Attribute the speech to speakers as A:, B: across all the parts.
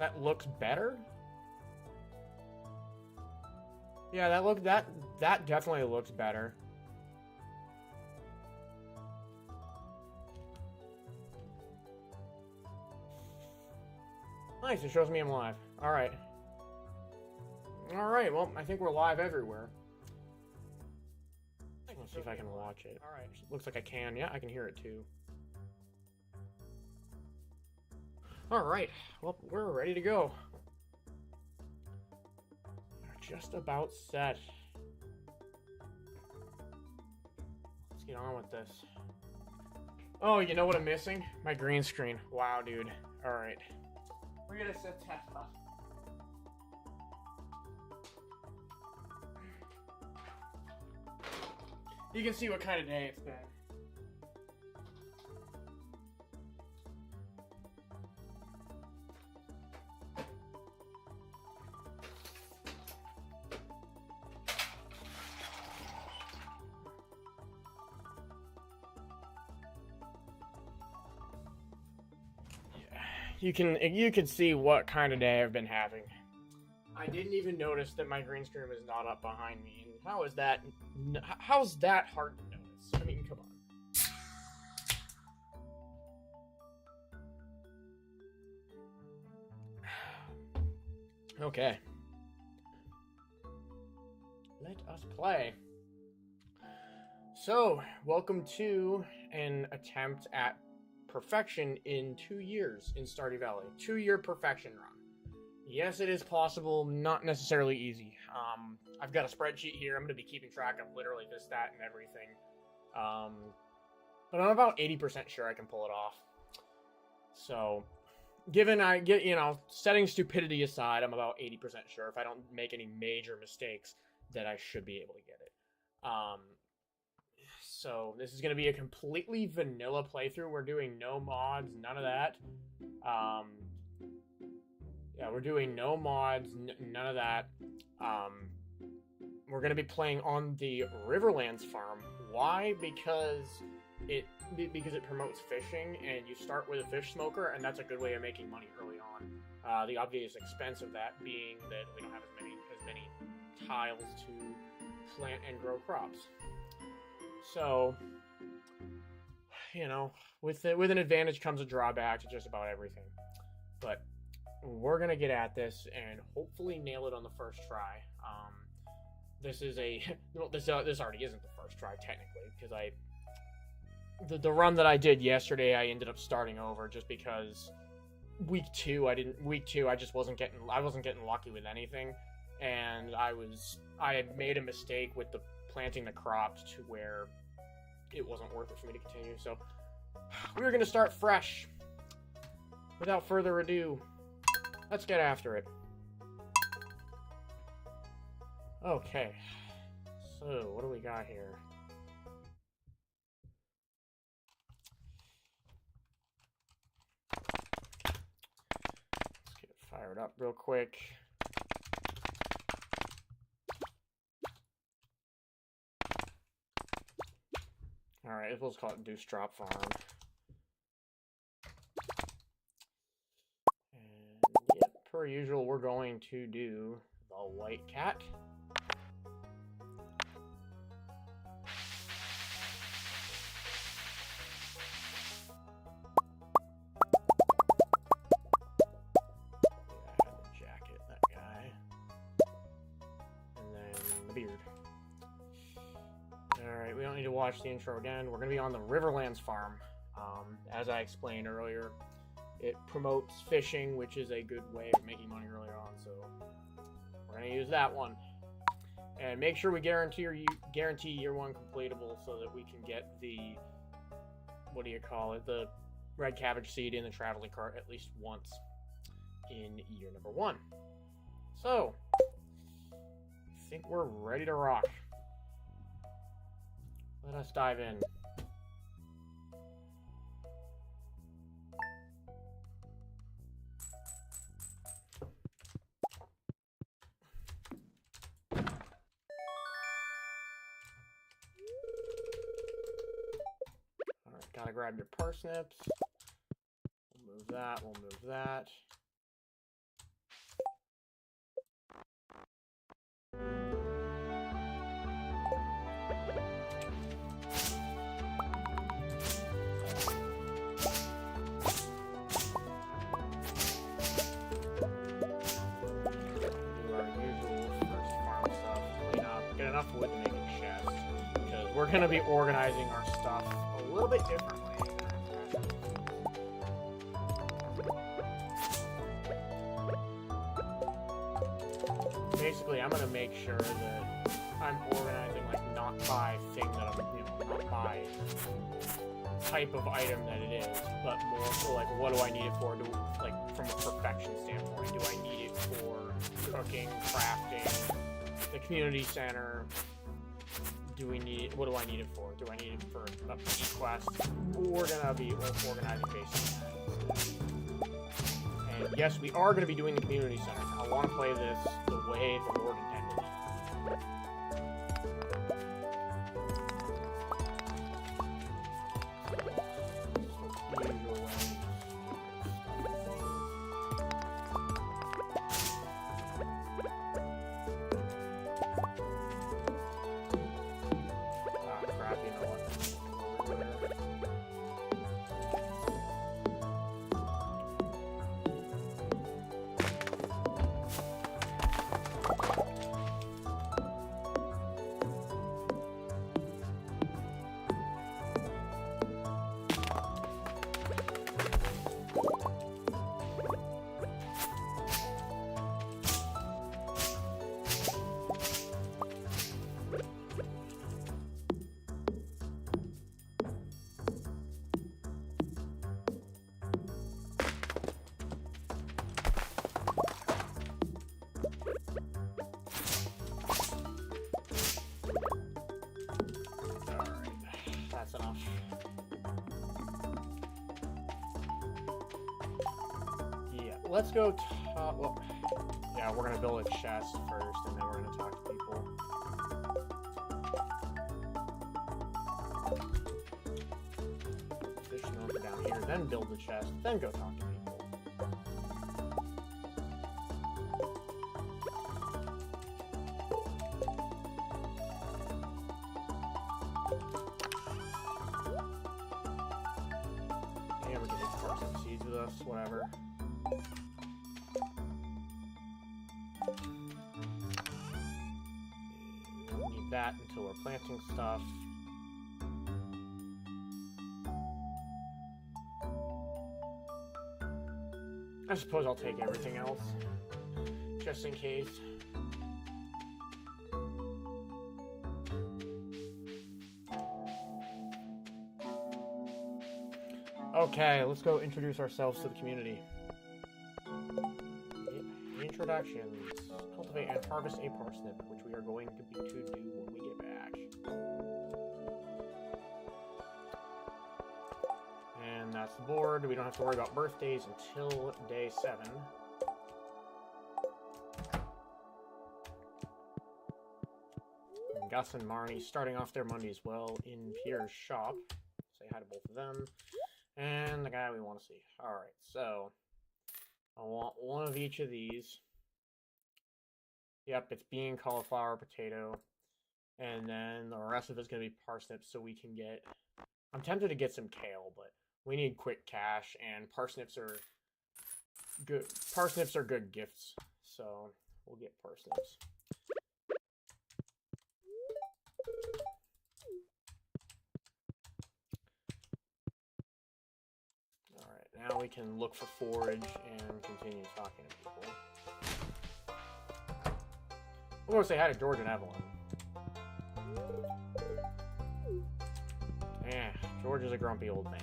A: That looks better? Yeah, that definitely looks better. Nice, it shows me I'm live. Alright. Alright, well, I think we're live everywhere. Let's see if I can watch it. Alright, looks like I can. Yeah, I can hear it too. Alright, well, we're ready to go. We're just about set. Let's get on with this. Oh, you know what I'm missing? My green screen. Wow, dude. Alright. We're gonna set that up. You can see what kind of day it's been. You can see what kind of day I've been having. I didn't even notice that my green screen was not up behind me. And how's that hard to notice? I mean, come on. Okay. Let us play. So, welcome to an attempt at perfection in 2 years in Stardew Valley. 2-year perfection run. Yes, it is possible, not necessarily easy. I've got a spreadsheet here. I'm going to be keeping track of literally this, that, and everything. But I'm about 80% sure I can pull it off. So, given I get, setting stupidity aside, I'm about 80% sure if I don't make any major mistakes that I should be able to get it. So this is going to be a completely vanilla playthrough. We're doing no mods, none of that. Yeah, we're doing no mods, none of that. We're going to be playing on the Riverlands farm. Why? Because it promotes fishing, and you start with a fish smoker, and that's a good way of making money early on. The obvious expense of that being that we don't have as many tiles to plant and grow crops. So, with an advantage comes a drawback to just about everything. But we're gonna get at this and hopefully nail it on the first try. This already isn't the first try technically, because the run that I did yesterday I ended up starting over just because week two I just wasn't getting lucky with anything, and I had made a mistake with the planting the crops to where it wasn't worth it for me to continue. So we're going to start fresh. Without further ado, let's get after it. Okay. So, what do we got here? Let's get it fired up real quick. Alright, let's call it Deuce Drop Farm. And yep, per usual, we're going to do the White Cat. Yeah, I had the jacket, that guy. And then the beard. Alright, we don't need to watch the intro again. We're going to be on the Riverlands farm. As I explained earlier, it promotes fishing, which is a good way of making money earlier on, so we're going to use that one. And make sure we guarantee year 1 completable so that we can get the, the red cabbage seed in the traveling cart at least once in year number 1. So, I think we're ready to rock. Let us dive in. Alright, gotta grab your parsnips. We'll move that, we'll move that. wood to make a chest, because we're going to be organizing our stuff a little bit differently. Basically, I'm going to make sure that I'm organizing, like, not by thing that I'm, not by type of item that it is, but more for, like, what do I need it for, like, from a perfection standpoint. Do I need it for cooking, crafting, the community center? What do I need it for? Do I need it for a P quest? We're going to be organizing based on that. And yes, we are going to be doing the community center. I want to play this the way the Lord intended. Let's go well, yeah, we're gonna build a chest first, and then we're gonna talk to people. Position over down here, then build the chest, then go talk to people. Yeah, we're gonna take some seeds with us, whatever. We don't need that until we're planting stuff. I suppose I'll take everything else, just in case. Okay, let's go introduce ourselves to the community. Introductions. Cultivate and harvest a parsnip, which we are going to do when we get back. And that's the board. We don't have to worry about birthdays until day 7. And Gus and Marnie starting off their Monday as well in Pierre's shop. Say hi to both of them. And the guy we want to see. Alright, so I want one of each of these. Yep, it's bean, cauliflower, potato. And then the rest of it's going to be parsnips, so we can get... I'm tempted to get some kale, but we need quick cash, and parsnips are good. Parsnips are good gifts, so we'll get parsnips. Alright, now we can look for forage and continue talking to people. We're going to say hi to George and Evelyn. Yeah, George is a grumpy old man.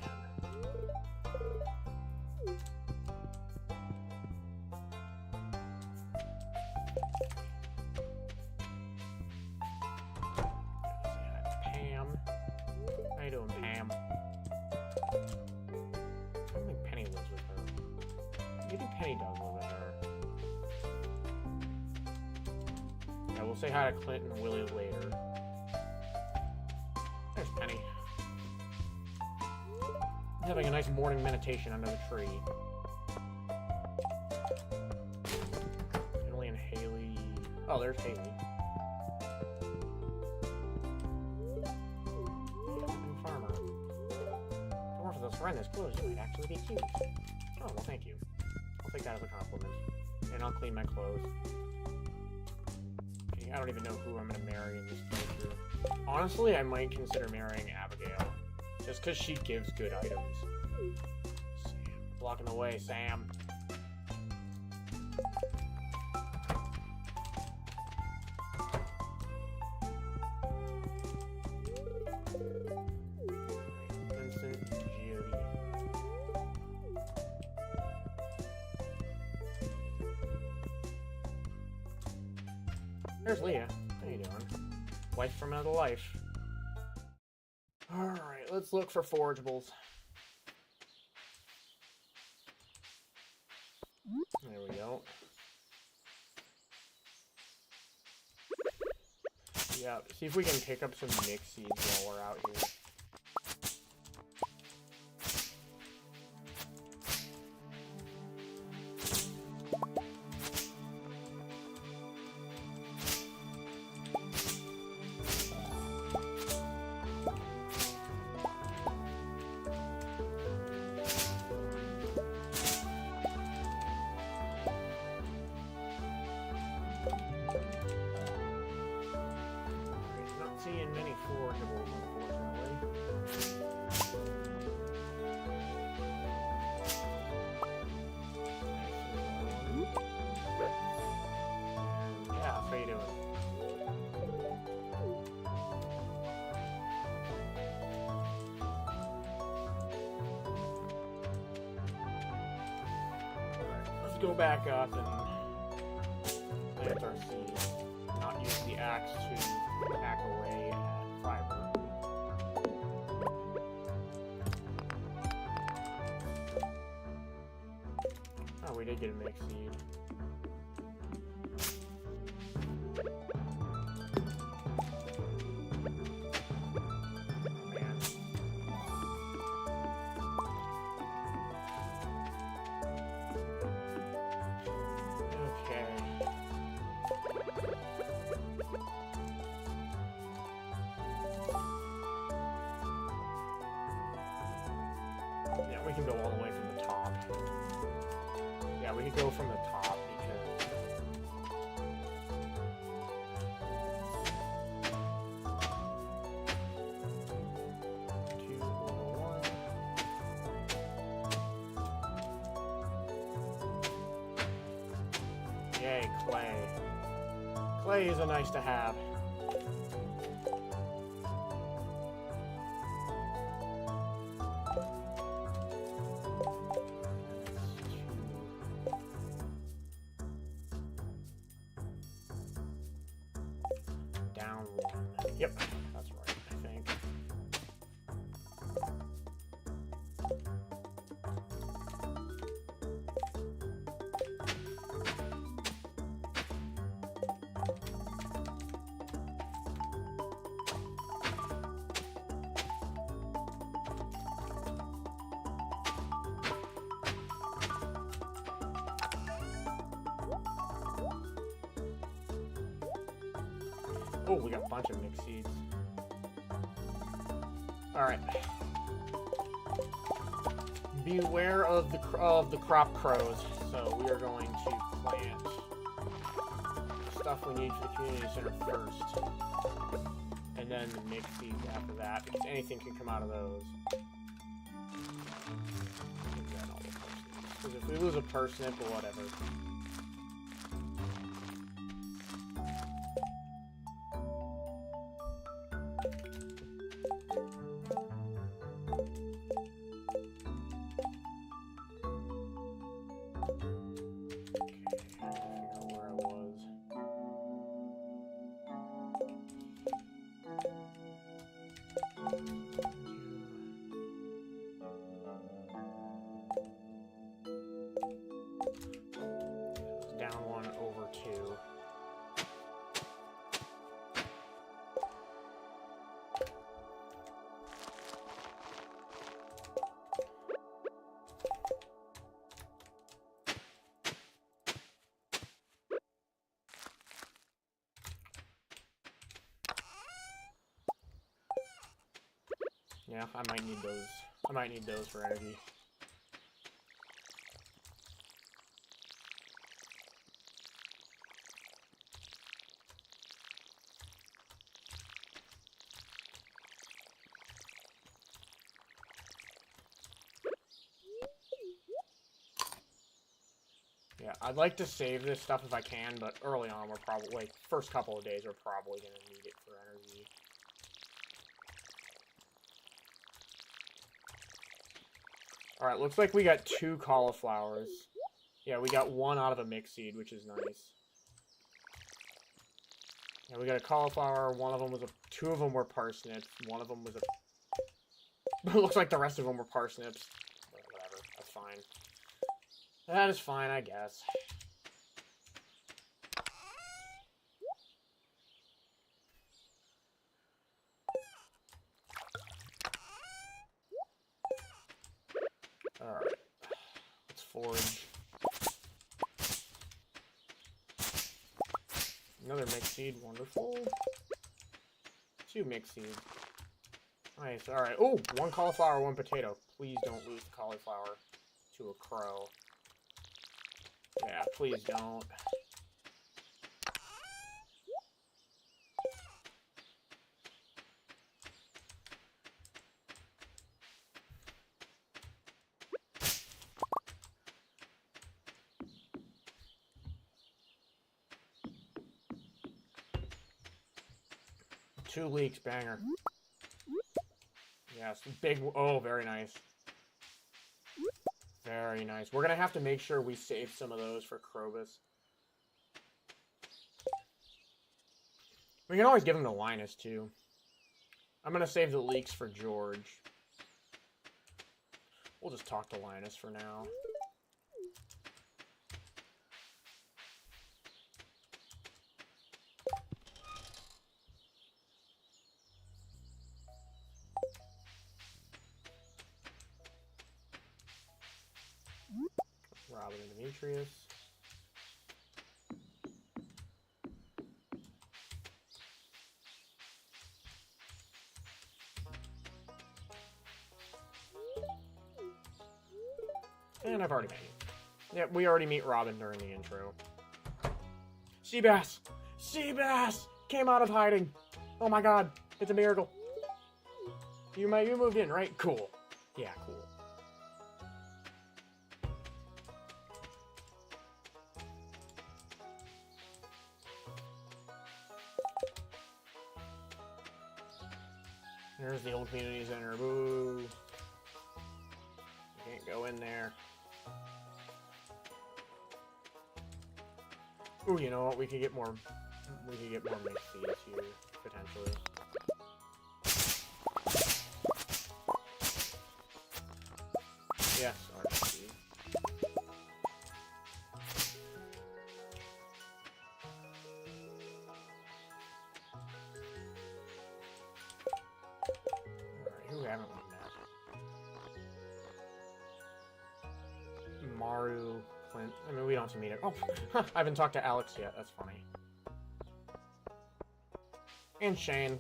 A: Pam. How you doing, Pam? I don't think Penny lives with her. Maybe Penny does live with her. Yeah, we'll say hi to Clint and Willie later. There's Penny. Having a nice morning meditation under the tree. Emily and Haley. Oh, there's Haley. And Farmer. If one of those friends is clothes, you might actually be cute. Oh, well, thank you. I'll take that as a compliment. And I'll clean my clothes. Okay, see. I don't even know who I'm gonna marry in this playthrough. Honestly, I might consider marrying Abigail. Just because she gives good items. Sam, blocking the way, Sam. Vincent, Judy. There's Leah. How you doing? Wife from another life. Alright, let's look for forageables. There we go. Yeah, see if we can pick up some mixed seeds while we're out here. Seeing many forageables, unfortunately. Yeah, how you doing? Alright, let's go back up and plant our seeds. Not use the axe to hack away at fiber. Oh, we did get a mixed seed. Man. Okay. Yeah, we can go all the way from the top. Yeah, we can go from the top because... Two, one. Yay, clay. Clay is a nice to have. Down one. Yep, that's right, I think. Oh, we got a bunch of mixed seeds. Alright. Beware of the crop crows. So we are going to plant the stuff we need for the community center first. And then the mixed seeds after that, because anything can come out of those. Because if we lose a parsnip or whatever. Down one, over two. Yeah, I might need those. I might need those for energy. Yeah, I'd like to save this stuff if I can, but early on, we're probably, like, first couple of days, we're probably going to need it for energy. Alright, looks like we got 2 cauliflowers. Yeah, we got 1 out of a mixed seed, which is nice. Yeah, we got a cauliflower, 1 of them was a... 2 of them were parsnips, 1 of them was a... It looks like the rest of them were parsnips. But whatever, that's fine. That is fine, I guess. Alright. Let's forage. Another mixed seed, wonderful. 2 mixed seeds. Nice, alright. Oh, 1 cauliflower, 1 potato. Please don't lose the cauliflower to a crow. Yeah, please don't. Two leeks, banger. Yes, big. Oh, very nice. Very nice. We're gonna have to make sure we save some of those for Krobus. We can always give them to Linus, too. I'm gonna save the leeks for George. We'll just talk to Linus for now. Robin and Demetrius. And I've already met you. Yep, we already meet Robin during the intro. Seabass! Seabass! Came out of hiding! Oh my god, it's a miracle. You moved in, right? Cool. Yeah, cool. There's the old community center. Boo. Can't go in there. Ooh, you know what? We could get more. We could get more mixed seeds here potentially. Yes, RC. Alright, who haven't we met? Maru, Clint. I mean, we don't have to meet it. Oh, I haven't talked to Alex yet. That's funny. And Shane.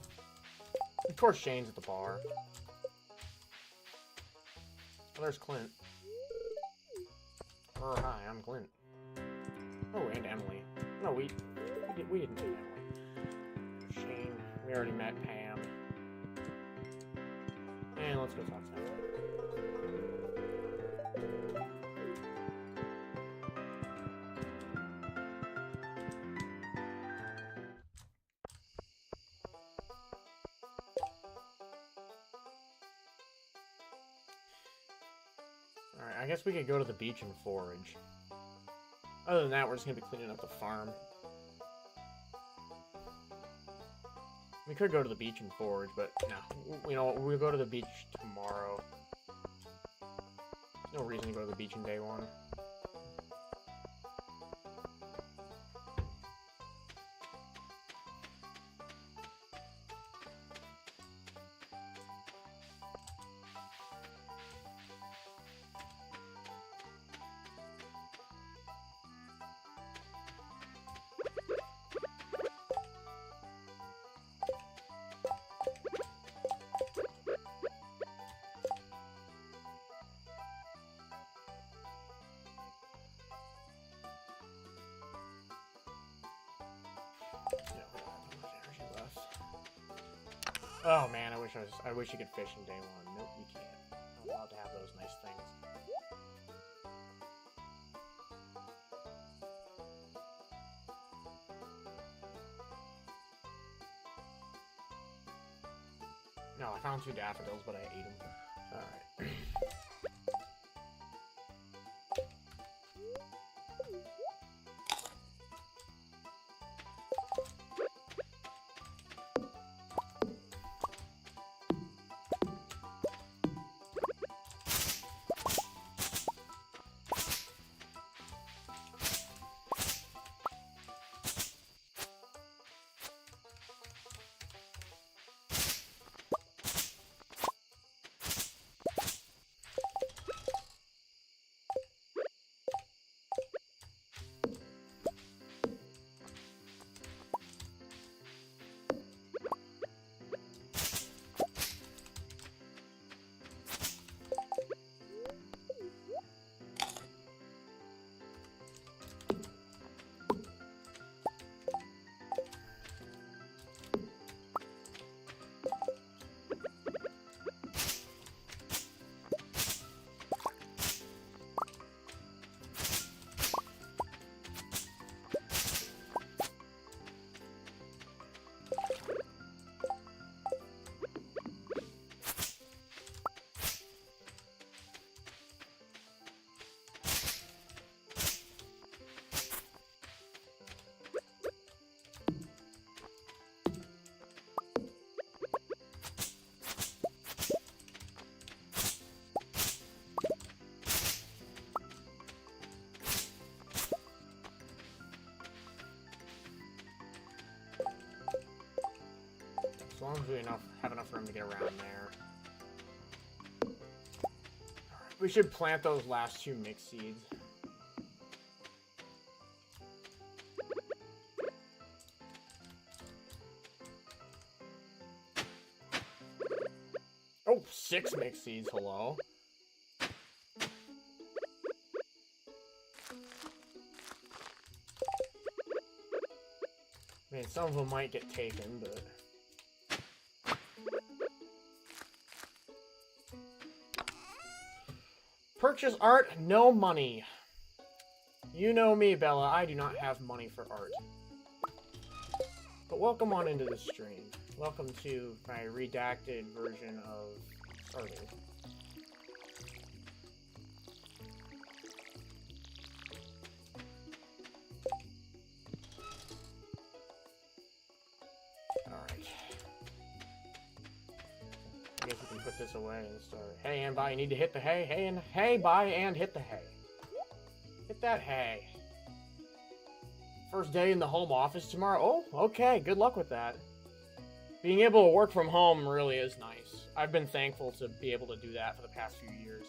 A: Of course, Shane's at the bar. Oh, there's Clint. Oh, hi, I'm Clint. Oh, and Emily. No, we didn't meet Emily. Shane. We already met Pam. And let's go talk to Emily. Alright, I guess we could go to the beach and forage. Other than that, we're just gonna be cleaning up the farm. We could go to the beach and forage, but no. You know what, we'll go to the beach tomorrow. There's no reason to go to the beach on day 1. Yeah, we don't have much energy left. Oh man, I wish you could fish in day 1. Nope, you can't. Not allowed to have those nice things. Oh, I found 2 daffodils, but I ate them. Alright. As long as we have enough room to get around there. We should plant those last 2 mix seeds. Oh, 6 mix seeds, hello. I mean, some of them might get taken, but... Purchase art, no money. You know me, Bella. I do not have money for art. But welcome on into the stream. Welcome to my redacted version of Stardew. Alright. I guess we can put this away and start. Hey, and bye, you need to hit the hay. Hey, and hey, bye, and hit the hay. Hit that hay. First day in the home office tomorrow. Oh, okay. Good luck with that. Being able to work from home really is nice. I've been thankful to be able to do that for the past few years.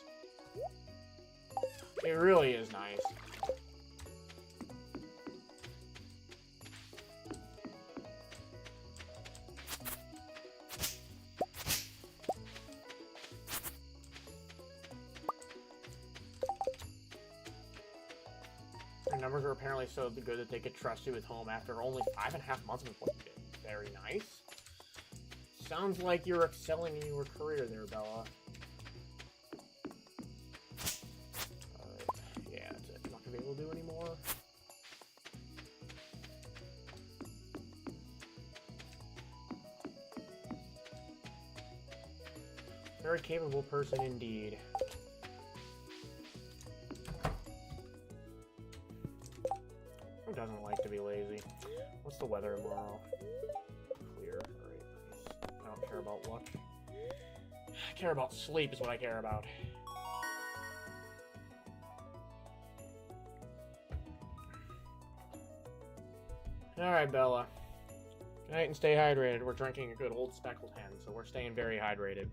A: It really is nice. Your numbers are apparently so good that they could trust you with home after only 5.5 months of employment. Very nice. Sounds like you're excelling in your career there, Bella. Alright, yeah, that's it. I'm not gonna be able to do anymore. Very capable person indeed. Who doesn't like to be lazy? What's the weather tomorrow? Clear. Alright, nice. I don't care about luck. I care about sleep is what I care about. Alright, Bella. Good night and stay hydrated. We're drinking a good old speckled hen, so we're staying very hydrated.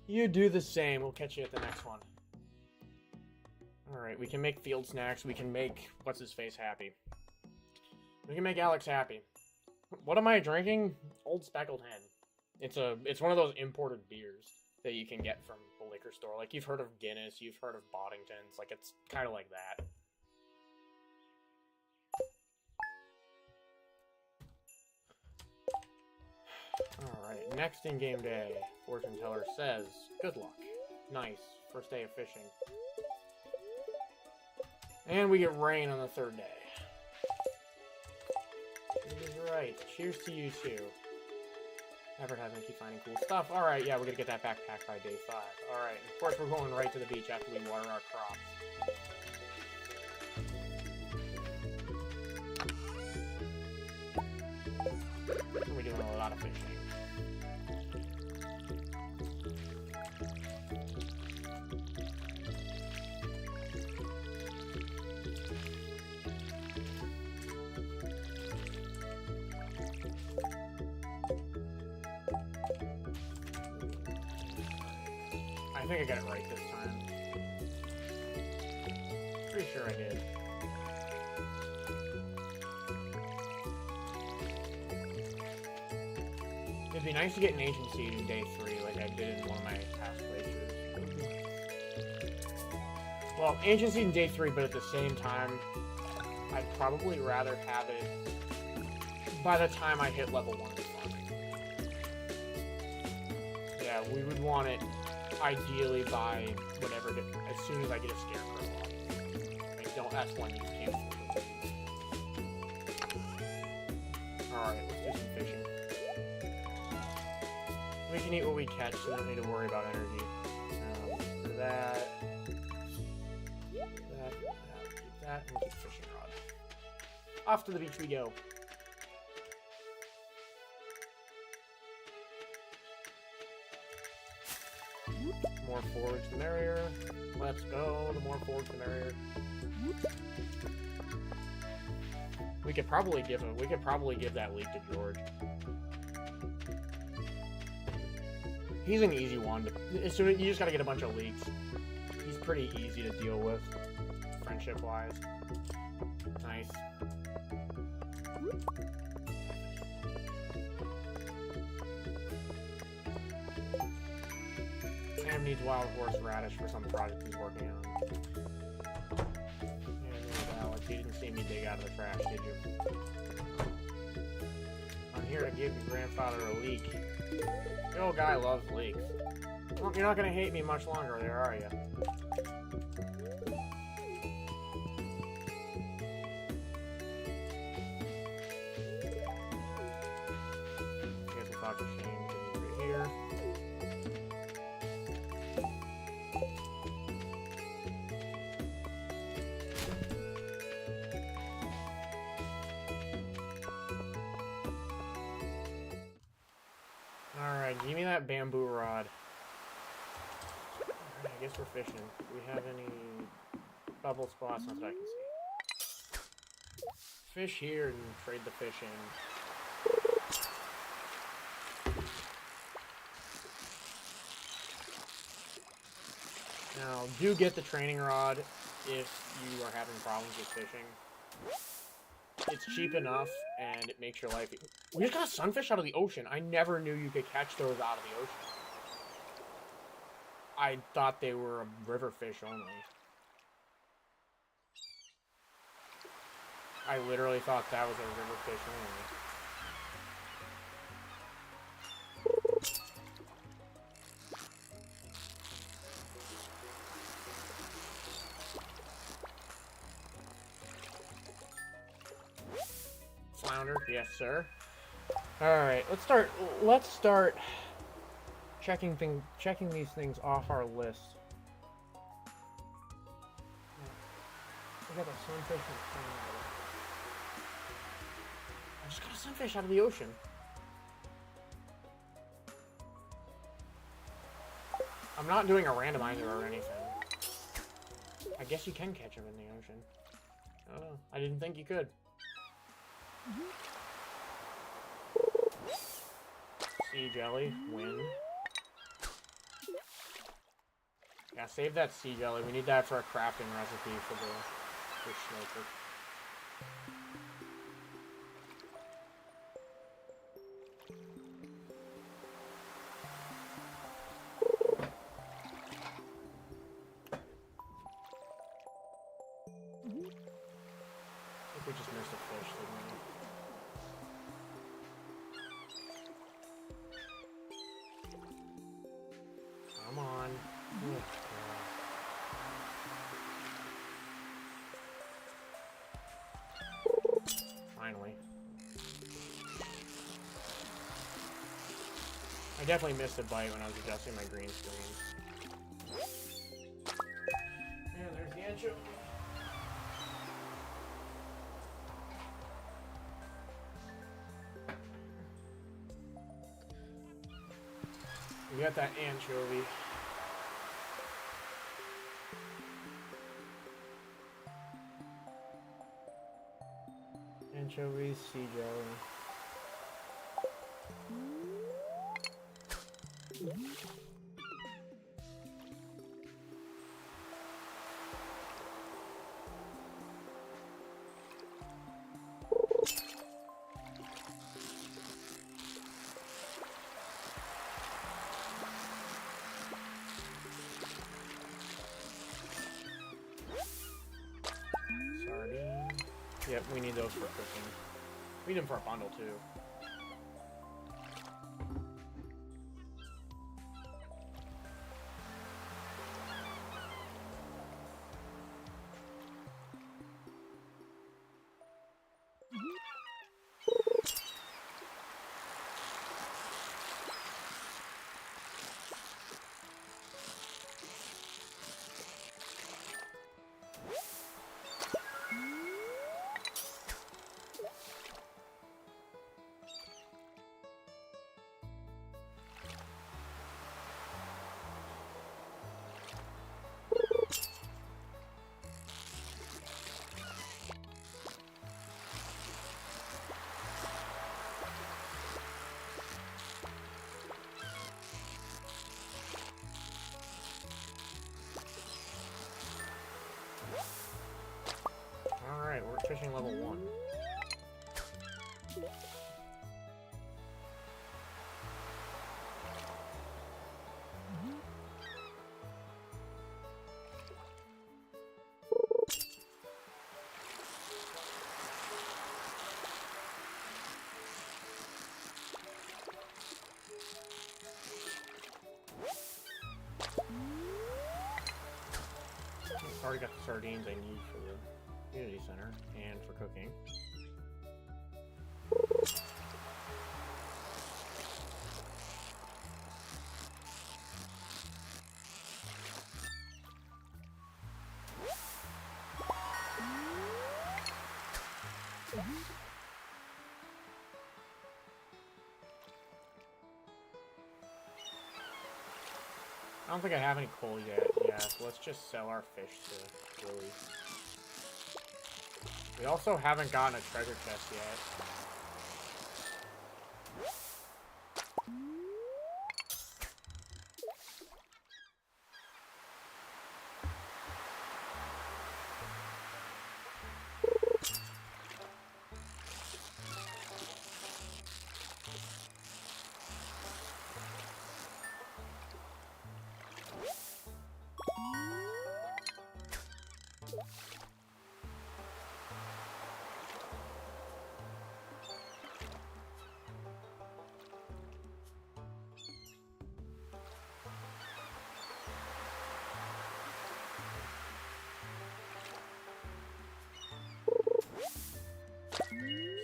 A: You do the same. We'll catch you at the next one. Alright, we can make field snacks. We can make what's-his-face happy. We can make Alex happy. What am I drinking? Old Speckled Hen. It's one of those imported beers that you can get from the liquor store. Like, you've heard of Guinness, you've heard of Boddington's. Like, it's kind of like that. Alright, next in-game day. Fortune teller says, good luck. Nice. First day of fishing. And we get rain on the 3rd day. It is right. Cheers to you too. Ever having to keep finding cool stuff. Alright, yeah, we're gonna get that backpack by day 5. Alright, of course we're going right to the beach after we water our crops. We're doing a lot of fishing. I think I got it right this time. Pretty sure I did. It'd be nice to get an Ancient Seed in day 3, like I did in one of my past playthroughs. Well, Ancient Seed in day 3, but at the same time, I'd probably rather have it by the time I hit level 1 with farming. Yeah, we would want it ideally by whatever, as soon as I get a Scarecrow off. Like, don't, that's one you can't afford. Alright, let's do some fishing. We can eat what we catch, so we don't need to worry about energy. That, keep that, and keep the fishing rod. Off to the beach we go. More forage, the merrier. Let's go. The more forage, the merrier. We could probably give that leek to George. He's an easy one. As soon as you just gotta get a bunch of leeks. He's pretty easy to deal with, friendship-wise. Nice. Sam needs wild horseradish for some project he's working on. And Alex, you didn't see me dig out of the trash, did you? I'm here to give your grandfather a leek. The old guy loves leeks. Well, you're not gonna hate me much longer there, are you? I guess we'll talk to Shane right here. Alright, give me that bamboo rod. Alright, I guess we're fishing. Do we have any bubble spots? Not that I can see. Fish here and trade the fish in. Now, do get the training rod if you are having problems with fishing. It's cheap enough, and it makes your life... We just got a sunfish out of the ocean. I never knew you could catch those out of the ocean. I thought they were a river fish only. I literally thought that was a river fish only. Flounder, yes sir. Alright, let's start checking these things off our list. We got a sunfish and flounder. I just got a sunfish out of the ocean. I'm not doing a randomizer or anything. I guess you can catch them in the ocean. I don't know. I didn't think you could. Sea jelly, win. Yeah, save that sea jelly. We need that for a crafting recipe for the fish smoker. I think we just missed a fish, didn't we? Come on. Finally. I definitely missed a bite when I was adjusting my green screen. And there's the anchovy. We got that anchovy. Anchovies, sea jelly. Sardine. Yep, we need those for cooking. We need them for a bundle too. Alright, we're fishing level 1. I've already got the sardines I need for the community center and for cooking. I don't think I have any coal yet. Yeah, so let's just sell our fish to Willy. We also haven't gotten a treasure chest yet.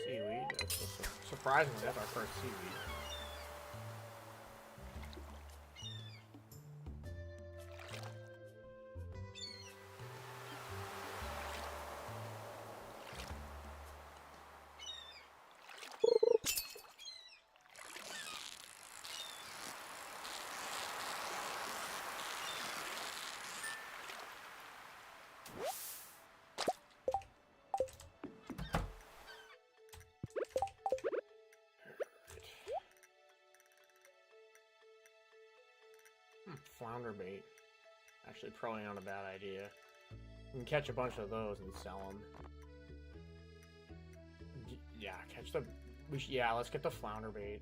A: Seaweed. Surprisingly, that's our first seaweed. Flounder bait. Actually, probably not a bad idea. We can catch a bunch of those and sell them. Yeah, catch the... yeah, let's get the flounder bait.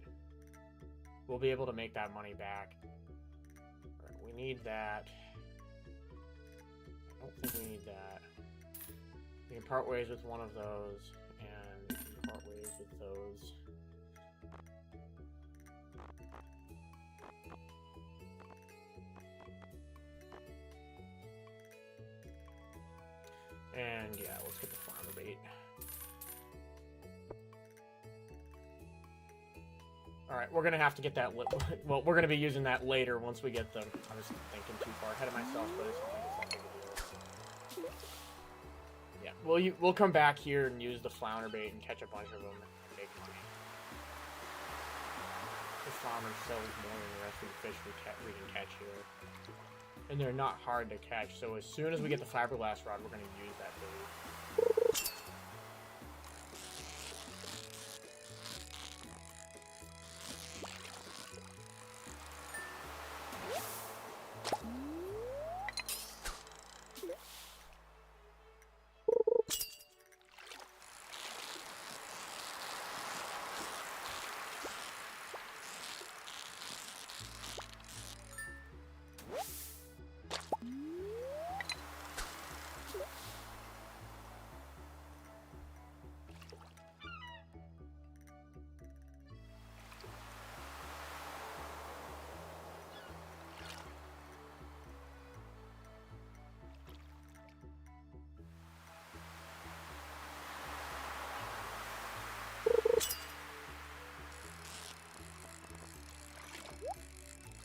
A: We'll be able to make that money back. Right, we need that. I don't think we need that. We can part ways with one of those, and we can part ways with those. And yeah, let's get the flounder bait. Alright, we're gonna have to get that well, we're gonna be using that later once we get the... I was thinking too far ahead of myself, but it's not like it's that big a deal. Yeah, we'll come back here and use the flounder bait and catch a bunch of them and make money. The flounder sells more than the rest of the fish we can catch here. And they're not hard to catch, so as soon as we get the fiberglass rod, we're gonna use that bait.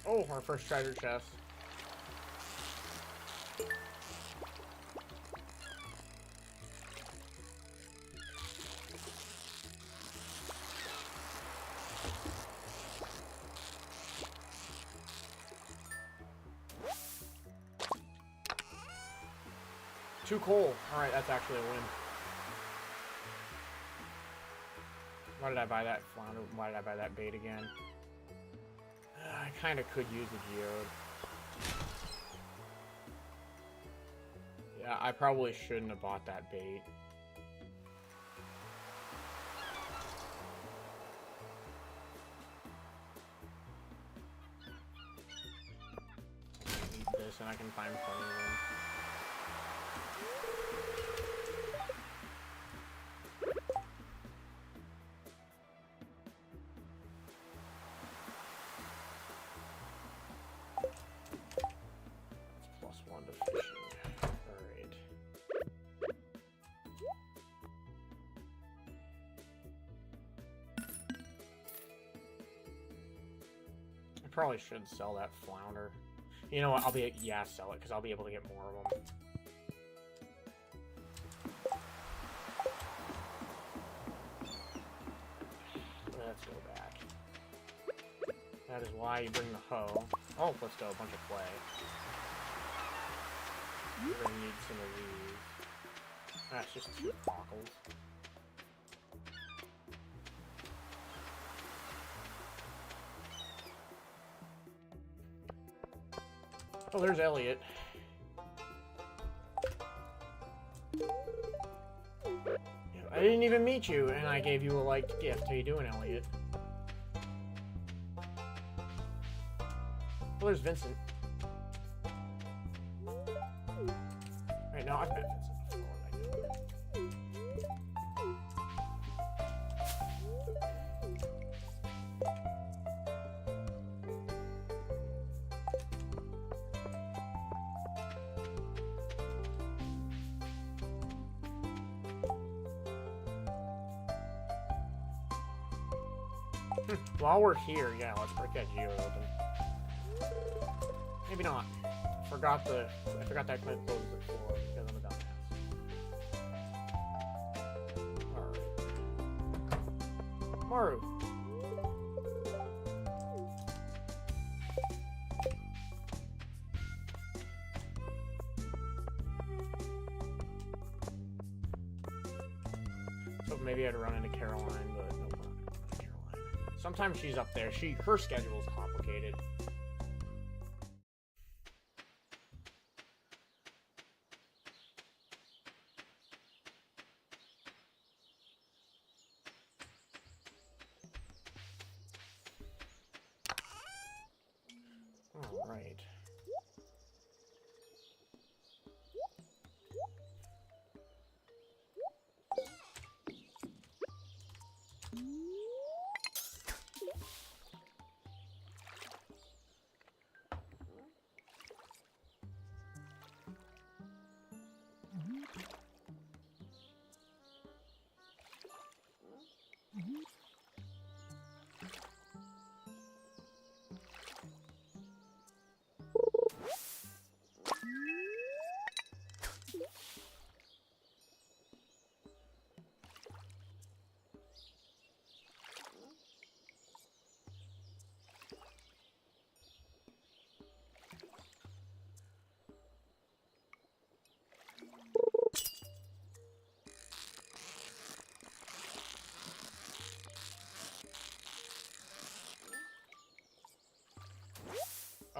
A: Oh, our first treasure chest. Two coal. Alright, that's actually a win. Why did I buy that flounder? Why did I buy that bait again? I kind of could use the geode. Yeah, I probably shouldn't have bought that bait. Eat this and I can find plenty of them. Probably should sell that flounder. You know what? Sell it because I'll be able to get more of them. Let's go back. That is why you bring the hoe. Oh, let's go. A bunch of clay. We're gonna need some of these. That's just 2 cockles. Oh, there's Elliot. I didn't even meet you, and I gave you a liked gift. How you doing, Elliot? Well, there's Vincent. Right, no, I've met Vincent before. While we're here, yeah, let's break that geode open. Maybe not. I forgot that I couldn't close it for because I'm a dumbass. Alright. Maru. So maybe I'd run into Caroline, but no, sometimes she's up there. Her schedule is complicated. All right.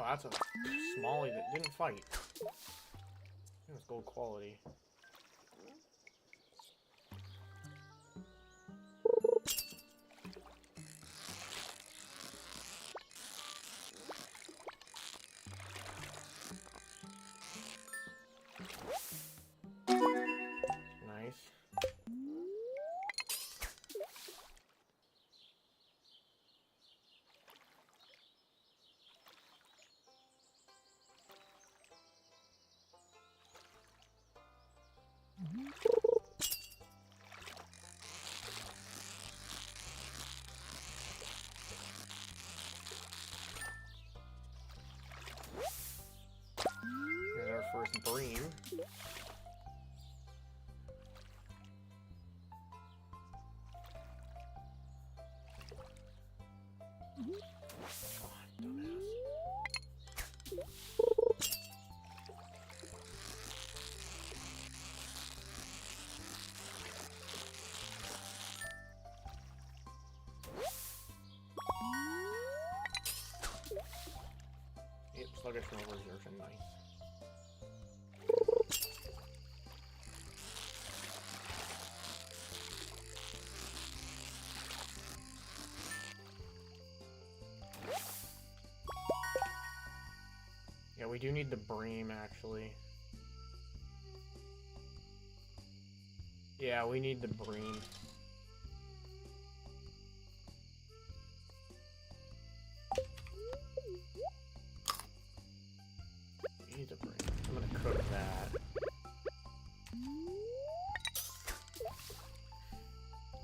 A: Oh, that's a Smalley that didn't fight. It was gold quality. Nice. Here's our first bream. Yep, sluggish rovers are nice. Yeah, we do need the bream, actually. Yeah, we need the bream. We need the bream. I'm gonna cook that.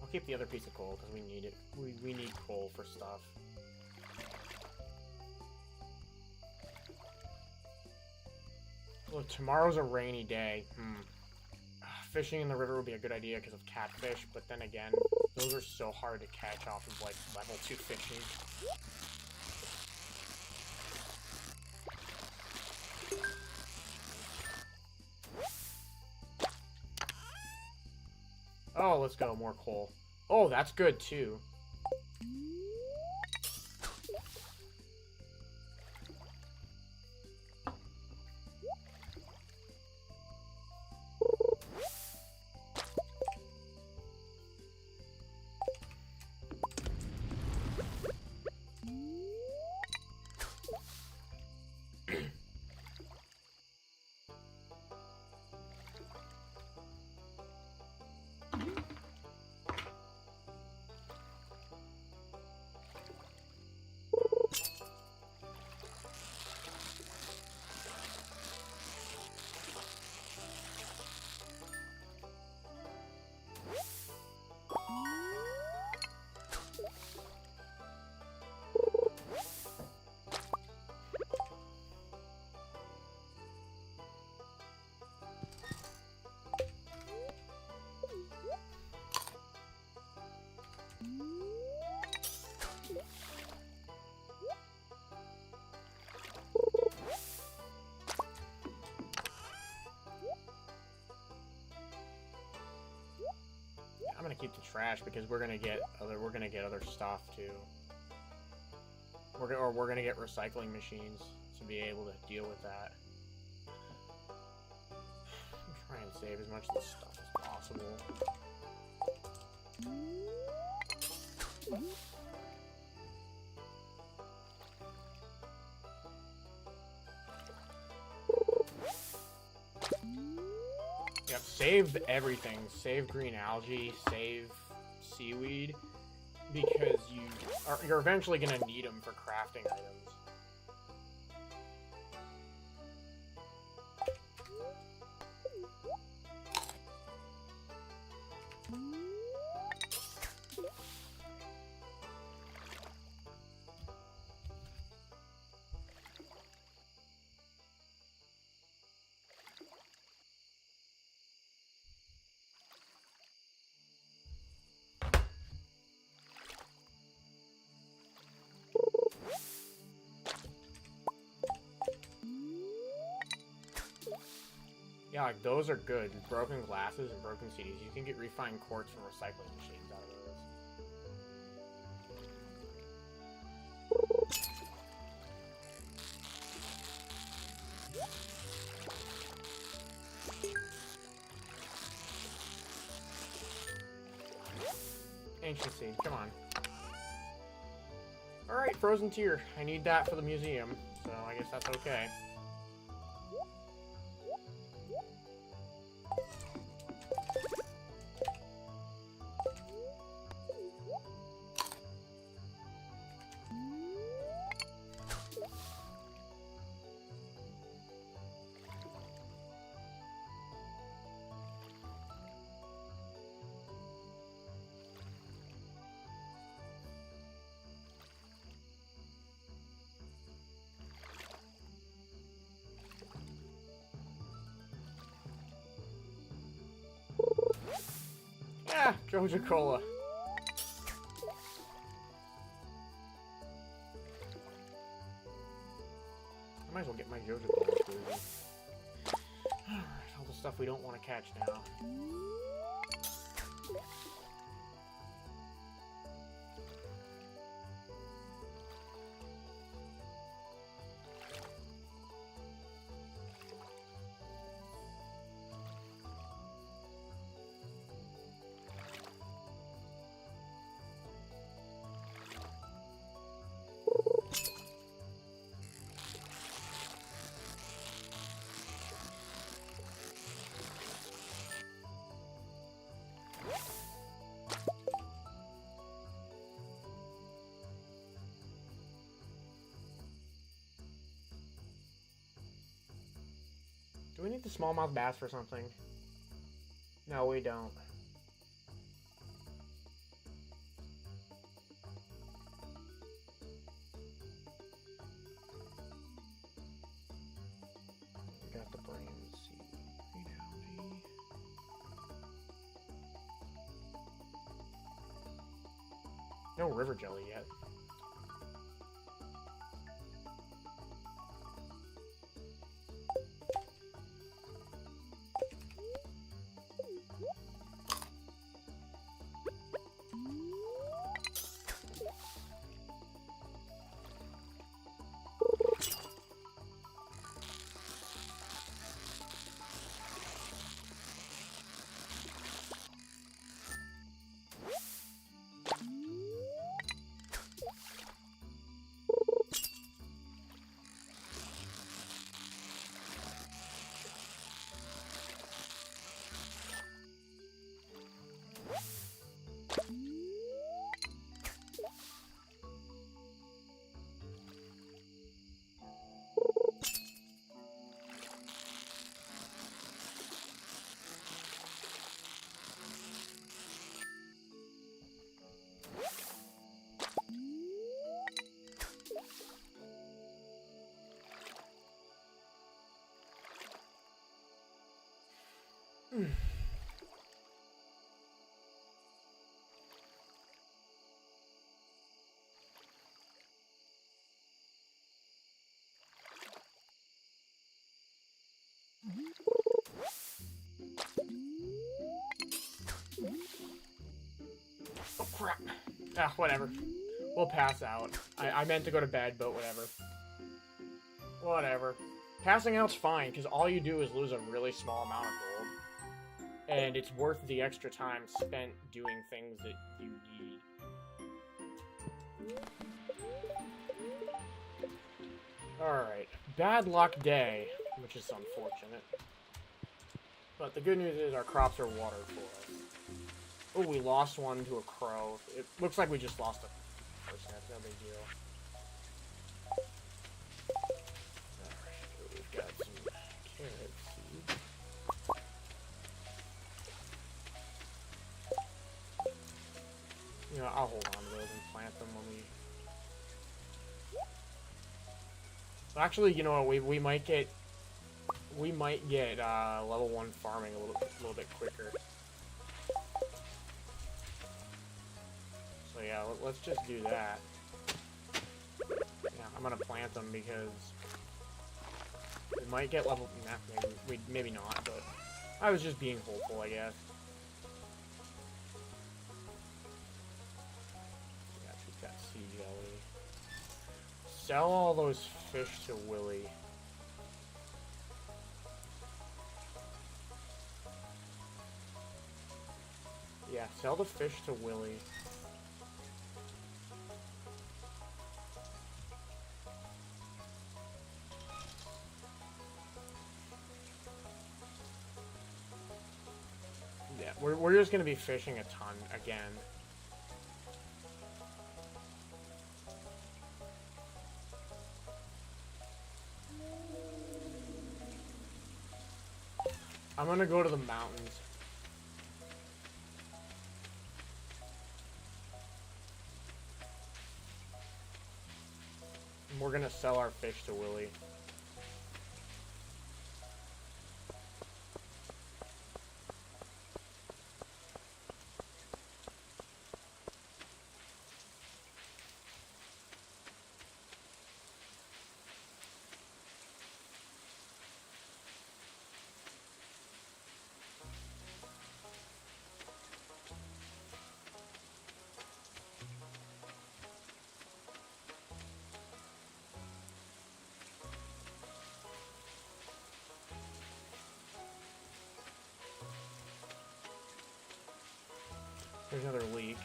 A: I'll keep the other piece of coal, because we need it. We need coal for stuff. Well, tomorrow's a rainy day. Fishing in the river would be a good idea because of catfish, but then again, those are so hard to catch off of, like, level 2 fishing. Oh, let's go. More coal. Oh, that's good, too. I'm gonna keep the trash because we're gonna get other stuff too. We're gonna get recycling machines to be able to deal with that. I'm trying to save as much of this stuff as possible. Yep, save everything. Save green algae, save seaweed, because you're eventually gonna need them for crafting items. Yeah, like those are good. Broken glasses and broken CDs. You can get refined quartz from recycling machines out of those. Ancient seed, come on. Alright, frozen tear. I need that for the museum, so I guess that's okay. Yeah, Joja Cola. I might as well get my Joja Cola exclusion. Alright, all the stuff we don't want to catch now. Do we need the smallmouth bass for something? No, we don't. We got the brain seed. Reality. No river jelly yet. Oh crap. Ah, whatever. We'll pass out. I meant to go to bed, but whatever. Whatever. Passing out's fine, because all you do is lose a really small amount of gold. And it's worth the extra time spent doing things that you need. Alright. Bad luck day, which is unfortunate. But the good news is our crops are watered for us. Oh, we lost one to a crow. It looks like we just lost a person. That's no big deal. Alright, we've got some carrot seeds. You know, I'll hold on to those and plant them when we... So actually, you know what, we might get... We might get level 1 farming a little bit quicker. So yeah, let's just do that. Yeah, I'm gonna plant them because we might get level. Nah, maybe not, but I was just being hopeful, I guess. Yeah, we've got sea jelly. Sell all those fish to Willy. Yeah, sell the fish to Willy. We're just gonna be fishing a ton again. I'm gonna go to the mountains. And we're gonna sell our fish to Willy. There's another leak.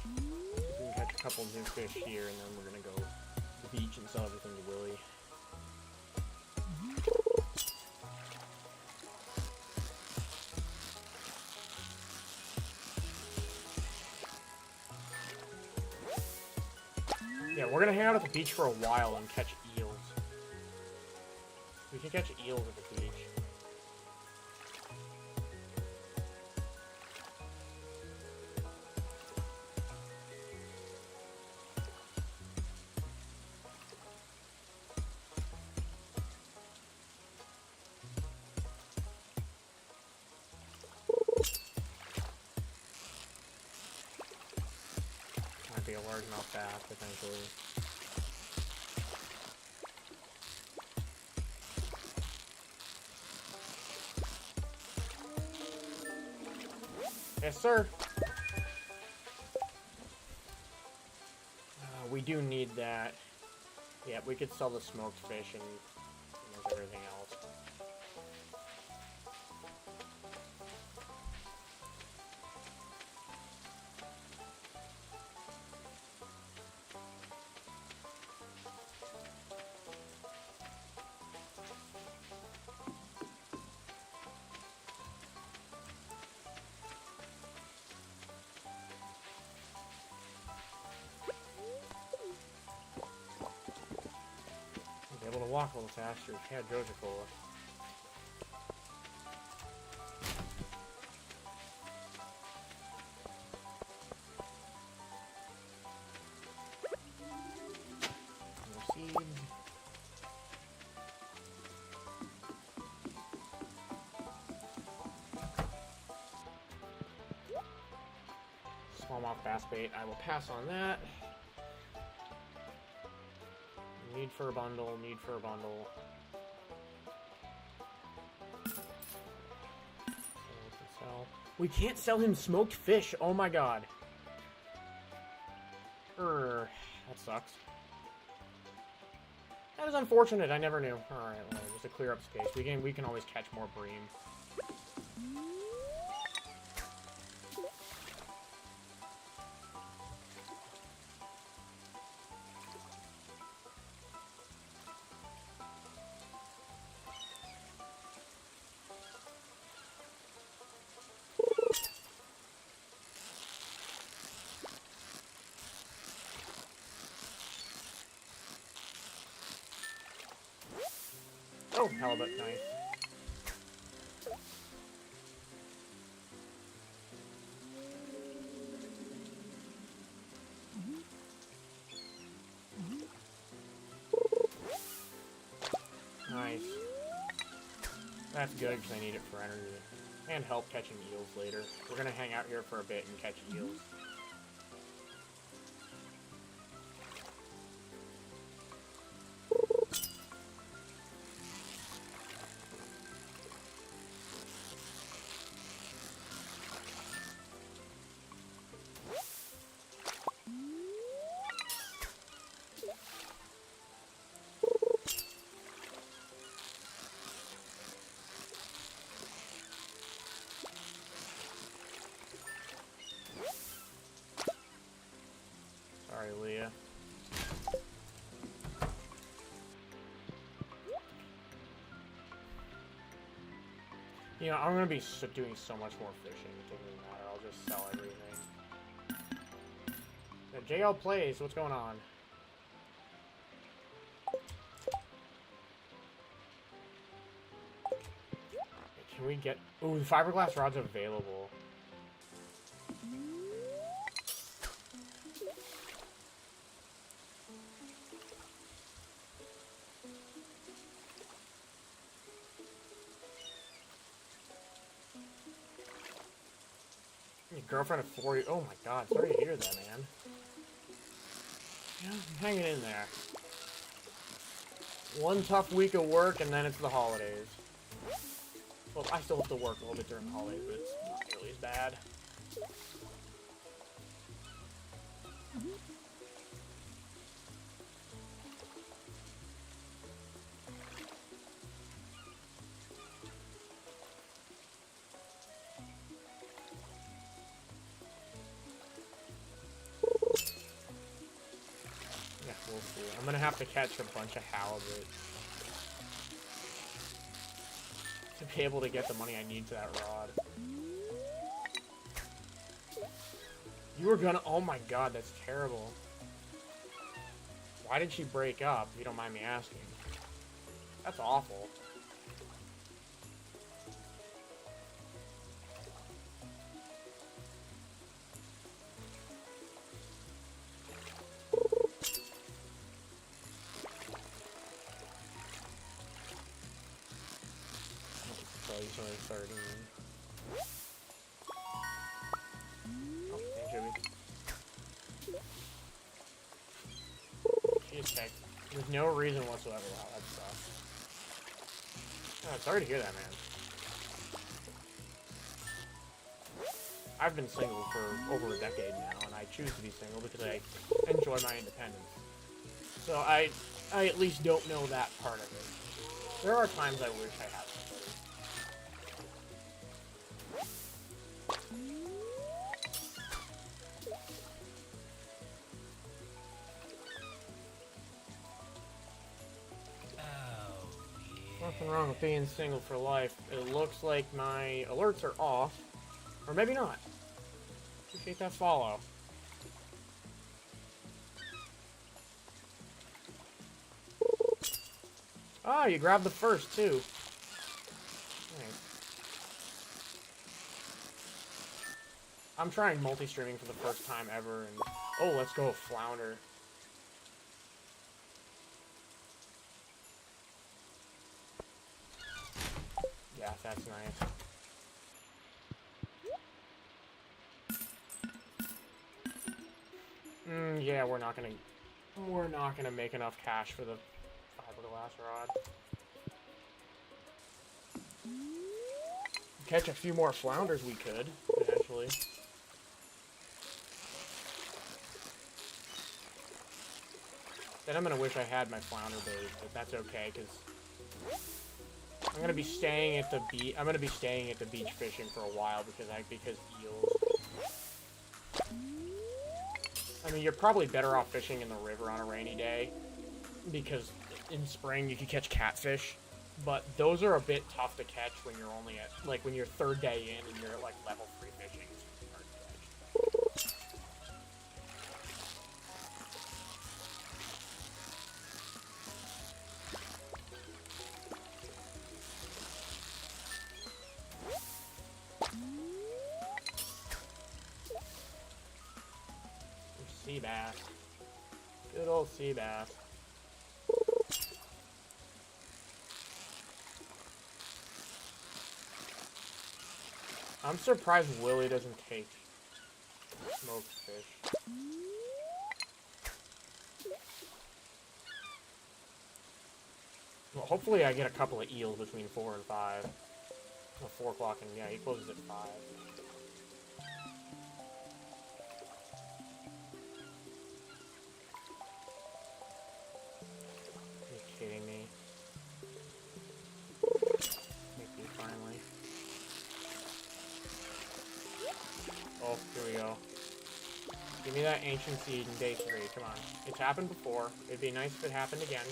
A: We can catch a couple new fish here, and then we're gonna go to the beach and sell everything to Willy. Yeah, we're gonna hang out at the beach for a while and catch eels. We can catch eels at the beach. Might be a largemouth bass potentially. Yes, sir. We do need that. Yeah, we could sell the smoked fish and everything else. Able to walk a little faster. Yeah, Jojicola. Seeds. Smallmouth bass bait. I will pass on that. Need for a bundle, need for a bundle. We can't sell him smoked fish. Oh my god. That sucks. That is unfortunate. I never knew. Alright, well, just to clear up space. We can always catch more bream. Oh, halibut, nice. Nice. That's good because I need it for energy. And help catching eels later. We're gonna hang out here for a bit and catch eels. Sorry, Leah. You know, I'm gonna be doing so much more fishing. It doesn't even matter. I'll just sell everything. JL Plays, what's going on? Can we get... Ooh, the fiberglass rod's available. Your girlfriend of 40... Oh my god, sorry to hear that, man. Yeah, I'm hanging in there. One tough week of work, and then it's the holidays. Well, I still have to work a little bit during the holidays, but it's not nearly as bad. Yeah, we'll see. I'm gonna have to catch a bunch of halibut to be able to get the money I need to that rod. You were gonna... Oh my god, that's terrible. Why did she break up, if you don't mind me asking? That's awful. So he's only 13. Oh, anchovy. She's checked. There's no reason whatsoever. Wow, that sucks. Oh, sorry to hear that, man. I've been single for over a decade now, and I choose to be single because I enjoy my independence. So I at least don't know that part of it. There are times I wish I had somebody. Nothing wrong with being single for life. It looks like my alerts are off. Or maybe not. Appreciate that follow. Ah, you grabbed the first, too. Nice. I'm trying multi-streaming for the first time ever, and... Oh, let's go flounder. Yeah, that's nice. Yeah, we're not gonna make enough cash for the fiberglass rod. Catch a few more flounders we could, potentially. Then I'm gonna wish I had my flounder bait, but that's okay, because I'm gonna be staying at the beach. I'm gonna be staying at the beach fishing for a while because eels. I mean, you're probably better off fishing in the river on a rainy day because in spring you can catch catfish, but those are a bit tough to catch when you're only at when you're third day in and you're at level 3 fishing. It's hard to catch. Sea bass. Good old sea bass. I'm surprised Willie doesn't take smoked fish. Well, hopefully I get a couple of eels between 4 and 5. Well, 4 o'clock and yeah, he closes at 5. Kidding me? Thank you, finally. Oh, here we go. Give me that ancient seed in day 3. Come on. It's happened before. It'd be nice if it happened again.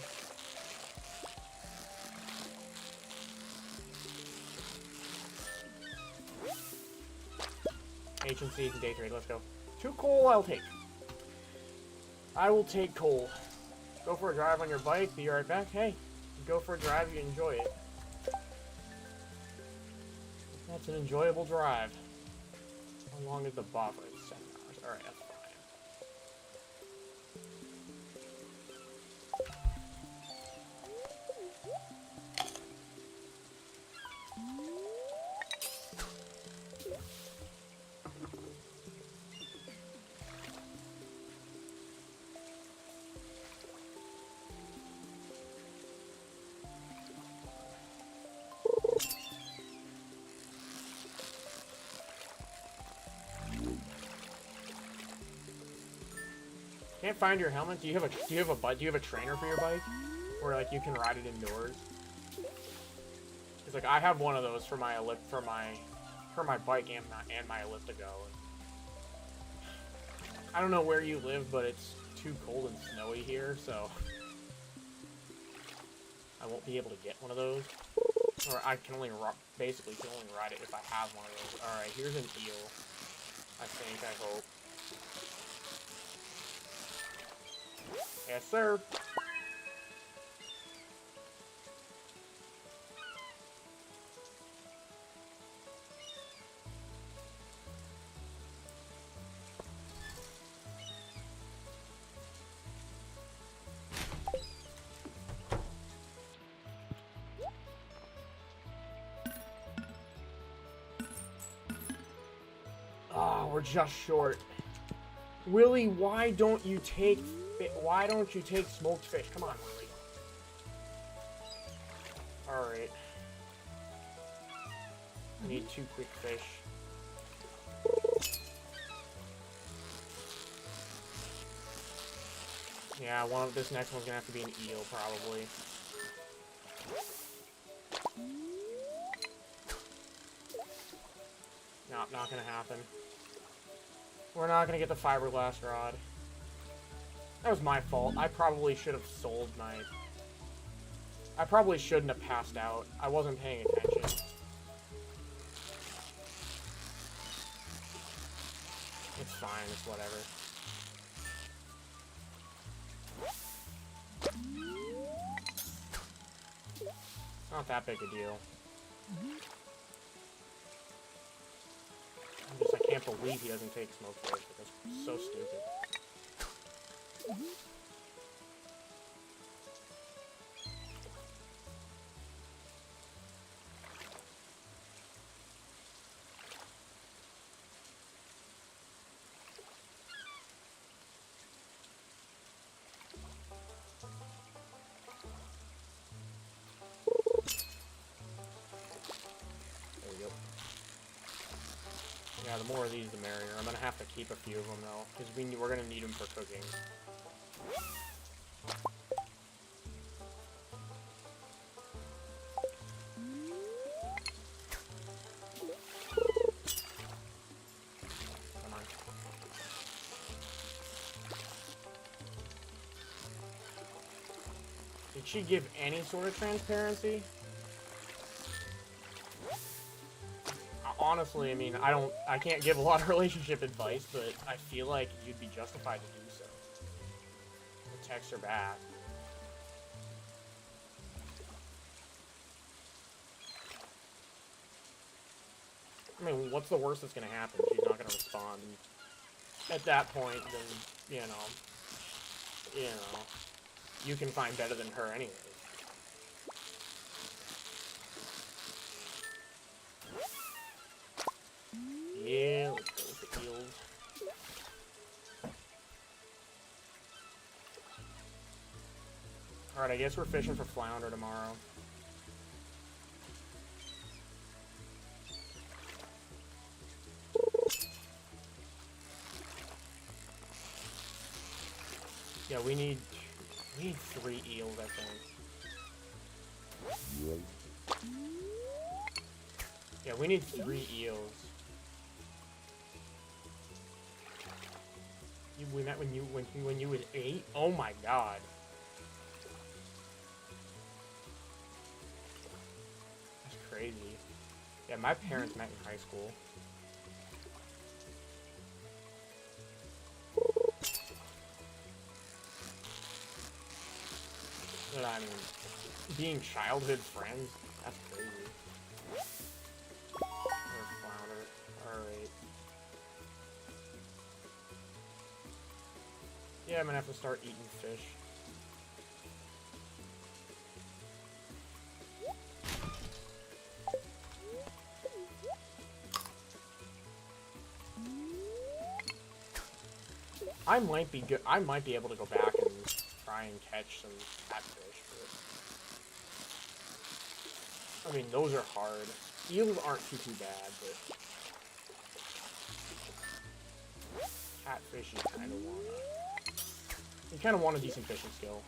A: Ancient seed in day 3. Let's go. 2 coal I'll take. I will take coal. Go for a drive on your bike. Be right back. Hey, go for a drive. You enjoy it. That's an enjoyable drive. How long is the buffer? It's 7 hours. Alright, that's fine. Can't find your helmet. Do you have a trainer for your bike, where like you can ride it indoors? It's like I have one of those for my bike and my Elliptigo. I don't know where you live, but it's too cold and snowy here, so I won't be able to get one of those. Or I can only basically can only ride it if I have one of those. All right, here's an eel. I think. I hope. Yes, sir. Oh, we're just short. Willie, why don't you take smoked fish? Come on, Willie. Alright. I need 2 quick fish. Yeah, this next one's gonna have to be an eel, probably. Nope, not gonna happen. We're not gonna get the fiberglass rod. That was my fault. I probably should have sold my... I probably shouldn't have passed out. I wasn't paying attention. It's fine, it's whatever. Not that big a deal. I can't believe he doesn't take smoked fish. That's so stupid. There we go. Yeah, the more of these, the merrier. I'm gonna have to keep a few of them though, because we're gonna need them for cooking. Come on. Did she give any sort of transparency? Honestly, I mean, I can't give a lot of relationship advice, but I feel like you'd be justified to do so. Text her back. I mean, what's the worst that's gonna happen? She's not gonna respond. And at that point, then, you know, you can find better than her anyway. Yeah, let's go with the eels. Alright, I guess we're fishing for flounder tomorrow. Yeah, we need 3 eels, I think. Yeah, we need 3 eels. We met when you was 8? Oh my god. That's crazy. Yeah, my parents met in high school. But I mean, being childhood friends, that's crazy. Or flounder. Alright. Yeah, I'm gonna have to start eating fish. I might be good. I might be able to go back and try and catch some catfish. But, I mean, those are hard. Eels aren't too bad, but catfish you kind of want a decent fishing skill.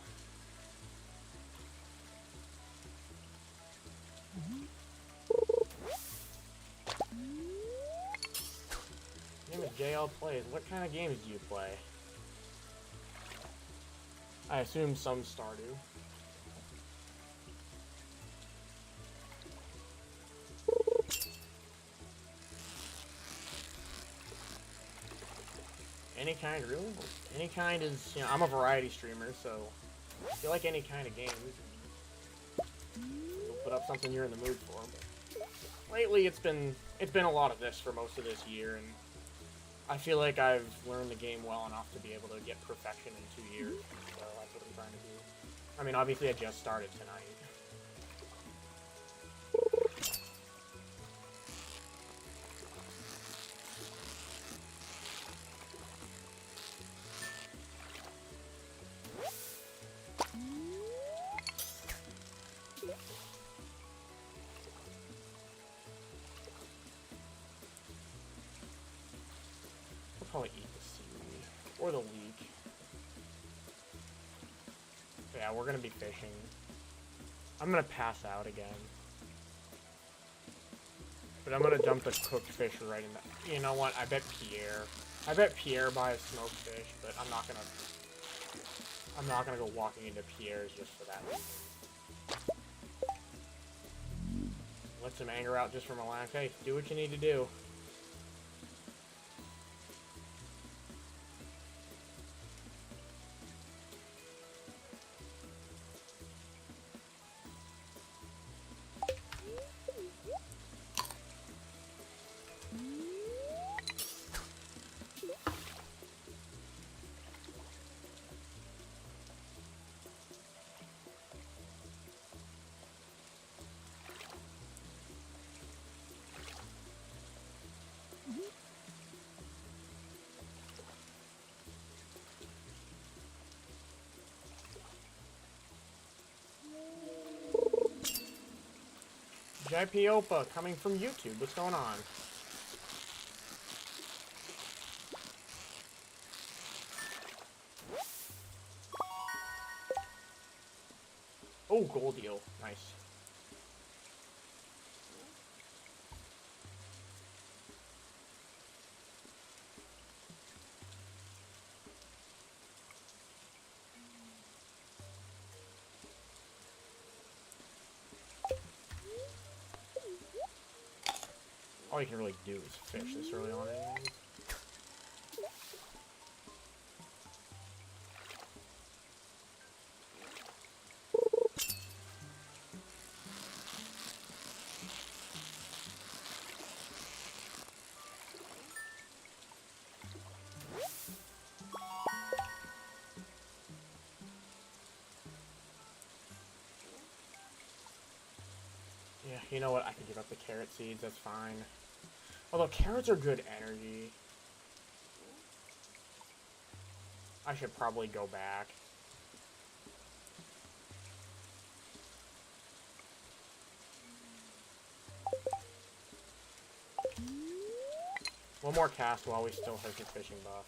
A: Name is JL Plays. What kind of games do you play? I assume some Stardew. Any kind, really? Any kind is, you know, I'm a variety streamer, so if you like any kind of game, we'll put up something you're in the mood for. But lately, it's been a lot of this for most of this year, and I feel like I've learned the game well enough to be able to get perfection in 2 years. So that's what I'm trying to do. I mean, obviously, I just started tonight. I'll probably eat the seaweed. Or the leek. Yeah, we're gonna be fishing. I'm gonna pass out again. But I'm gonna dump the cooked fish right in the... You know what? I bet Pierre buys smoked fish, but I'm not gonna go walking into Pierre's just for that reason. Let some anger out just from a laugh. Hey, do what you need to do. JP Opa coming from YouTube. What's going on? Oh, gold eel. Nice. All you can really do is fish this early on anyways. Yeah, you know what? I can give up the carrot seeds, that's fine. Although carrots are good energy. I should probably go back. One more cast while we still have the fishing buff.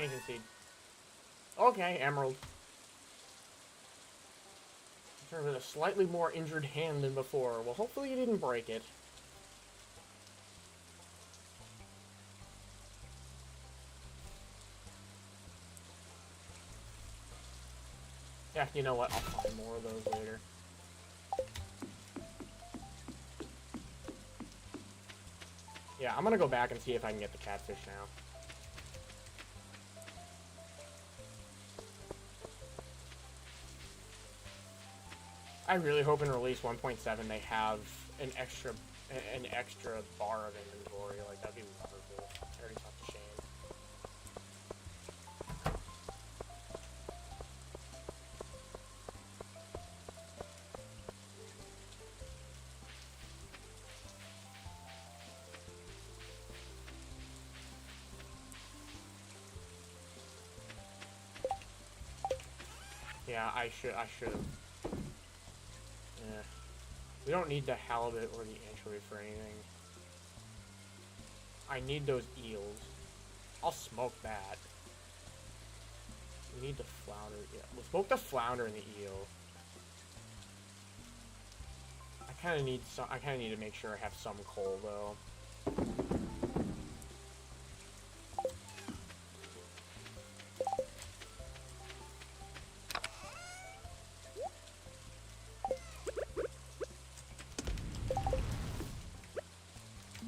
A: Ancient seed. Okay, emerald. With a slightly more injured hand than before. Well, hopefully you didn't break it. Yeah, you know what? I'll find more of those later. Yeah, I'm gonna go back and see if I can get the catfish now. I really hope in release 1.7 they have an extra bar of inventory. Like, that'd be wonderful. I already talked to Shane. Yeah, I should have. Yeah. We don't need the halibut or the anchovy for anything. I need those eels. I'll smoke that. We need the flounder. Yeah, we'll smoke the flounder and the eel. I kind of need to make sure I have some coal though.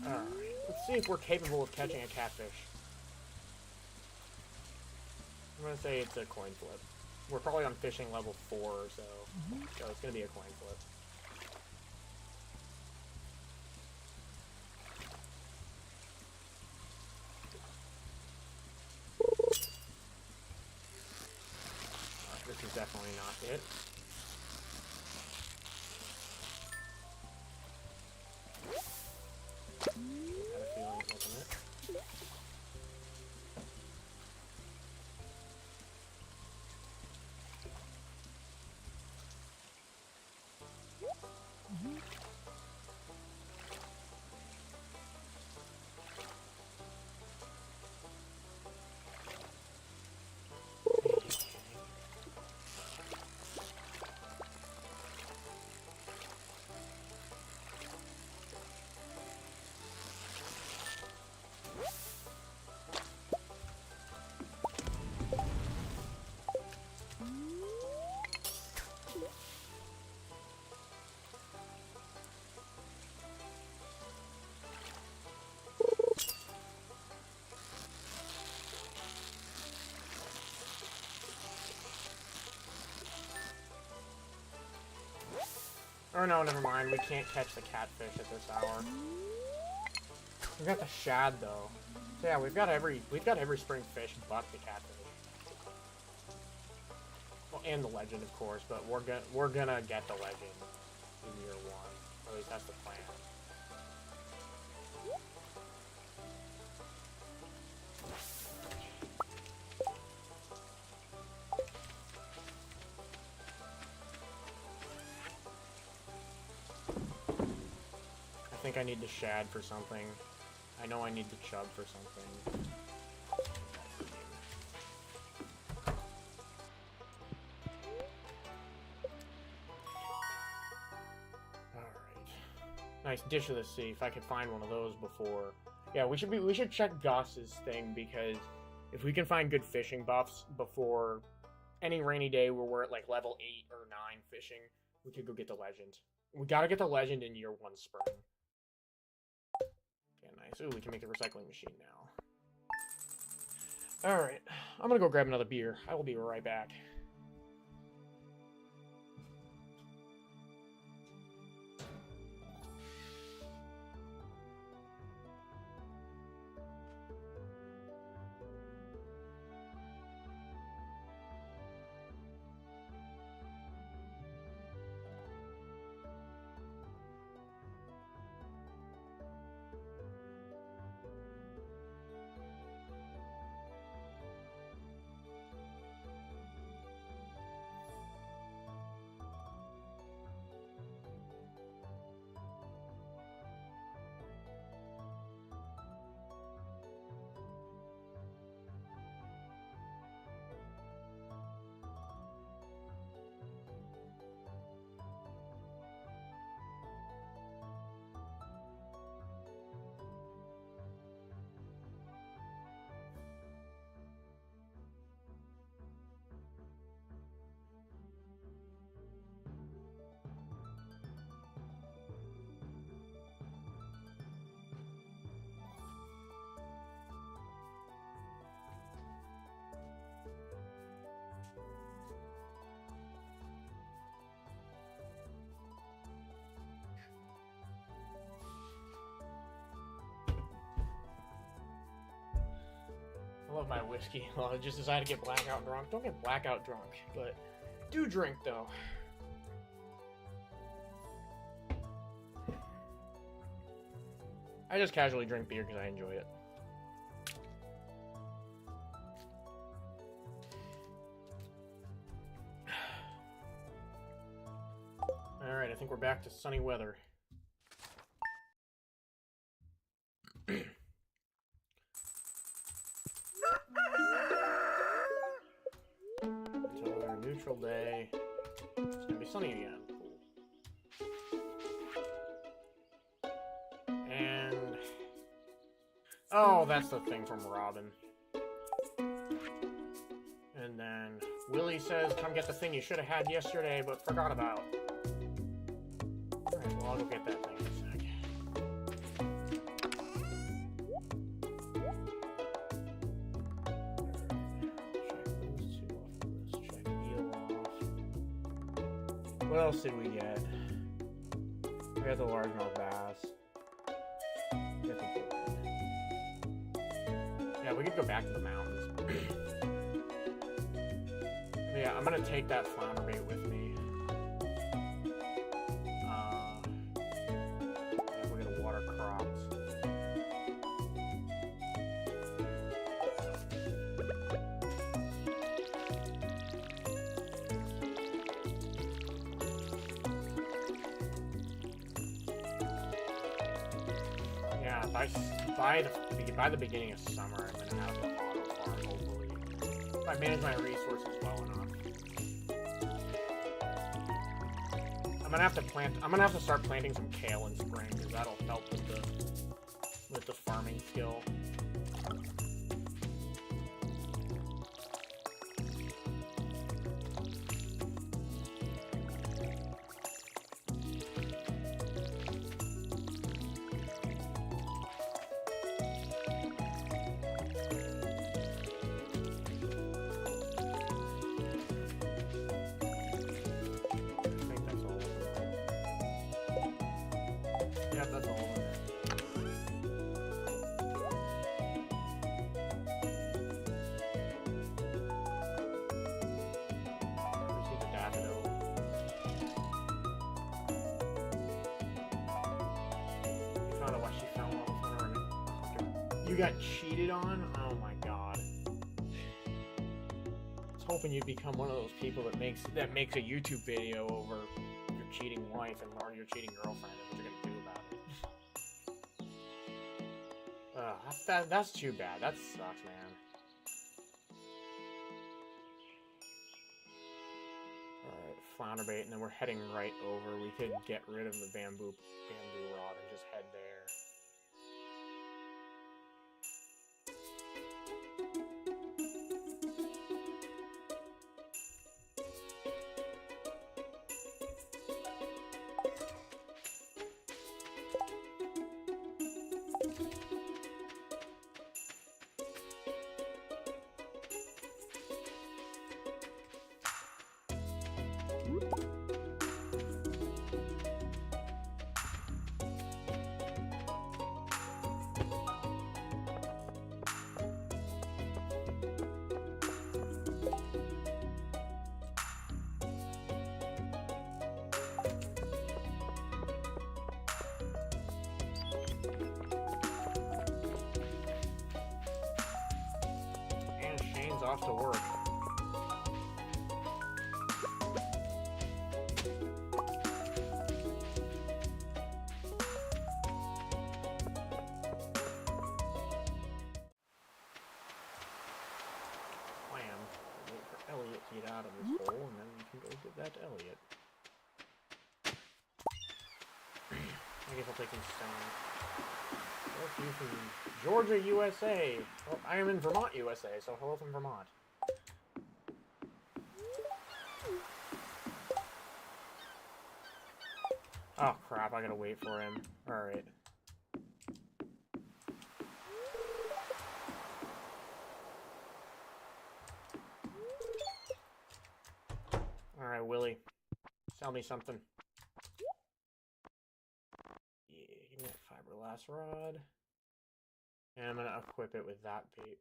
A: Alright, let's see if we're capable of catching a catfish. I'm gonna say it's a coin flip. We're probably on fishing level 4 or so, so it's gonna be a coin flip. This is definitely not it. I had a feeling it wasn't it. Or no, never mind. We can't catch the catfish at this hour. We got the shad though. So yeah, we've got every spring fish but the catfish. Well, and the legend, of course, but we're gonna get the legend in year 1. Or at least that's the plan. I think I need the shad for something. I know I need the chub for something. Nice Dish of the Sea. If I could find one of those before. Yeah, we should check Gus's thing, because if we can find good fishing buffs before any rainy day where we're at like level 8 or 9 fishing, we could go get the legend. We gotta get the legend in year 1 spring. Yeah, nice. Ooh, we can make the recycling machine now. Alright, I'm gonna go grab another beer. I will be right back. love my whiskey. Well, I just decided to get blackout drunk. Don't get blackout drunk, but do drink though. I just casually drink beer because I enjoy it. Alright, I think we're back to sunny weather. Until our neutral day. It's gonna be sunny again. Cool. And... oh, that's the thing from Robin. And then Willie says, come get the thing you should have had yesterday but forgot about. Alright, well, I'll go get that thing in a sec. What else did we get? We got the largemouth bass. Yeah, we could go back to the mountains. Yeah, I'm gonna take that flounder bait with me. Yeah, we're gonna water crops. Yeah, by the beginning of summer, I'm gonna have an auto farm, hopefully. If I manage my resources well enough. I'm gonna have to start planting some kale in spring, because that'll help with the farming skill. Yeah, that's all of them. We see the daffodil. You found out what she found on the phone. You got cheated on? Oh my god. I was hoping you'd become one of those people that makes a YouTube video over your cheating wife or your cheating girlfriend and what you're gonna do about it. That's too bad. That sucks, man. Alright, flounder bait, and then we're heading right over. We could get rid of the bamboo rod and just head there. And Shane's off to work. Elliot to get out of this hole, and then we can go give that to Elliot. I guess I'll take him stone. Hello to you from Georgia, USA. Well, I am in Vermont, USA, so hello from Vermont. Oh crap, I gotta wait for him. Alright. Alright, Willie. Sell me something. Yeah, give me that fiberglass rod. And I'm gonna equip it with that bait.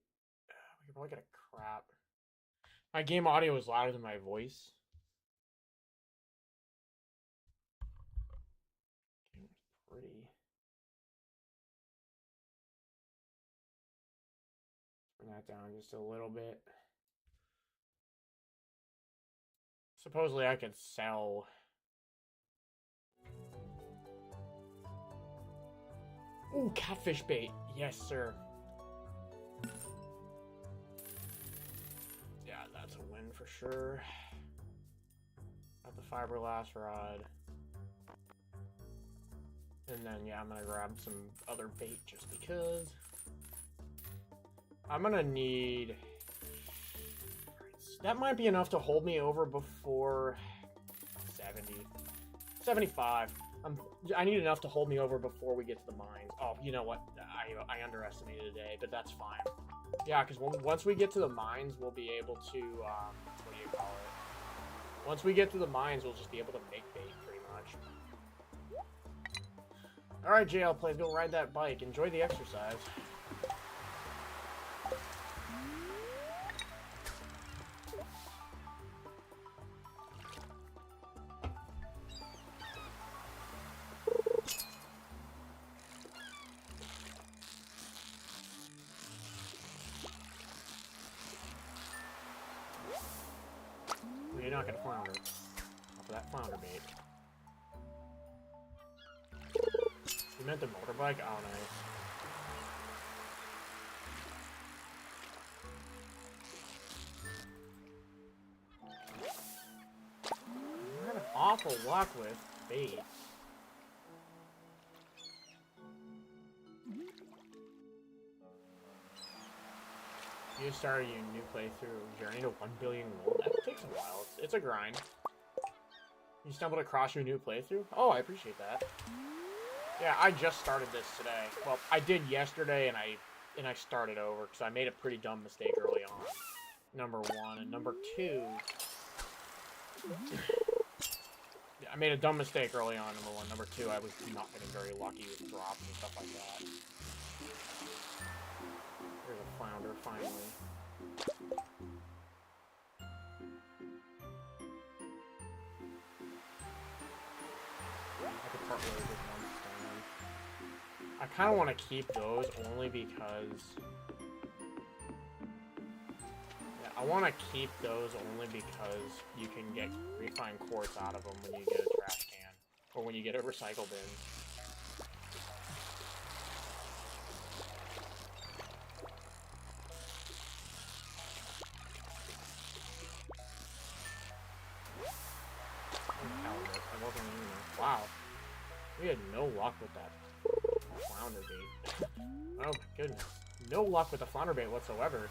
A: You're probably gonna crap. My game audio is louder than my voice. Pretty. Bring that down just a little bit. Supposedly I could sell. Ooh, catfish bait. Yes, sir. Yeah, that's a win for sure. Got the fiberglass rod. And then, yeah, I'm gonna grab some other bait just because. I'm gonna need... That might be enough to hold me over before 70. 75. I need enough to hold me over before we get to the mines. Oh, you know what? I underestimated today, but that's fine. Yeah, because once we get to the mines, we'll be able to, what do you call it? Once we get to the mines, we'll just be able to make bait, pretty much. Alright, JL Plays, go ride that bike. Enjoy the exercise. You're not gonna flounder. Off of that flounder bait. You meant the motorbike? Oh, nice. We're having awful luck with bait. You started your new playthrough journey to 1 billion gold. That takes a while. It's a grind. You stumbled across your new playthrough? Oh, I appreciate that. Yeah, I just started this today. Well, I did yesterday, and I started over because I made a pretty dumb mistake early on. Number one, and number two. Yeah, I made a dumb mistake early on. Number one, number two. I was not getting very lucky with drops and stuff like that. There's a flounder finally. I could part ways with one stand. I kind of want to keep those only because... Yeah, I want to keep those only because you can get refined quartz out of them when you get a trash can. Or when you get a recycle bin. Wow. We had no luck with that flounder bait. Oh my goodness. No luck with the flounder bait whatsoever.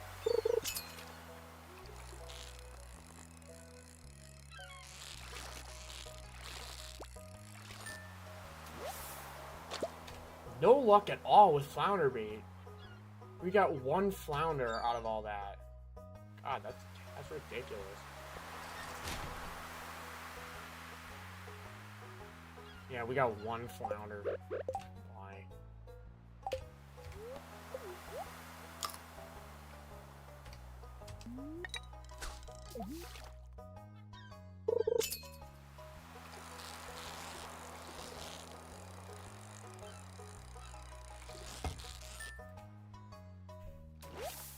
A: No luck at all with flounder bait. We got one flounder out of all that. God, that's ridiculous. Yeah, we got one flounder. Why?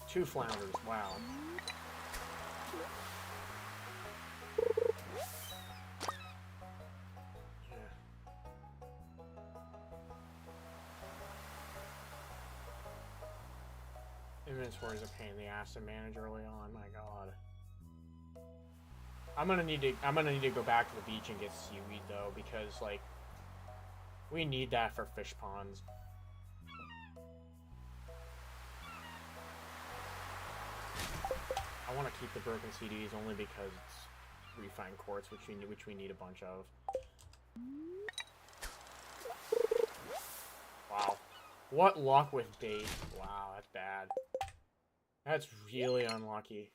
A: Two flounders, wow. Inventory is a pain in the ass to manage early on. My God, I'm gonna need to go back to the beach and get seaweed though, because like we need that for fish ponds. I want to keep the broken CDs only because it's refined quartz, which we need a bunch of. Wow. What luck with bait. Wow, that's bad. That's really unlucky.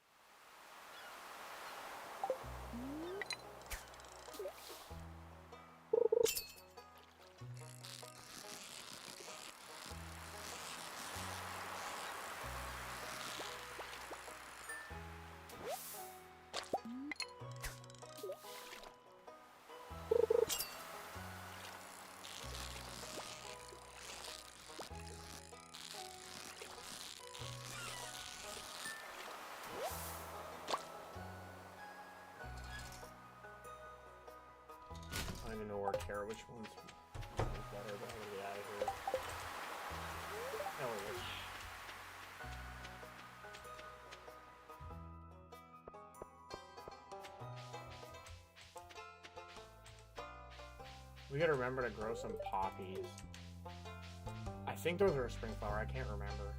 A: even know where carrot, which one's better, but I'm gonna get out of here. Oh, it is. We gotta remember to grow some poppies. I think those are a spring flower, I can't remember.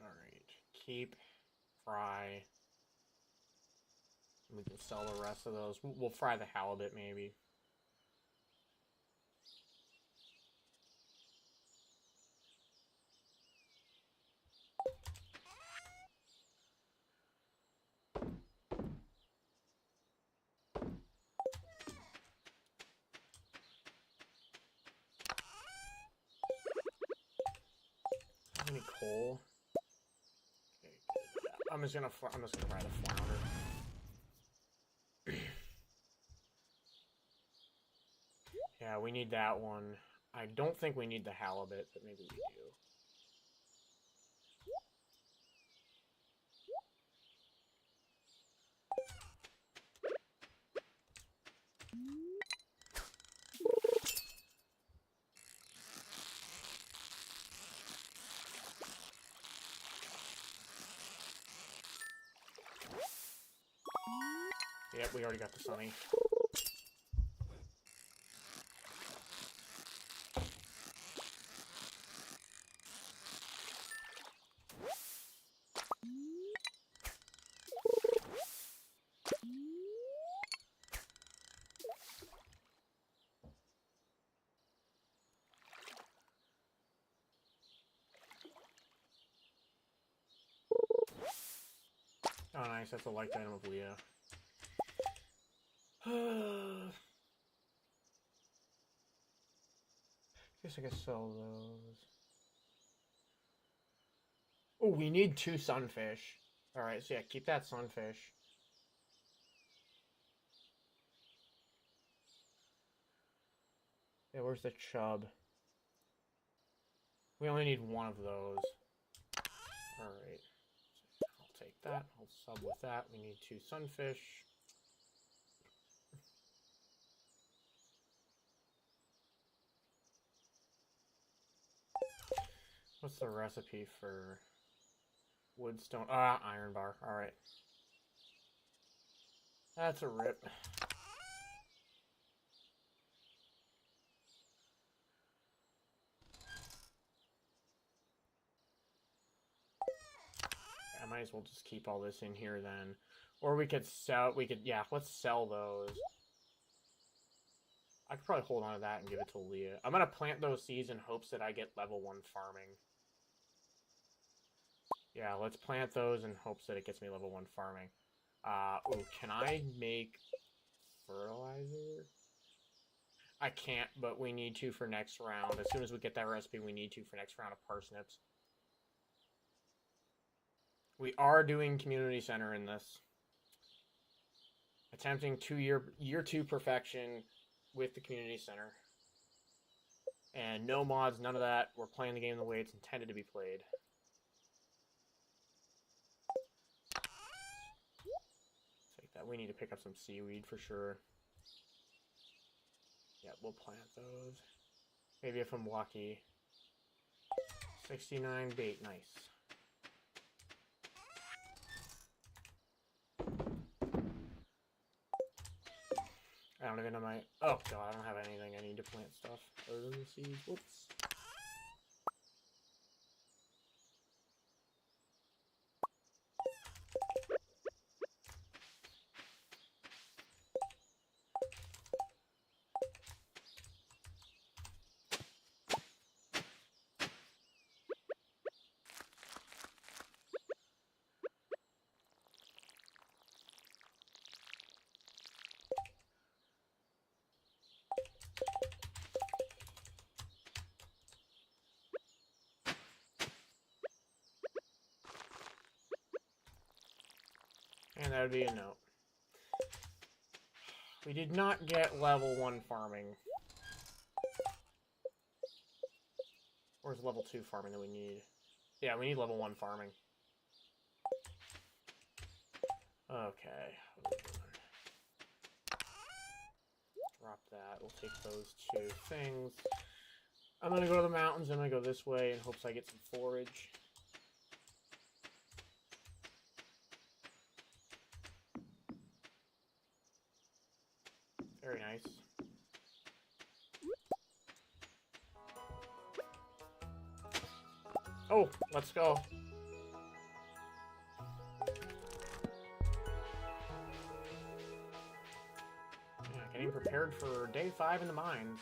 A: Alright, keep, fry. We can sell the rest of those. We'll fry the halibut, maybe. Any coal? Okay, I'm just gonna fry the flounder. Yeah, we need that one. I don't think we need the halibut, but maybe we do. Yep, we already got the sunny. Oh, nice. That's a liked item of Leah. Guess I can sell those. Oh, we need 2 sunfish. Alright, so yeah, keep that sunfish. Yeah, where's the chub? We only need 1 of those. Alright. I'll take that. I'll sub with that. We need 2 sunfish. What's the recipe for woodstone? Iron bar. Alright. That's a rip. I might as well just keep all this in here then. Or we could sell, yeah, let's sell those. I could probably hold on to that and give it to Leah. I'm going to plant those seeds in hopes that I get level 1 farming. Yeah, let's plant those in hopes that it gets me level 1 farming. Ooh, can I make fertilizer? I can't, but we need to for next round. As soon as we get that recipe, we need to for next round of parsnips. We are doing community center in this. Attempting year 2 perfection with the community center. And no mods, none of that. We're playing the game the way it's intended to be played. Take that. We need to pick up some seaweed for sure. Yeah, we'll plant those. Maybe if I'm lucky. 69 bait, nice. I don't even know my... Oh, God, I don't have anything. I need to plant stuff other than the seeds. Whoops. And that would be a note. We did not get level 1 farming. Or is level 2 farming that we need? Yeah, we need level 1 farming. Okay. Drop that. We'll take those 2 things. I'm gonna go to the mountains. I'm gonna go this way in hopes I get some forage. Very nice. Oh, let's go. Yeah, getting prepared for day 5 in the mines.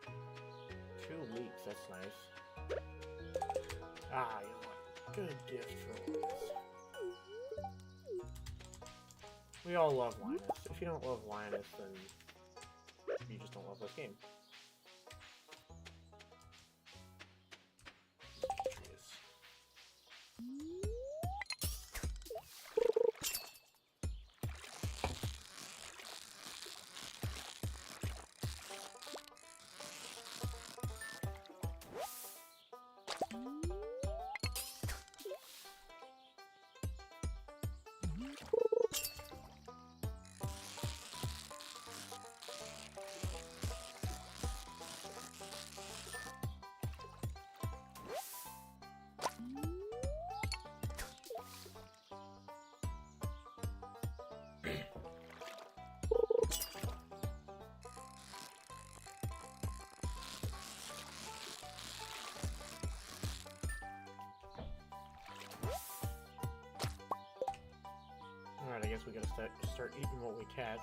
A: 2 leeks, that's nice. Ah, you know what? Good gift for Linus. We all love Linus. If you don't love Linus, then you just don't love this game. Alright, I guess we gotta start eating what we catch.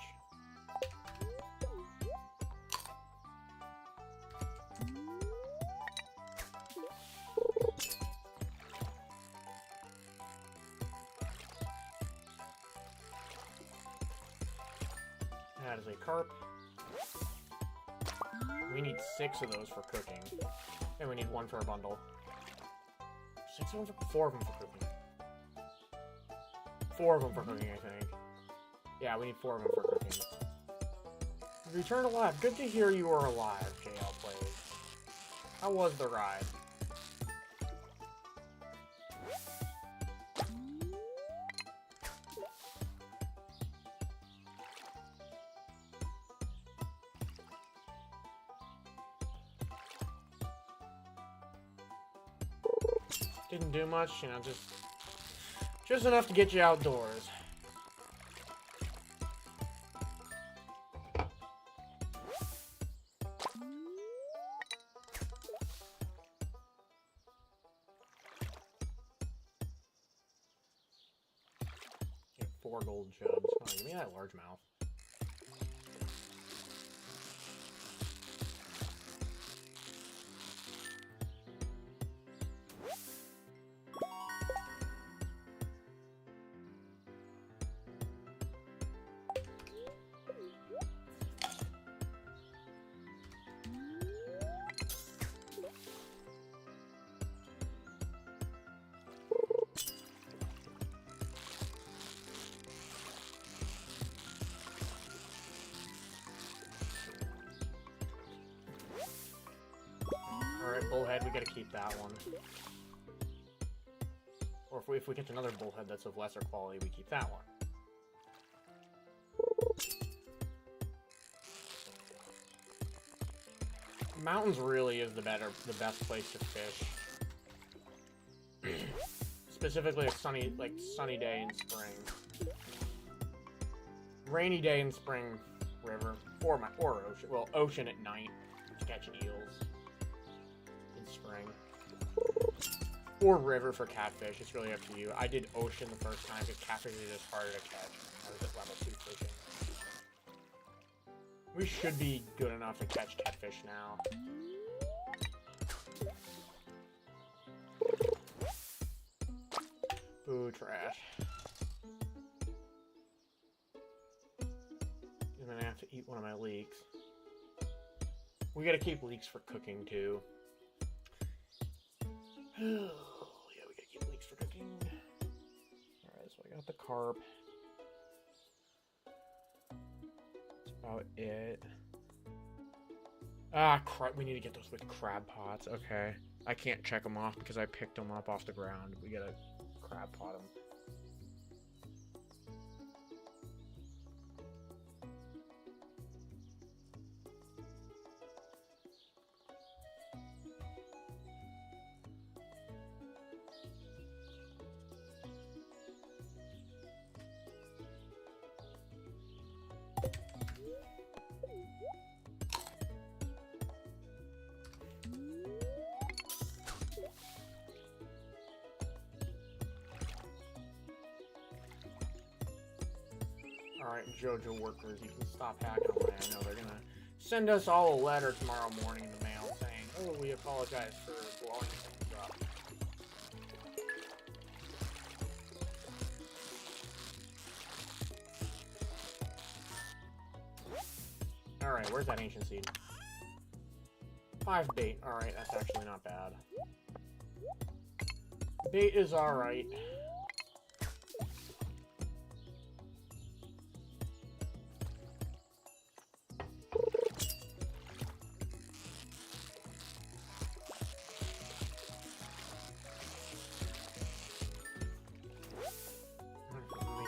A: That is a carp. We need 6 of those for cooking. And we need 1 for a bundle. 6 of them for 4 of them for cooking. 4 of them for cooking, I think. Yeah, we need 4 of them for cooking. Return alive. Good to hear you are alive, JL Plays. How was the ride? Didn't do much, you know, just enough to get you outdoors. Get 4 gold chubs. Come on, give me that largemouth. Alright, bullhead, we gotta keep that one. Or if we catch another bullhead that's of lesser quality, we keep that one. Mountains really is the best place to fish. Specifically a sunny day in spring. Rainy day in spring, river. Or ocean. Well, ocean at night to catch eels. In spring. Or river for catfish. It's really up to you. I did ocean the first time because catfish is just harder to catch. I was at level 2 fishing. We should be good enough to catch catfish now. Ooh, trash. I'm gonna have to eat one of my leeks. We gotta keep leeks for cooking, too. Oh, yeah, we gotta keep leeks for cooking. So I got the carp. That's about it. Ah, crap. We need to get those with crab pots. Okay. I can't check them off because I picked them up off the ground. We gotta crab pot them. Alright, JoJo workers, you can stop hacking away. I know they're gonna send us all a letter tomorrow morning in the mail saying, oh, we apologize for blowing things up. Alright, where's that ancient seed? 5 bait. Alright, that's actually not bad. Bait is alright.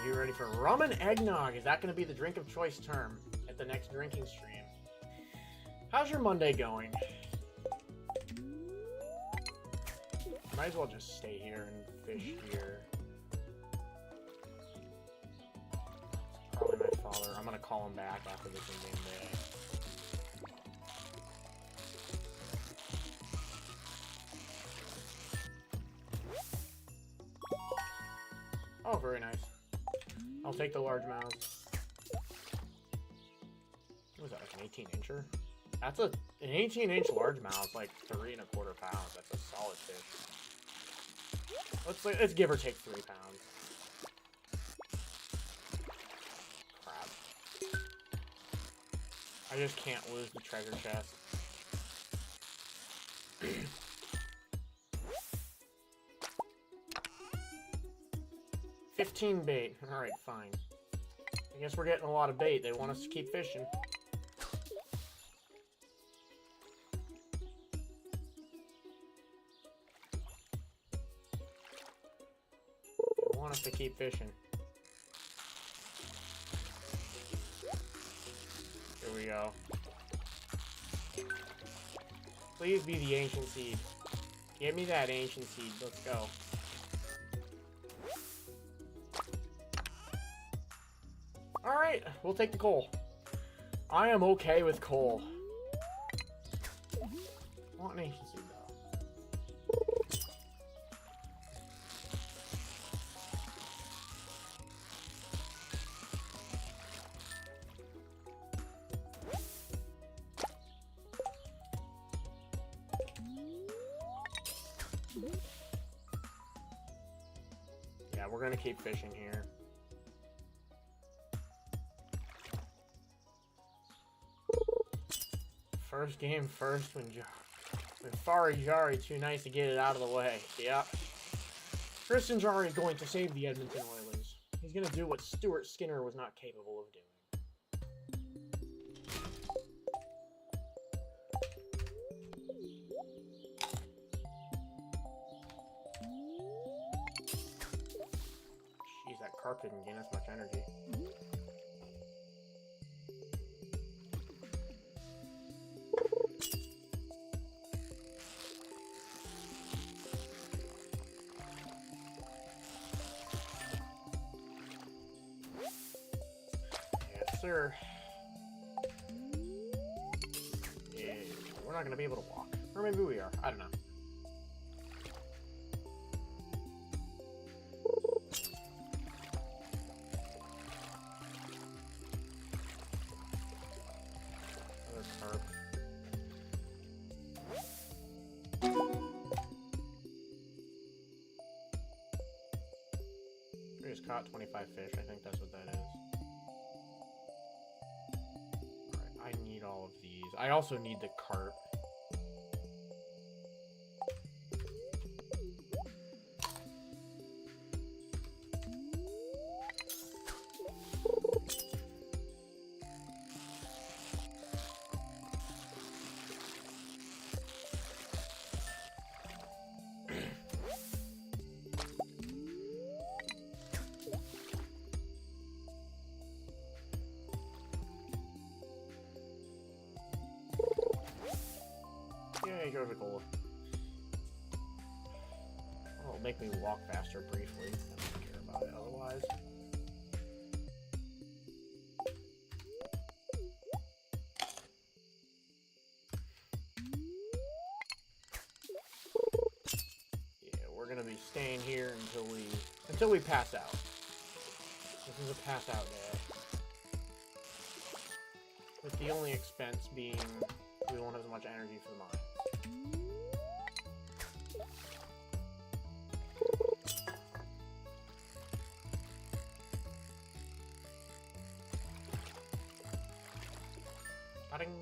A: You ready for rum and eggnog? Is that going to be the drink of choice term at the next drinking stream? How's your Monday going? Might as well just stay here and fish here. It's probably my father. I'm going to call him back after this in-game day. Oh, very nice. I'll take the largemouth. What was that, like an 18-incher? That's an 18-inch largemouth, like 3 1/4 pounds. That's a solid fish. Let's give or take 3 pounds. Crap. I just can't lose the treasure chest. 15 bait. Alright, fine. I guess we're getting a lot of bait. They want us to keep fishing. They want us to keep fishing. Here we go. Please be the ancient seed. Give me that ancient seed. Let's go. Alright, we'll take the coal. I am okay with coal. I want an ancient seed, though. Yeah, we're gonna keep fishing here. First game first when Fari Jari too nice to get it out of the way. Yep. Tristan Jari going to save the Edmonton Oilers. He's going to do what Stuart Skinner was not capable of doing. Jeez, that carp didn't gain us much energy. Sir. Yeah, we're not gonna be able to walk. Or maybe we are. I don't know. Another carp. We just caught 25 fish. I think that's what that is. I need all of these. I also need the carp. There goes a gold. Oh, it'll make me walk faster briefly. I don't care about it otherwise. Yeah, we're gonna be staying here until we pass out. This is a pass out day. With the only expense being we won't have as much energy for the mines. Cutting.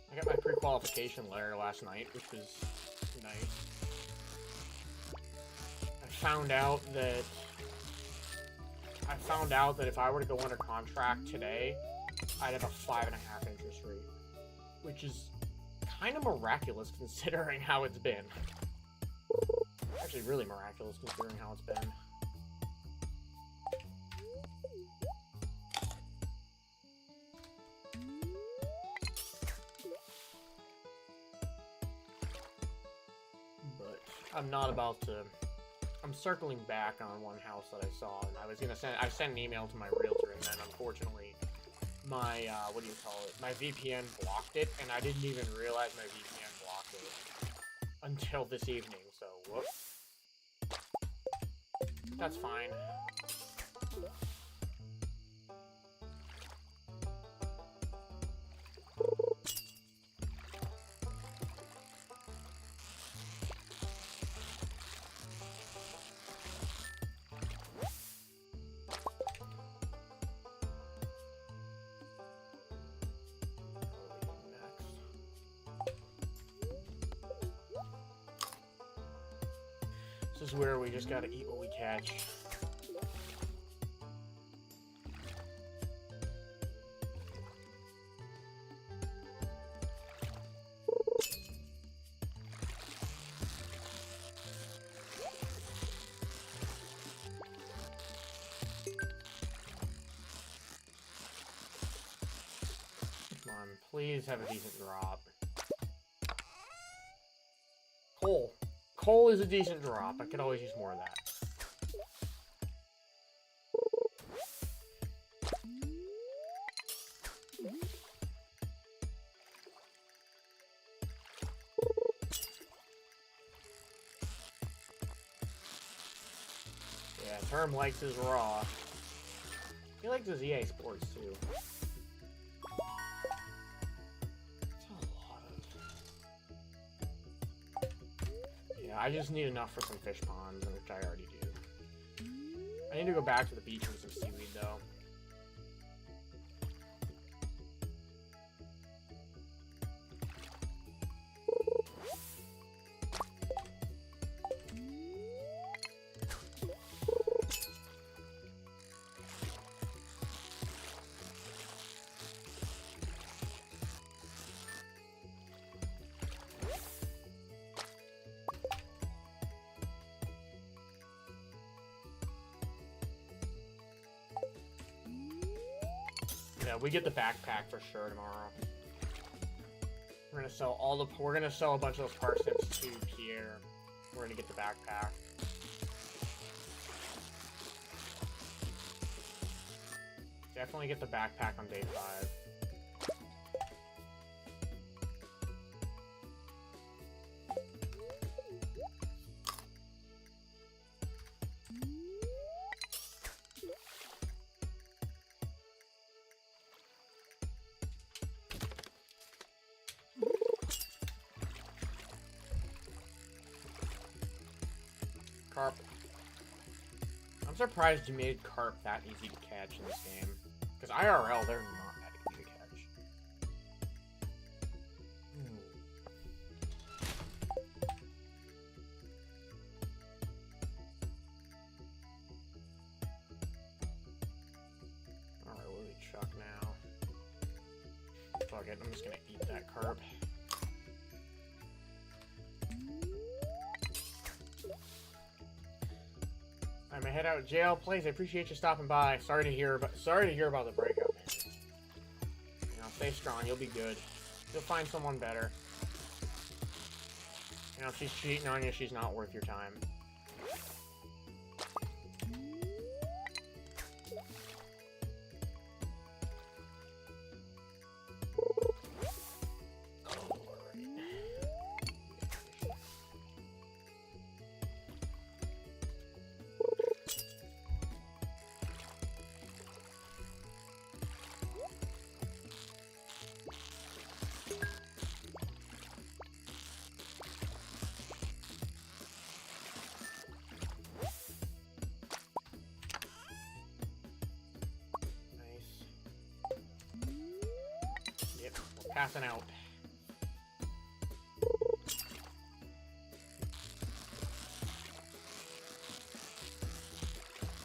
A: I got my pre-qualification letter last night, which was nice. I found out that if I were to go under contract today, I'd have a 5.5 interest rate, which is kind of miraculous considering how it's been. Actually, really miraculous considering how it's been. I'm not about to. I'm circling back on one house that I saw, and I sent an email to my realtor, and then unfortunately, my my VPN blocked it, and I didn't even realize my VPN blocked it until this evening. So, whoops. That's fine. This is where we just gotta eat what we catch. Come on, please have a decent drop. Coal. Coal is a decent drop. I could always use more of that. Yeah, Term likes his raw. He likes his EA Sports too. I just need enough for some fish ponds, which I already do. I need to go back to the beach with some seaweed, though. Yeah, we get the backpack for sure tomorrow. We're gonna sell a bunch of those parsnips to Pierre. We're gonna get the backpack. Definitely get the backpack on day 5. Carp. I'm surprised you made carp that easy to catch in this game. Because IRL, they're not that easy to catch. fuck it. I'm just gonna eat that carp. I'm gonna head out of jail. Please, I appreciate you stopping by. Sorry to hear about the breakup. You know, stay strong. You'll be good. You'll find someone better. You know, if she's cheating on you, she's not worth your time. Passing out.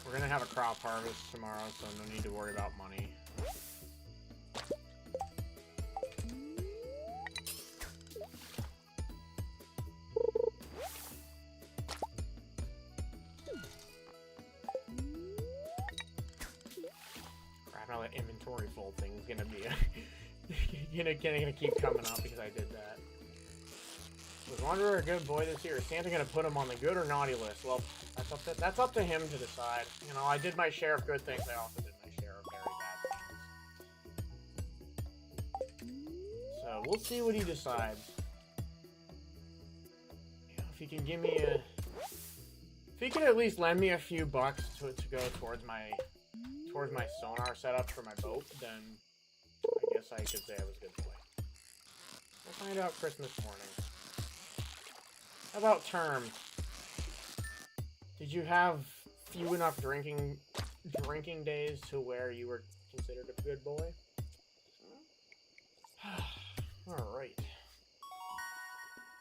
A: We're gonna have a crop harvest tomorrow, so no need to worry about money. Crap, now that inventory full thing is gonna be a gonna keep coming up because I did that. Was Wanderer a good boy this year? Is Santa gonna put him on the good or naughty list? Well, that's up to him to decide. You know, I did my share of good things. I also did my share of very bad things. So we'll see what he decides. You know, if he can give me a, if he can at least lend me a few bucks to go towards my sonar setup for my boat, then I guess I could say I was a good boy. We'll find out Christmas morning. How about term? Did you have few enough drinking days to where you were considered a good boy? Alright.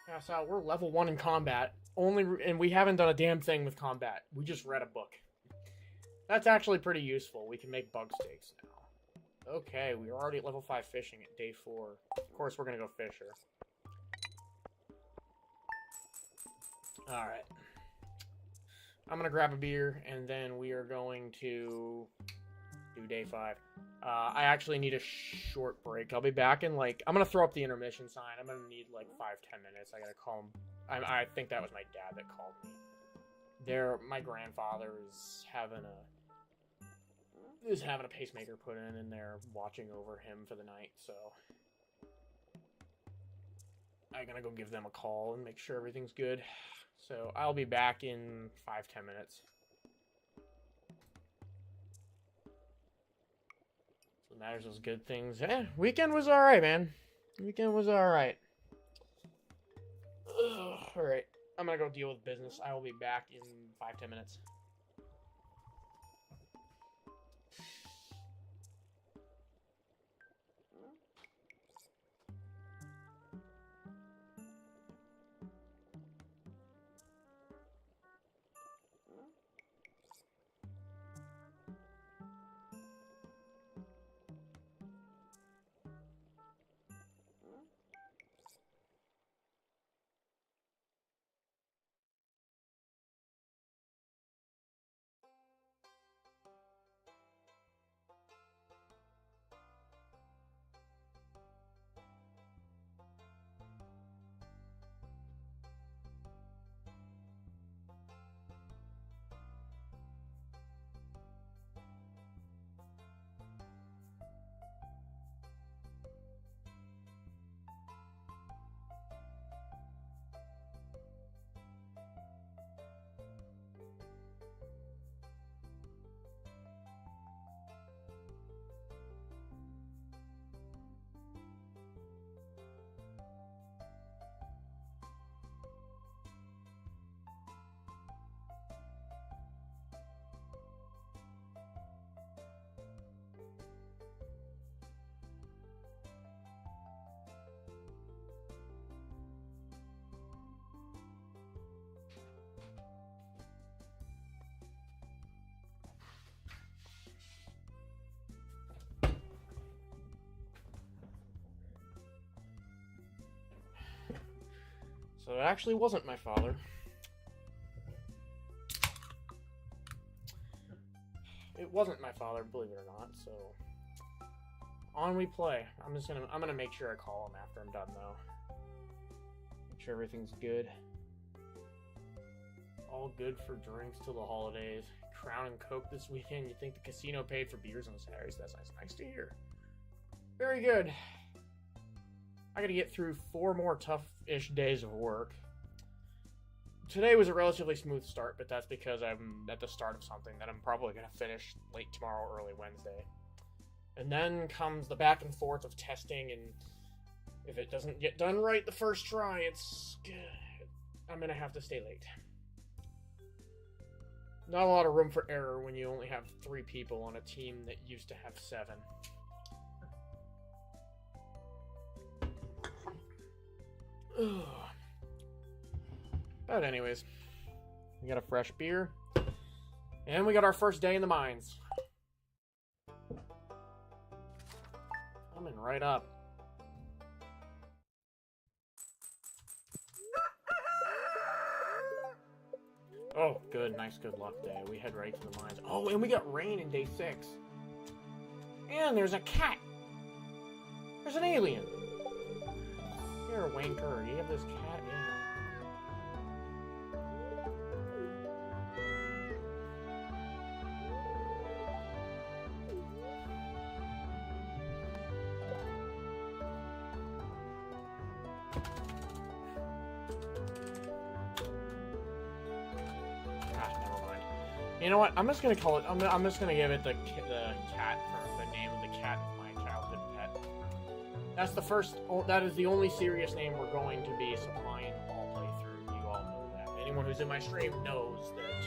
A: Yeah, so we're level 1 in combat. And we haven't done a damn thing with combat. We just read a book. That's actually pretty useful. We can make bug steaks now. Okay, we are already at level 5 fishing at day 4. Of course, we're gonna go fisher. Alright. I'm gonna grab a beer, and then we are going to do day 5. I actually need a short break. I'll be back in, like... I'm gonna throw up the intermission sign. I'm gonna need, like, 5-10 minutes. I gotta call him. I think that was my dad that called me. My grandfather is having a pacemaker put in, and they're watching over him for the night, so I'm gonna go give them a call and make sure everything's good. So I'll be back in 5-10 minutes. So matters those good things. Weekend was alright, man. Weekend was alright. Alright, I'm gonna go deal with business. I will be back in 5-10 minutes. So it actually wasn't my father. It wasn't my father, believe it or not, so on we play. I'm gonna make sure I call him after I'm done though. Make sure everything's good. All good for drinks till the holidays. Crown and Coke this weekend. You think the casino paid for beers on Saturdays? That's nice to hear. Very good. I gotta get through 4 more tough-ish days of work. Today was a relatively smooth start, but that's because I'm at the start of something that I'm probably gonna finish late tomorrow, early Wednesday. And then comes the back and forth of testing, and if it doesn't get done right the first try, I'm gonna have to stay late. Not a lot of room for error when you only have 3 people on a team that used to have 7. But anyways, we got a fresh beer, and we got our first day in the mines. Coming right up. Oh, good, nice good luck day. We head right to the mines. Oh, and we got rain in day 6. And there's a cat. There's an alien. You're a wanker. You have this cat? Yeah. You know what? I'm just gonna call it. I'm just gonna give it the cat for the name of the cat of my childhood pet. That's the first. That is the only serious name we're going to be supplying all playthrough. You all know that. Anyone who's in my stream knows that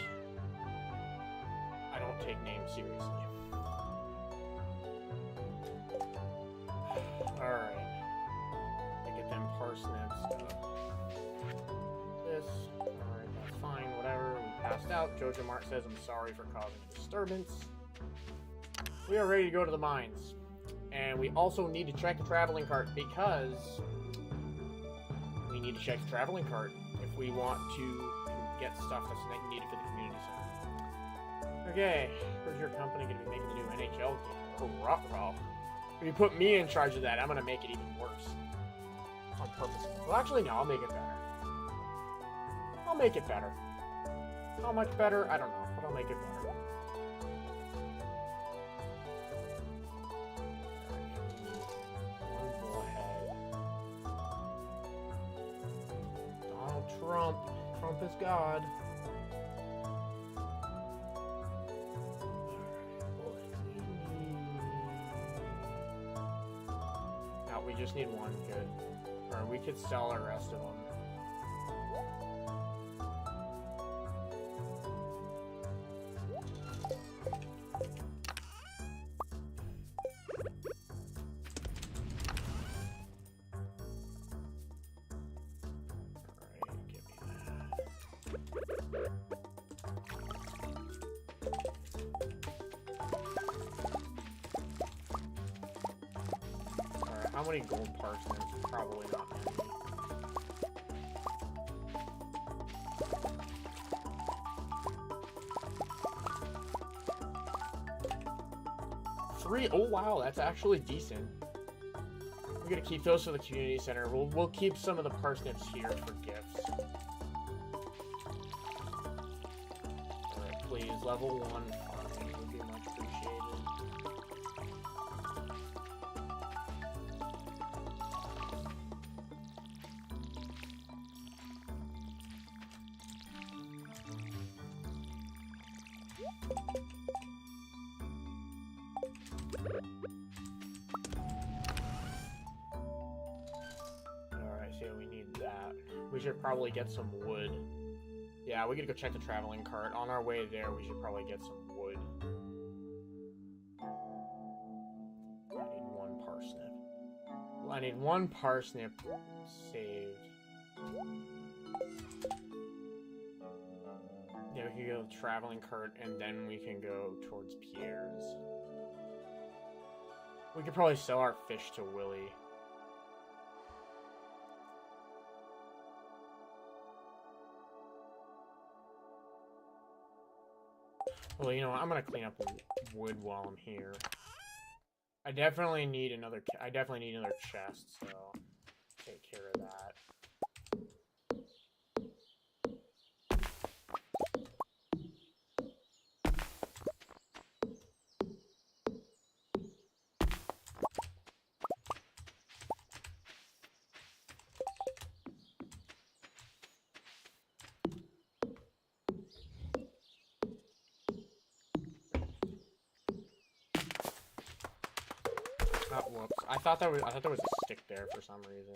A: I don't take names seriously. All right. Get them parsnips. This. All right. That's fine. Whatever. Passed out. Jojo Mart says, I'm sorry for causing a disturbance. We are ready to go to the mines. And we also need to check the traveling cart because we need to check the traveling cart if we want to get stuff that's needed for the community center. Okay, where's your company going to be making the new NHL game? Oh, ruh-roh. If you put me in charge of that, I'm going to make it even worse. On purpose. Well, actually, no, I'll make it better. I'll make it better. How much better? I don't know, but I'll make it better. One bullhead. Donald Trump. Trump is God. Now we just need one. Good. Or we could sell the rest of them. How many gold parsnips? Probably not many. Three? Oh wow, that's actually decent. We're gonna keep those for the community center. We'll keep some of the parsnips here for gifts. Alright, please, level 1 farming would be much appreciated. Alright, so we need that. We should probably get some wood. Yeah, we gotta go check the traveling cart. On our way there, we should probably get some wood. I need 1 parsnip. Well, I need 1 parsnip saved. Yeah, we can go to the traveling cart, and then we can go towards Pierre's. We could probably sell our fish to Willy. Well, you know what? I'm gonna clean up wood while I'm here. I definitely need another chest, so take care of that. Oh, whoops. I thought there was a stick there for some reason.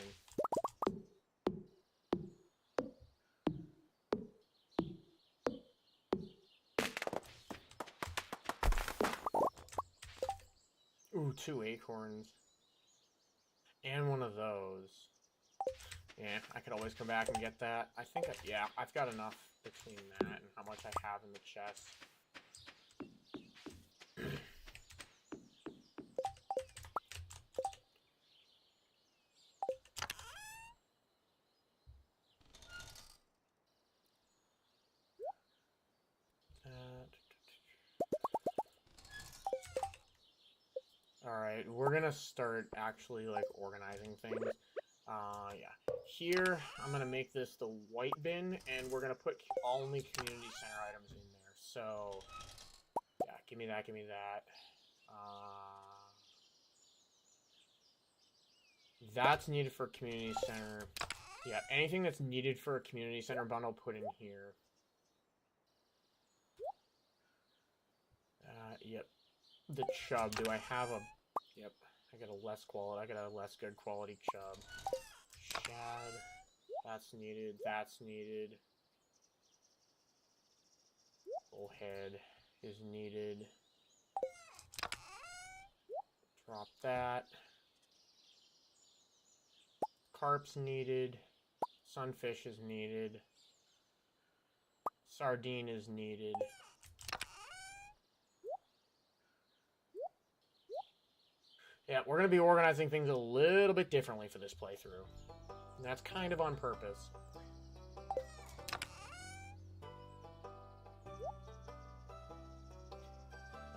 A: Ooh, 2 acorns. And one of those. Yeah, I could always come back and get that. I think, yeah, I've got enough between that and how much I have in the chest. Alright, we're gonna start actually, like, organizing things. Yeah. Here, I'm gonna make this the white bin, and we're gonna put only community center items in there. So, yeah, give me that, give me that. That's needed for community center. Yeah, anything that's needed for a community center bundle, put in here. Yep. The chub. Do I have a... Yep. I got a less good quality chub. Shad. That's needed. That's needed. Bullhead is needed. Drop that. Carp's needed. Sunfish is needed. Sardine is needed. Yeah, we're going to be organizing things a little bit differently for this playthrough. And that's kind of on purpose.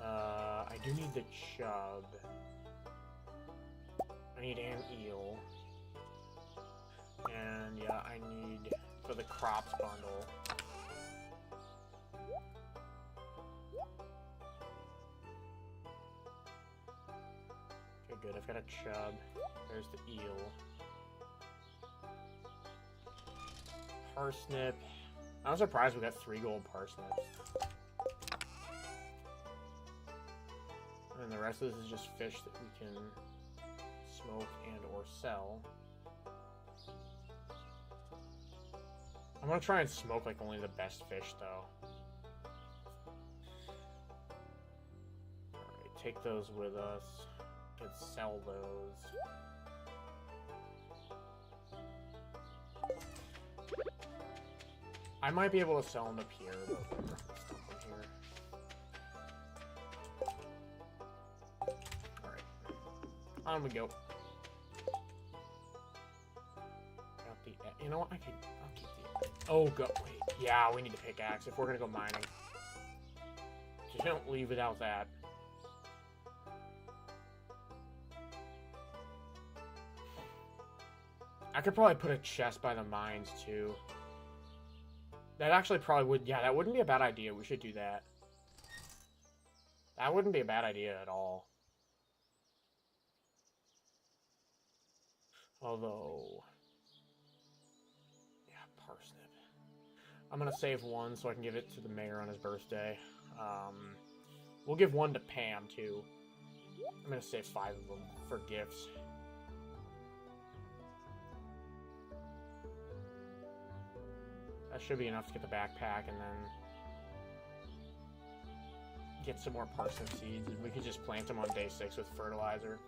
A: I do need the chub. I need an eel. And yeah, I need for the crops bundle. Okay, good. I've got a chub. There's the eel. Parsnip. I'm surprised we got 3 gold parsnips. And the rest of this is just fish that we can smoke and or sell. I'm gonna try and smoke like only the best fish though. Alright, take those with us. We can sell those. I might be able to sell them up here, but let's dump them here. Alright. On we go. Got the... You know what? I'll keep the... Oh, go... Wait. Yeah, we need a pickaxe if we're gonna go mining. Just don't leave without that. I could probably put a chest by the mines, too. That actually probably would... Yeah, that wouldn't be a bad idea. We should do that. That wouldn't be a bad idea at all. Although... Yeah, parsnip. I'm gonna save one so I can give it to the mayor on his birthday. We'll give one to Pam, too. I'm gonna save 5 of them for gifts. That should be enough to get the backpack and then get some more parsnip seeds. And we could just plant them on day 6 with fertilizer.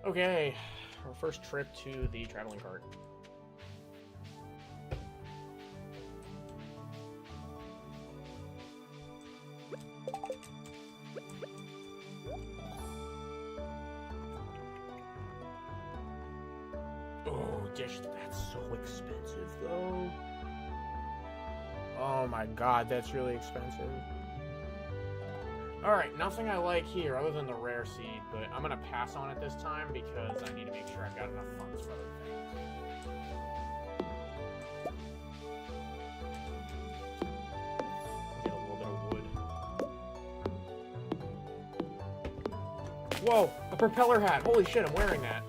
A: Okay, our first trip to the traveling cart. Oh, dish, that's so expensive, though. Oh my god, that's really expensive. Alright, nothing I like here other than the rare seed, but I'm gonna pass on it this time because I need to make sure I've got enough funds for other things. Get a little bit of wood. Whoa, a propeller hat! Holy shit, I'm wearing that.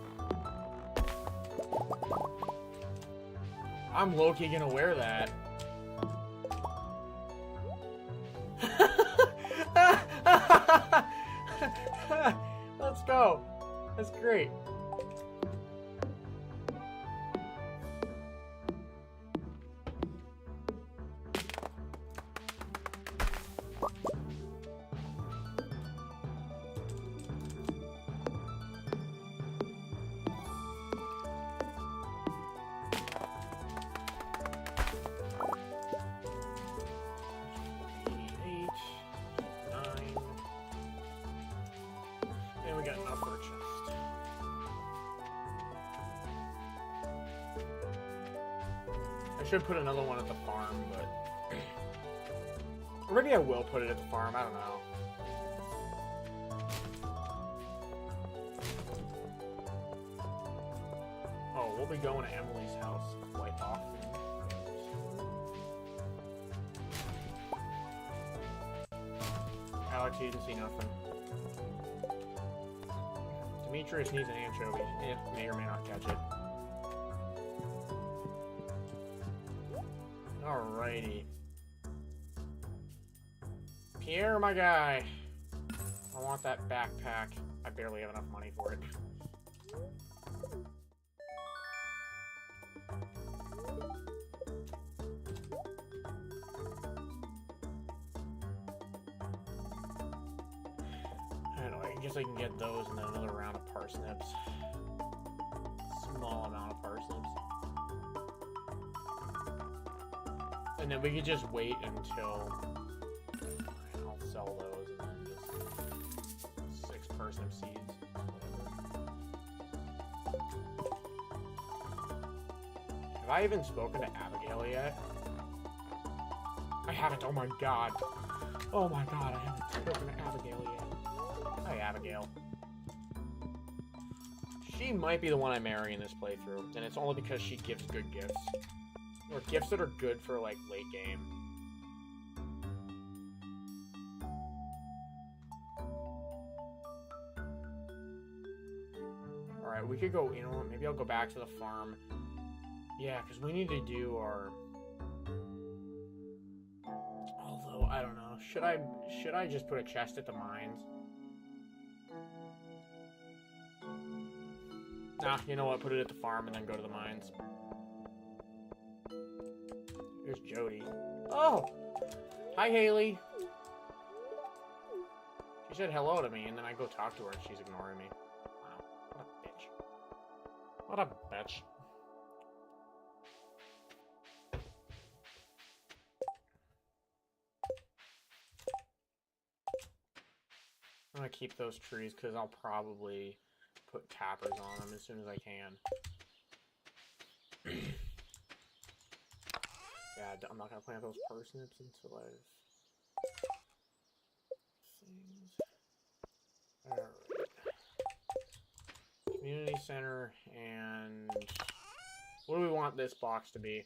A: I'm low-key gonna wear that. Let's go. That's great. I should put another one at the farm, but... or maybe I will put it at the farm, I don't know. Oh, we'll be going to Emily's house. Wipe off. Alex, you didn't see nothing. Demetrius needs an anchovy. May or may not catch it. Alrighty. Pierre, my guy. I want that backpack. I barely have enough money for it. I don't know, I guess I can get those and then another round of parsnips. Small amount of parsnips. And then we could just wait until I'll sell those and then just 6 parsnip seeds. Have I even spoken to Abigail yet? I haven't, oh my god. Oh my god, I haven't spoken to Abigail yet. Hi, Abigail. She might be the one I marry in this playthrough, and it's only because she gives good gifts. Or gifts that are good for, like, late game. Alright, we could go, you know what, maybe I'll go back to the farm. Yeah, because we need to do our... Although, I don't know, should I just put a chest at the mines? Nah, you know what, put it at the farm and then go to the mines. Here's Jody. Oh! Hi, Haley! She said hello to me, and then I go talk to her, and she's ignoring me. Wow. What a bitch. What a bitch. I'm gonna keep those trees, because I'll probably put tappers on them as soon as I can. Yeah, I'm not gonna plant those parsnips until I've... things. Alright. Community center, and... what do we want this box to be?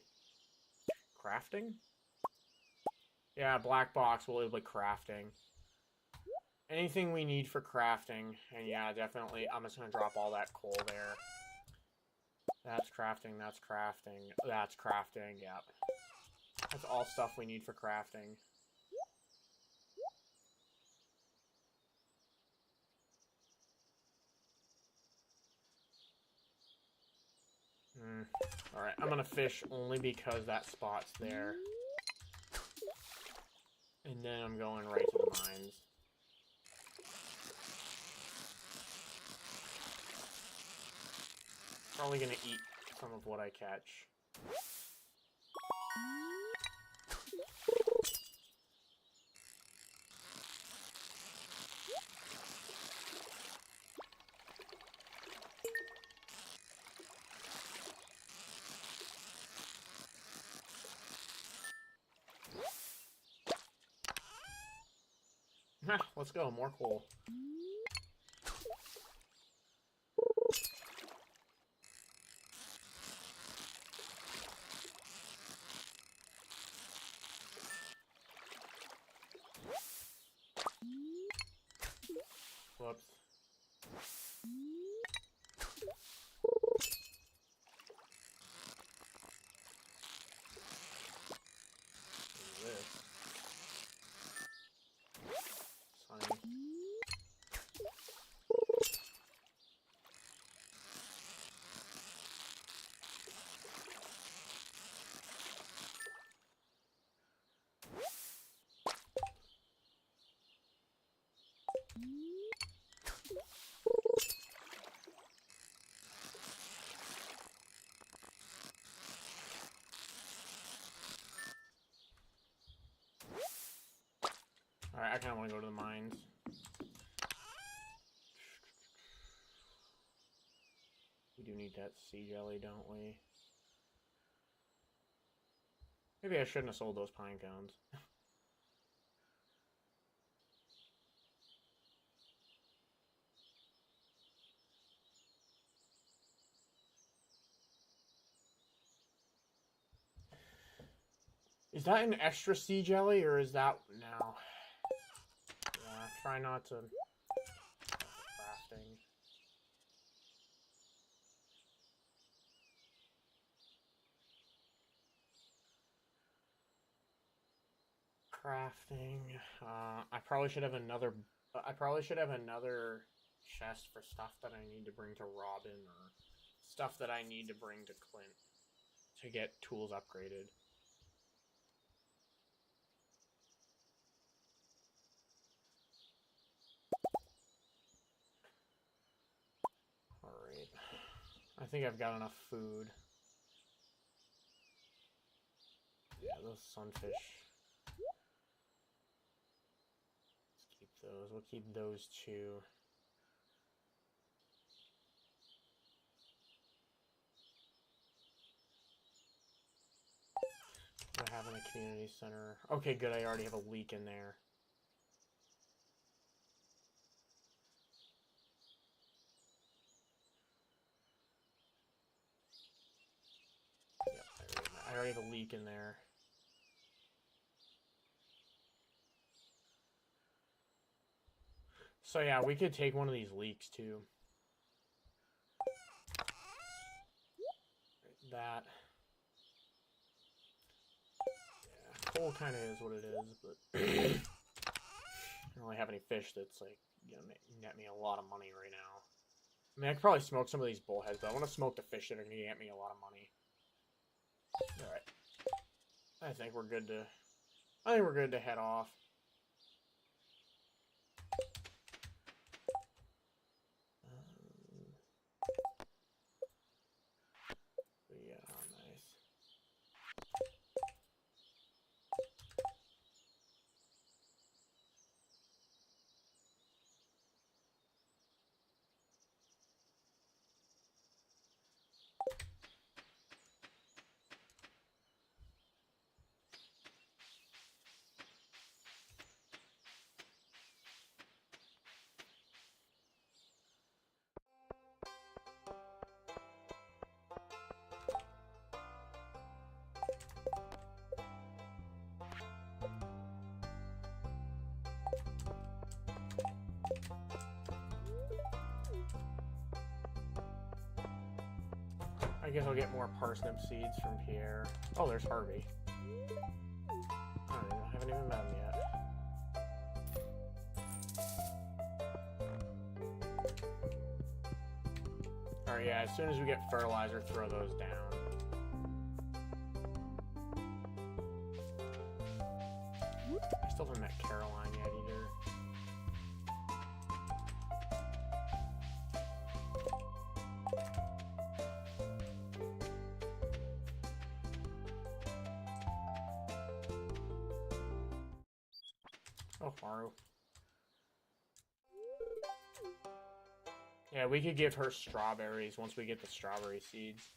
A: Crafting? Yeah, black box will be crafting. Anything we need for crafting, and yeah, definitely, I'm just gonna drop all that coal there. That's crafting, that's crafting, that's crafting, yep. That's all stuff we need for crafting. Alright, I'm gonna fish only because that spot's there. And then I'm going right to the mines. Probably gonna eat some of what I catch. Let's go. More coal. Whoops. Alright, I kind of want to go to the mines. We do need that sea jelly, don't we? Maybe I shouldn't have sold those pine cones. Is that an extra sea jelly, or is that... No. Yeah, try not to... Crafting. Crafting. I probably should have another... I probably should have another chest for stuff that I need to bring to Robin, or stuff that I need to bring to Clint to get tools upgraded. Alright. I think I've got enough food. Yeah, those sunfish. Let's keep those. We'll keep those two. I have in a community center. Okay, good. I already have a leak in there. Yep, I already have a leak in there. So yeah, we could take one of these leaks too. That. Yeah, coal kind of is what it is, but I don't really have any fish that's like gonna net me a lot of money right now. I mean, I could probably smoke some of these bullheads, but I want to smoke the fish that are gonna get me a lot of money. All right, I think we're good to. I think we're good to head off. Yeah, nice. I guess I'll get more parsnip seeds from Pierre. Oh, there's Harvey. I haven't even met him yet. Alright, yeah, as soon as we get fertilizer, throw those down. I still haven't met Caroline yet either. Oh, Haru. Yeah, we could give her strawberries once we get the strawberry seeds.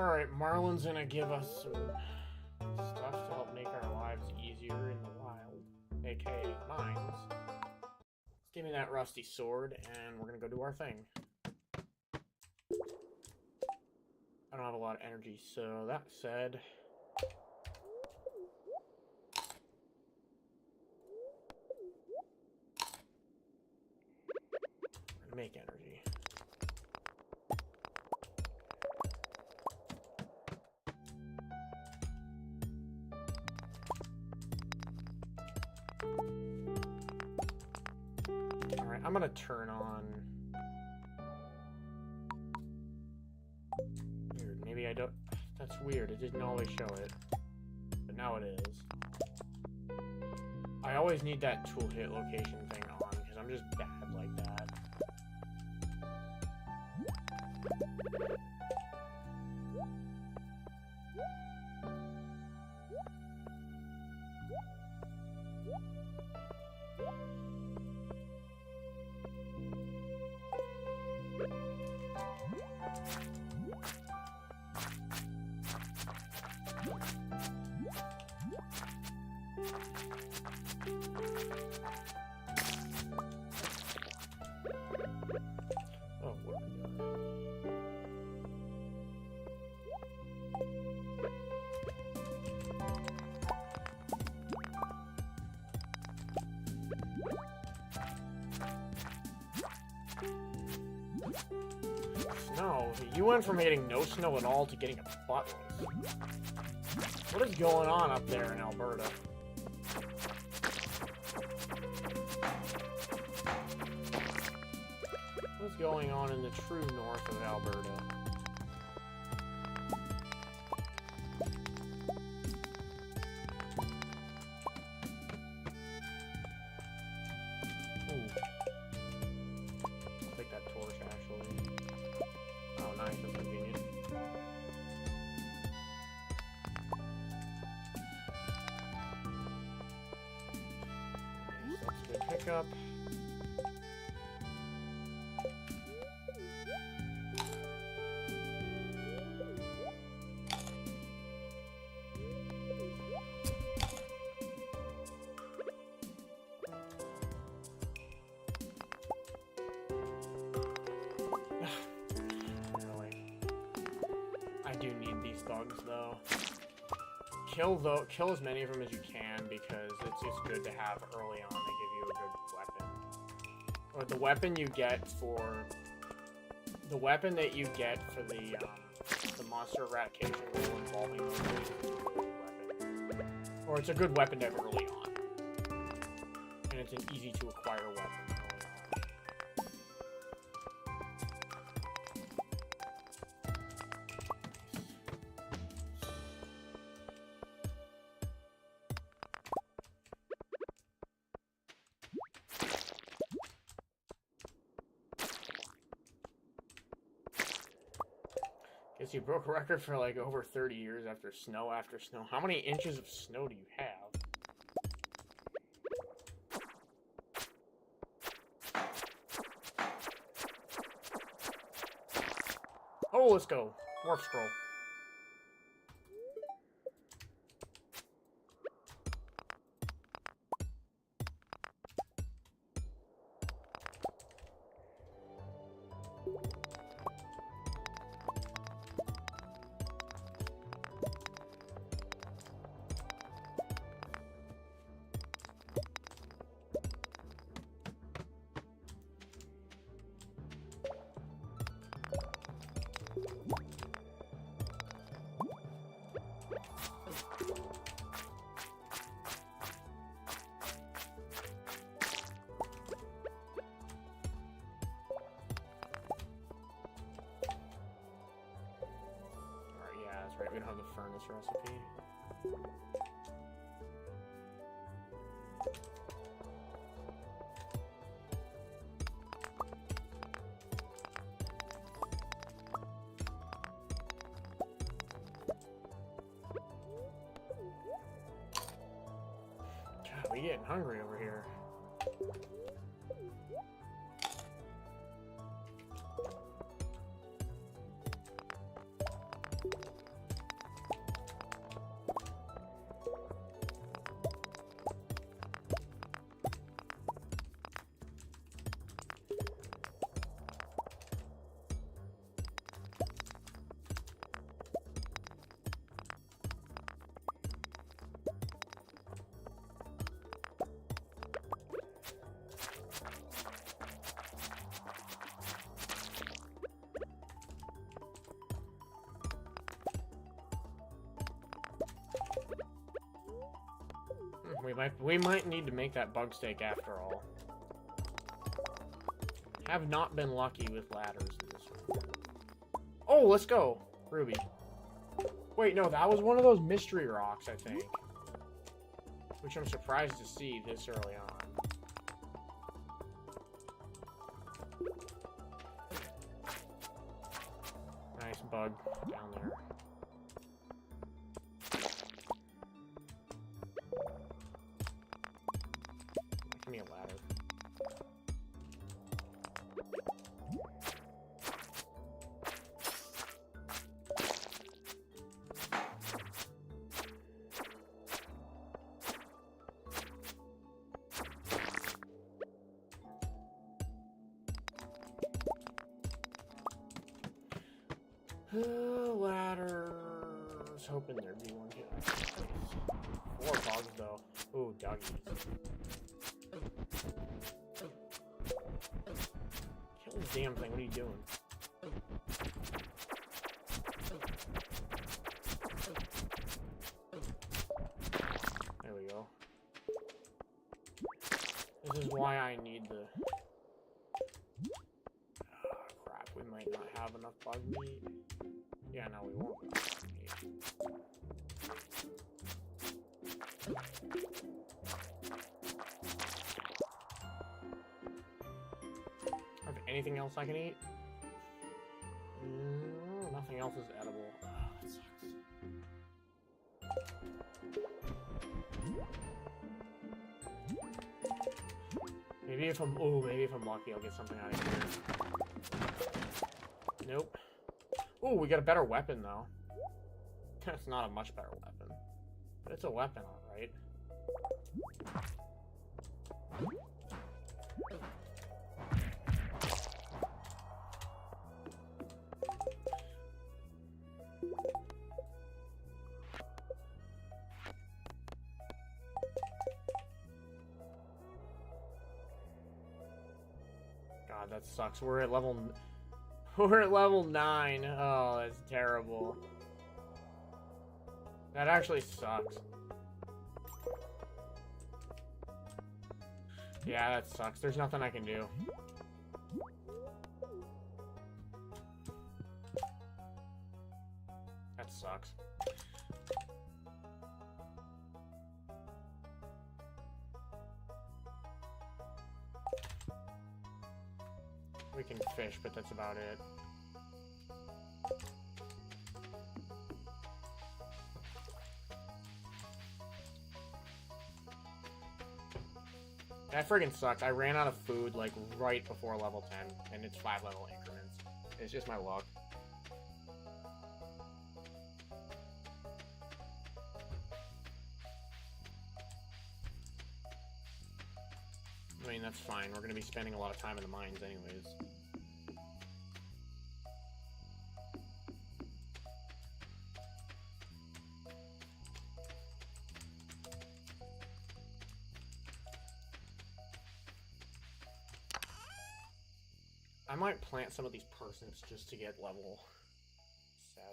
A: Alright, Marlon's gonna give us some stuff to help make our lives easier in the wild, aka mines. Give me that rusty sword, and we're gonna go do our thing. I don't have a lot of energy, so that said... I'm gonna make energy. Alright, I'm gonna turn on... Weird, maybe I don't... That's weird, it didn't always show it. But now it is. I always need that tool hit location thing on, because I'm just bad like that. Oh, what are we doing? Snow? You went from getting no snow at all to getting a buttload. What is going on up there in Alberta? What's going on in the true north of Alberta? Ooh. I'll take that torch, actually. Oh, nice. That's convenient. Nice. That's a good pickup. I do need these thugs, though. Kill as many of them as you can, because it's just good to have early on. They give you a good weapon. Or the weapon you get for... The weapon that you get for the monster eradication rule involving those things is a good weapon. Or it's a good weapon to have early on. And it's an easy to acquire weapon early on. Guess you broke a record for like over 30 years after snow after snow. How many inches of snow do you have? Oh, let's go. Warp scroll. Right, we don't have the furnace recipe. God, we getting hungry over here. We might need to make that bug steak after all. Have not been lucky with ladders in this one. Oh, let's go, Ruby. Wait, no, that was one of those mystery rocks, I think. Which I'm surprised to see this early on. Nice bug down there. Give me a ladder. Ladders. Hoping there'd be one here. 4 bugs though. Ooh, doggies. Kill this damn thing. What are you doing? There we go. This is why I need the... Oh, crap. We might not have enough bug meat. Yeah, no, we won't. Have anything else I can eat? Nothing else is edible. Oh, that sucks. Maybe if I'm lucky, I'll get something out of here. Nope. Ooh, we got a better weapon, though. It's not a much better weapon. But it's a weapon, alright. God, that sucks. We're at level 9. Oh, that's terrible. That actually sucks. Yeah, that sucks. There's nothing I can do. That sucks. We can fish, but that's about it. That friggin' sucks. I ran out of food, like, right before level 10, and it's 5 level increments. It's just my luck. I mean, that's fine. We're gonna be spending a lot of time in the mines anyways. I might plant some of these parsnips just to get level 7.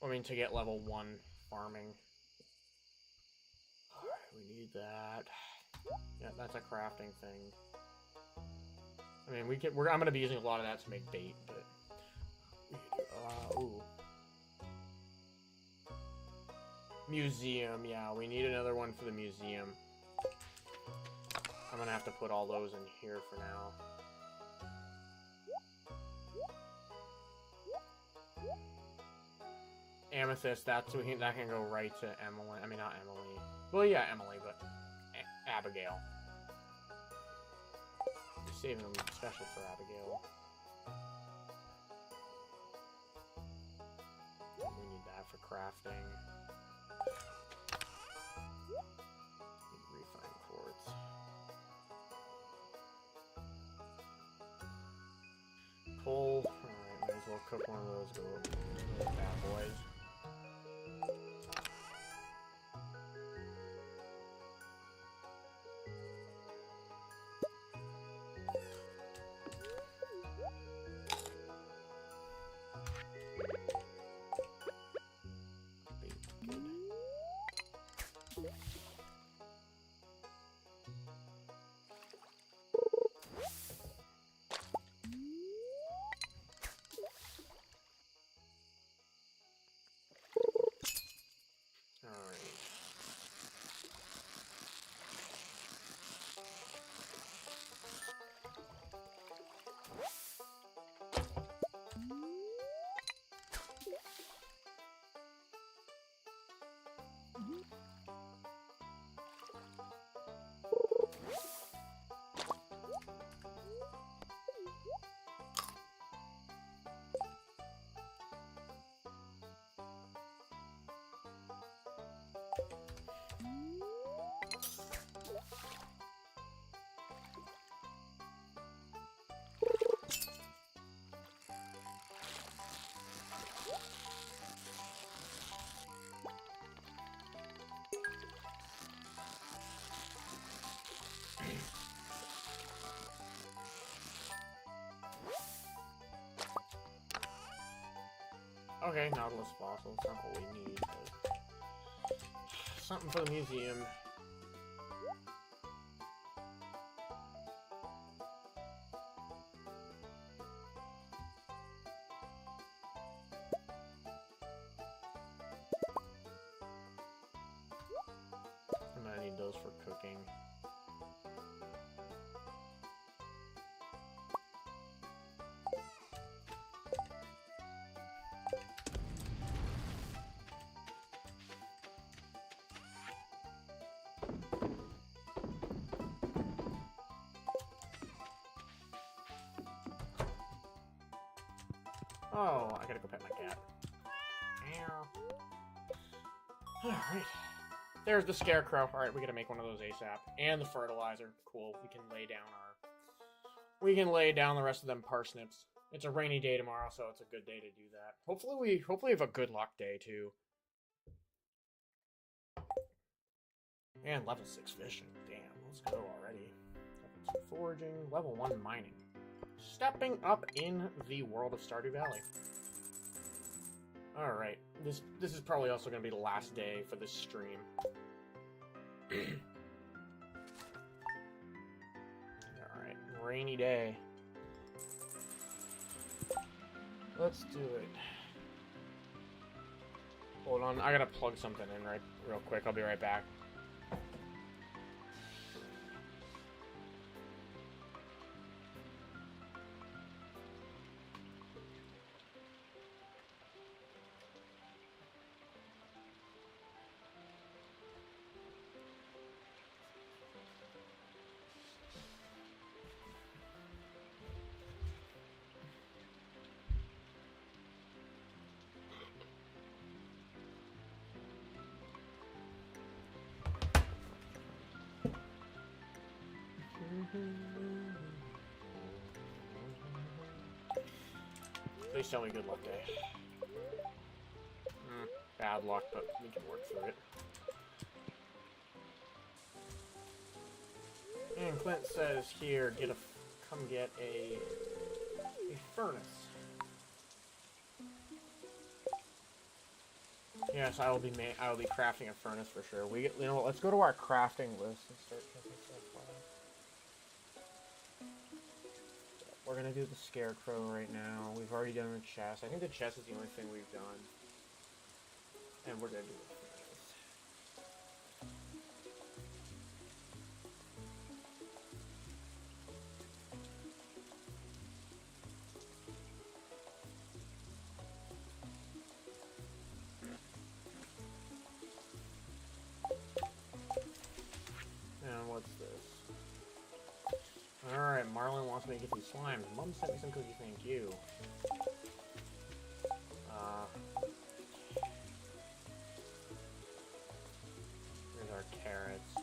A: I mean, to get level 1 farming. Alright, we need that. Yeah, that's a crafting thing. I mean, I'm gonna be using a lot of that to make bait, but... ooh. Museum, yeah, we need another one for the museum. I'm gonna have to put all those in here for now. Amethyst, that can go right to Emily. I mean, not Emily. Well, yeah, Emily, but Abigail. Saving them special for Abigail. We need that for crafting. Need refined quartz. Coal. Alright, might as well cook one of those little bad boys. Okay, Nautilus fossil. It's not what we need, but something for the museum. I'm gonna need those for cooking. Oh, I gotta go pet my cat. Alright. There's the scarecrow. Alright, we gotta make one of those ASAP. And the fertilizer. Cool. We can lay down the rest of them parsnips. It's a rainy day tomorrow, so it's a good day to do that. Hopefully we have a good luck day too. And level 6 fishing. Damn, let's go already. Level 2 foraging, level 1 mining. Stepping up in the world of Stardew Valley. Alright, this is probably also going to be the last day for this stream. Alright, rainy day. Let's do it. Hold on, I gotta plug something in real quick. I'll be right back. Please tell me good luck day. Bad luck, but we can work through it. And Clint says here, come get a furnace. Yes, I will be crafting a furnace for sure. You know what, let's go to our crafting list and start checking stuff out. We're gonna do the scarecrow right now. We've already done the chest. I think the chest is the only thing we've done. And we're gonna do the furnace. And what's this? Alright, Marlon wants me to get some slimes. Mom sent me some cookies, thank you. Here's our carrots.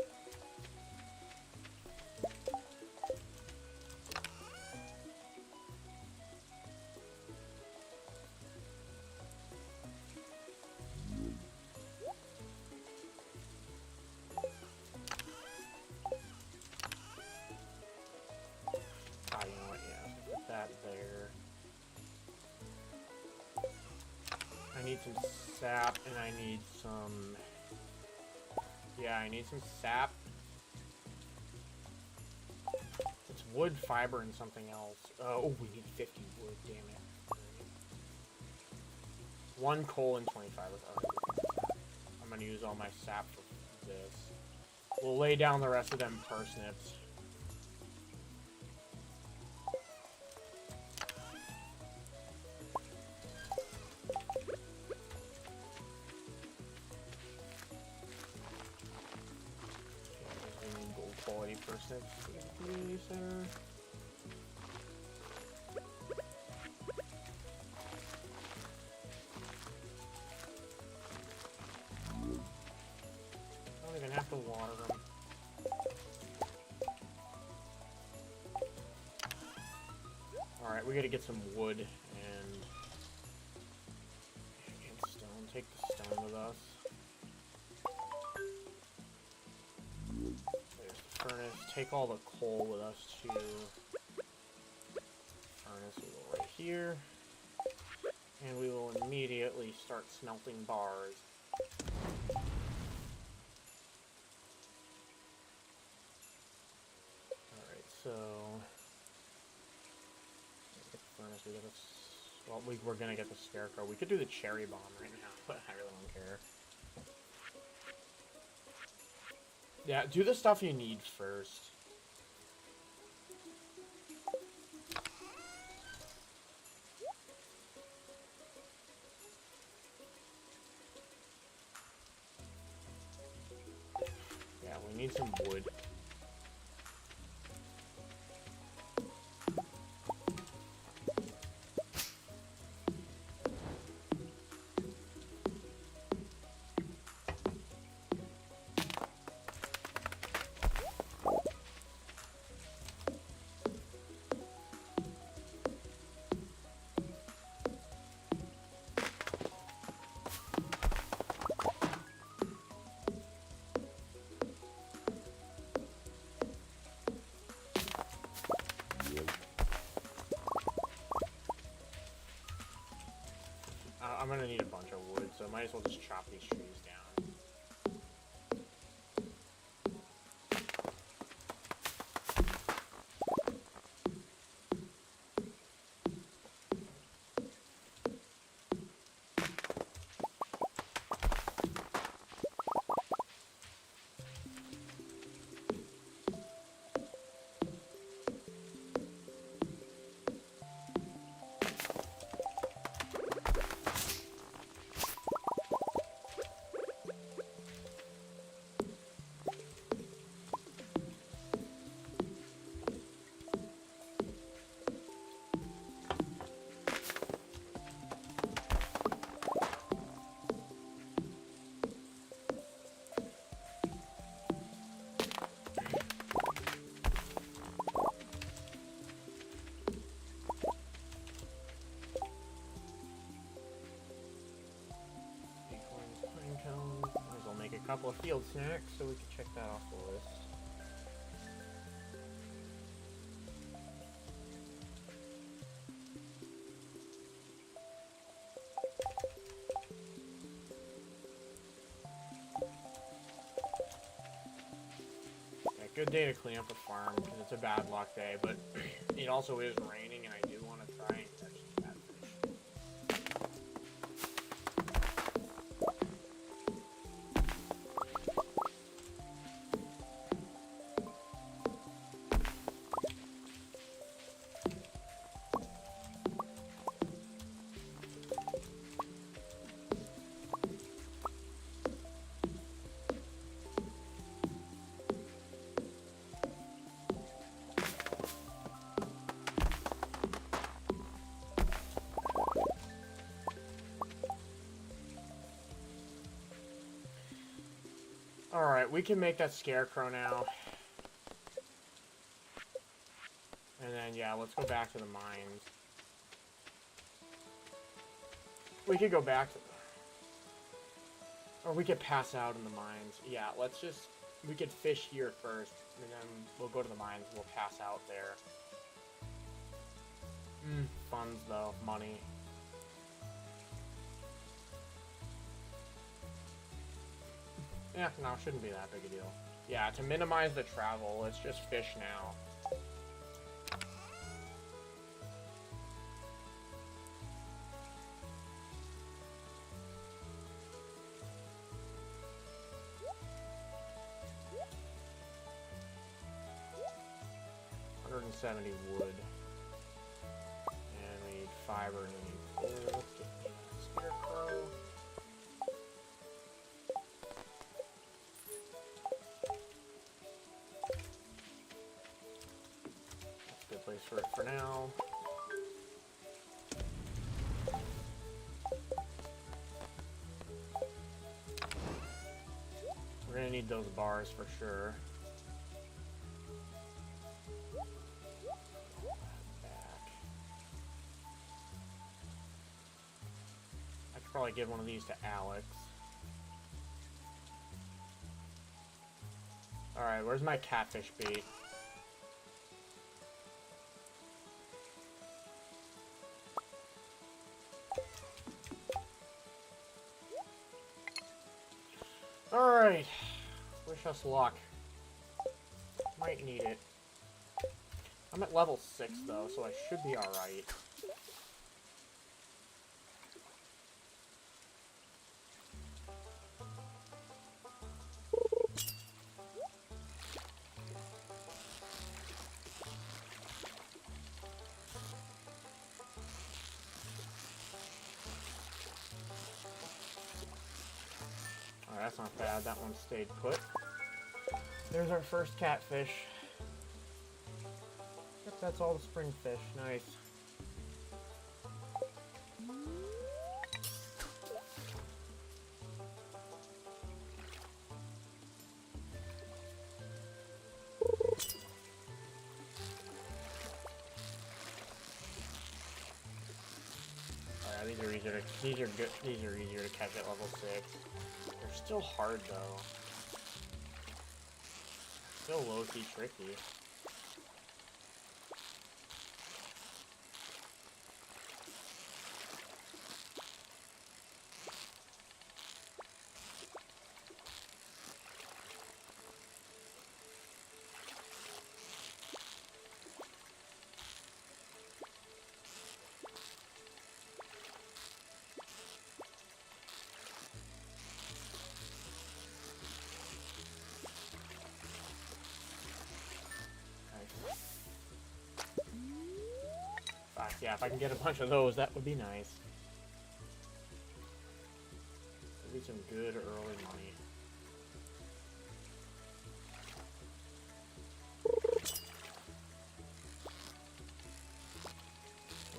A: I need some sap, and I need some... Yeah, I need some sap. It's wood, fiber, and something else. Oh, we need 50 wood, damn it. 1 coal and 25. I'm gonna use all my sap for this. We'll lay down the rest of them parsnips. Quality parsnips for the community center. I don't even have to water them. Alright, we gotta get some wood and stone. Take the stone with us. Furnace, take all the coal with us too. Furnace will go right here. And we will immediately start smelting bars. Alright, so... Furnace, we got this... Well, we're gonna get the Scarecrow. We could do the Cherry Bomb right now, but I really don't care. Yeah, do the stuff you need first. Yeah, we need some wood. I'm gonna need a bunch of wood, so I might as well just chop these trees down. Couple of field snacks, so we can check that off the list. Yeah, good day to clean up the farm, because it's a bad luck day, but it also is raining, and I do want to try and catch some catfish. Alright, we can make that Scarecrow now. And then, yeah, let's go back to the mines. We could go back to... Or we could pass out in the mines. Yeah, let's just... We could fish here first, and then we'll go to the mines and we'll pass out there. Funds, though. Money. Yeah, no, it shouldn't be that big a deal. Yeah, to minimize the travel, let's just fish now. $170 wood. And we need fiber and we need coal. Scarecrow. Place for it for now. We're gonna need those bars for sure. Back. I could probably give one of these to Alex. Alright, where's my catfish bait? Alright. Wish us luck. Might need it. I'm at level 6 though, so I should be alright. Alright, that's not bad. That one stayed put. There's our first catfish. Yep, that's all the spring fish. Nice. These are good. These are easier to catch at level 6. They're still hard though. Still low-key tricky. Yeah, if I can get a bunch of those, that would be nice. That'd be some good early money.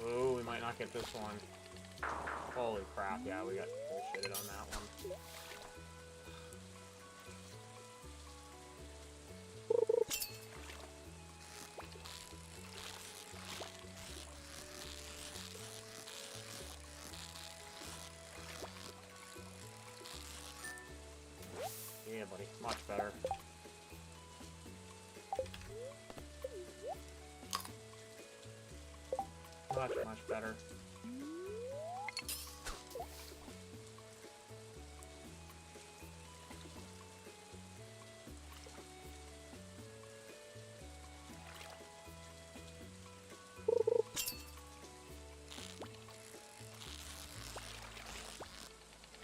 A: Oh, we might not get this one. Holy crap, yeah, we got bullshitted on that one. Yeah, buddy. Much better. Much better.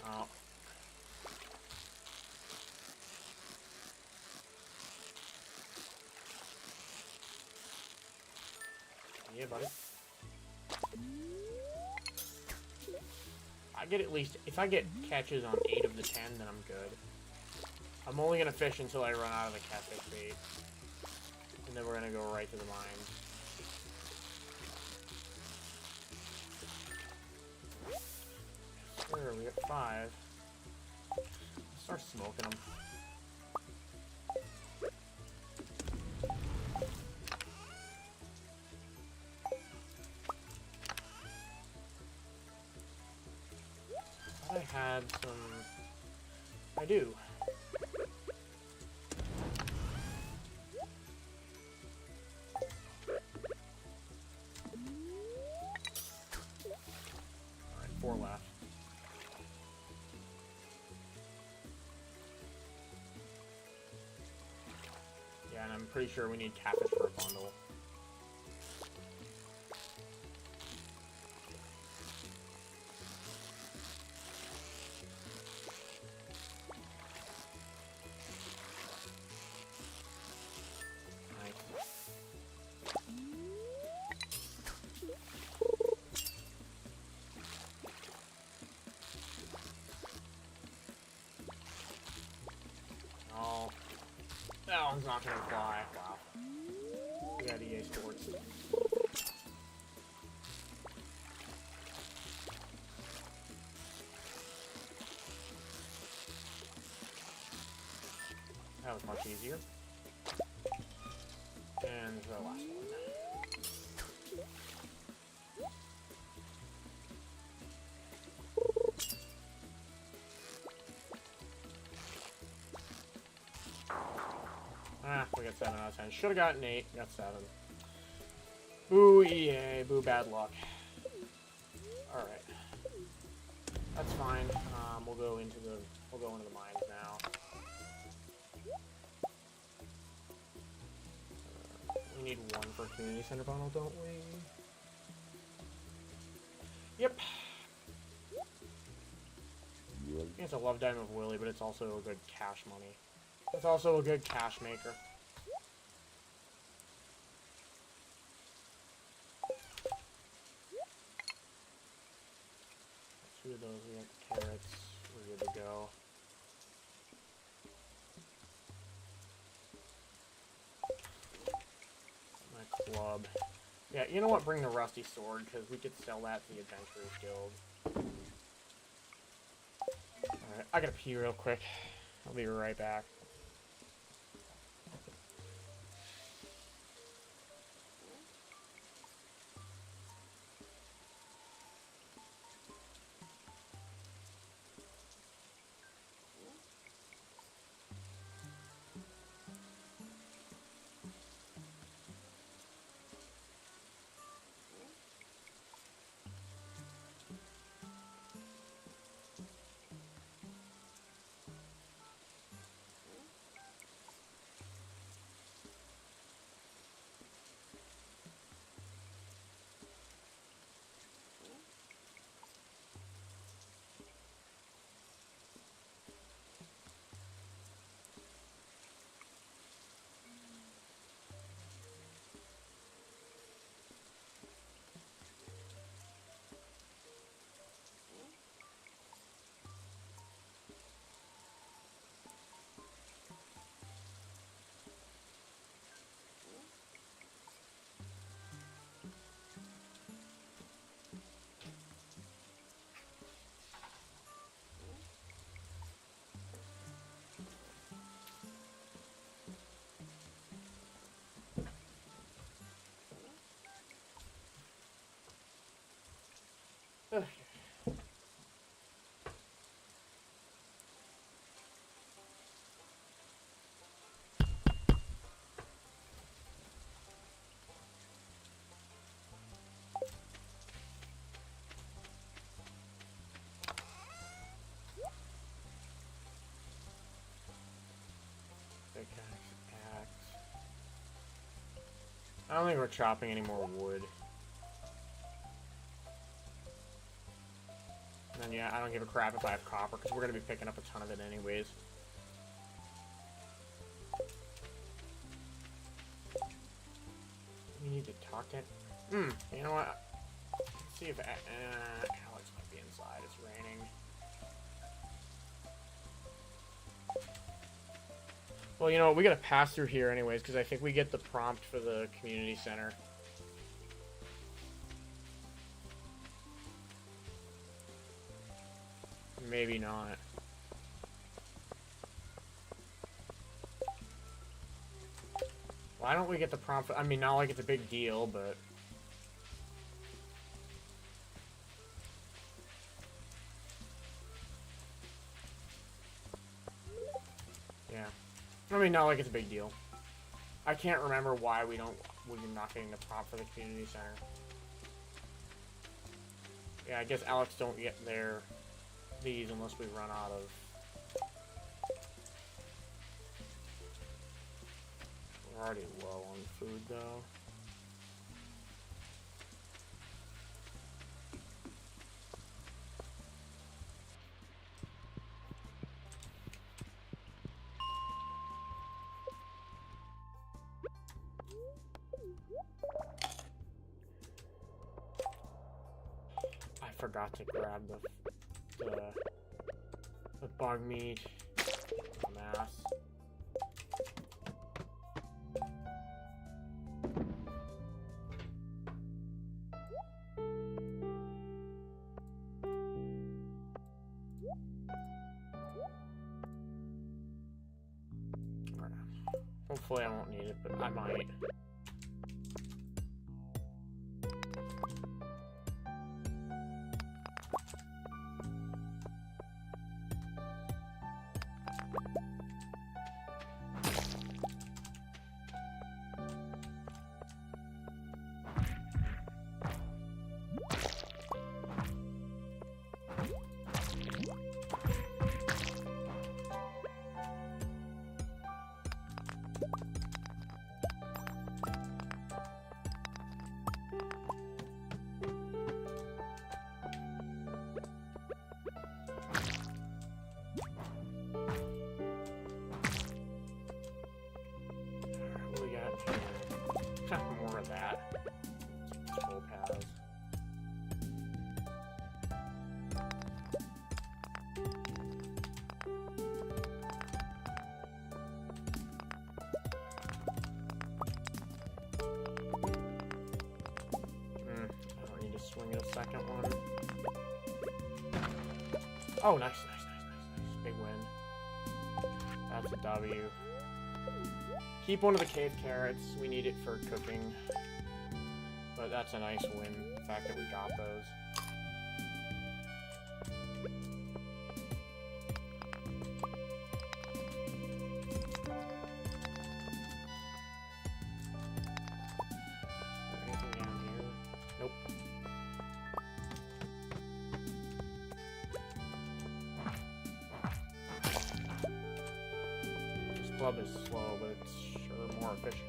A: Oh. Yeah, buddy. I get at least, if I get catches on 8 of the 10, then I'm good. I'm only gonna fish until I run out of the catfish bait. And then we're gonna go right to the mine. Sure, we got 5. Start smoking them. I had some... I do. Alright, 4 left. Yeah, and I'm pretty sure we need catfish for a bundle. Oh, that one's not gonna fly. Wow. We got EA Sports. That was much easier. And the last one. Ah, we got 7 out of 10. Should have gotten 8. Got 7. Boo EA. Boo bad luck. Alright. That's fine. We'll go into the mines now. need one for community center bundle, don't we? Yep. It's a love diamond of Willy, but it's also a good cash money. It's also a good cash maker. Two of those, we got carrots, we're good to go. My club. Yeah, you know what? Bring the rusty sword, because we could sell that to the Adventurers Guild. Alright, I gotta pee real quick. I'll be right back. Okay. Axe. I don't think we're chopping any more wood. And then, yeah, I don't give a crap if I have copper, because we're going to be picking up a ton of it anyways. We need to talk to... you know what? Let's see if... Alex might be inside. It's raining. Well, you know, we got to pass through here anyways, because I think we get the prompt for the community center. Maybe not. Why don't we get the prompt? I mean, not like it's a big deal, but... yeah. I mean, not like it's a big deal. I can't remember why we're not getting the prompt for the community center. Yeah, I guess Alex don't get these unless we run out of... We're already low on food, though. I forgot to grab the bug meat, the mass. Hopefully I won't need it, but I might. Oh, nice, nice, nice, nice, nice. Big win. That's a W. Keep one of the cave carrots. We need it for cooking. But that's a nice win, the fact that we got those. Anything down here? Nope. This club is slow, but it's sure more efficient.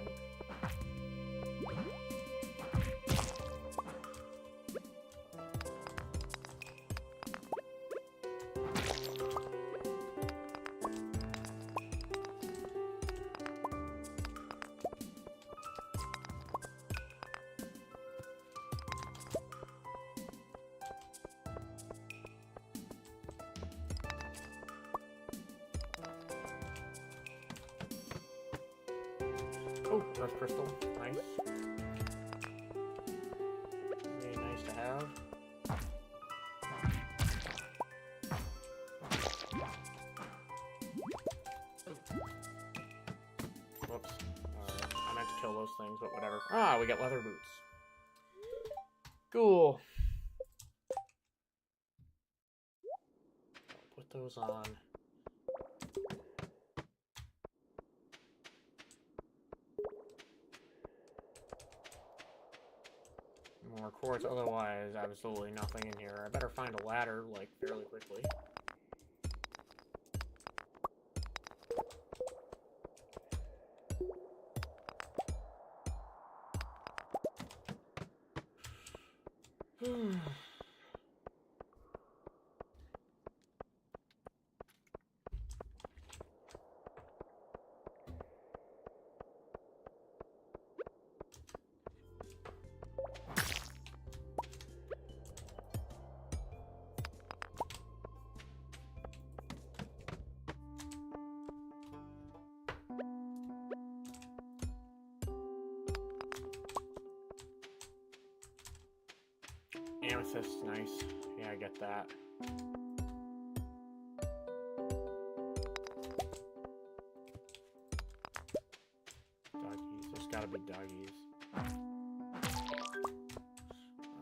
A: Oh, earth crystal. Nice. Very nice to have. Whoops. I meant to kill those things, but whatever. Ah, we got leather boots. Cool. Put those on. More quartz, otherwise absolutely nothing in here. I better find a ladder, like, fairly quickly. Amethyst, nice. Yeah, I get that. Doggies, there's gotta be doggies.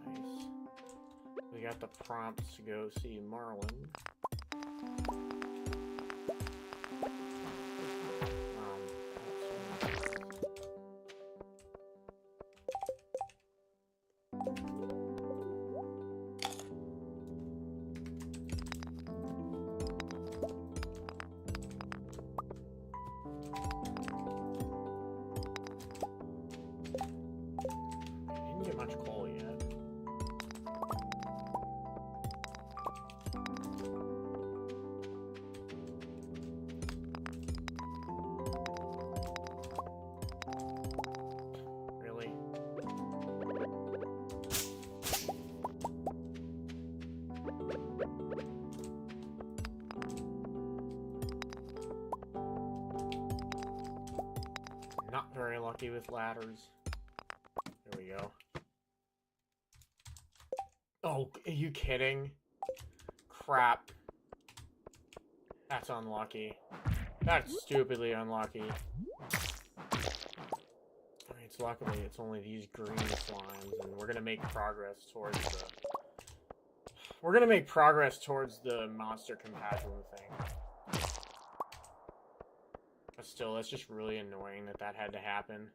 A: Nice. We got the prompts to go see Marlin. Much coal yet. Really? Not very lucky with ladders. There we go. Oh, are you kidding? Crap. That's unlucky. That's stupidly unlucky. It's luckily it's only these green slimes, and we're gonna make progress towards the... We're gonna make progress towards the monster compassion thing. But still, that's just really annoying that that had to happen.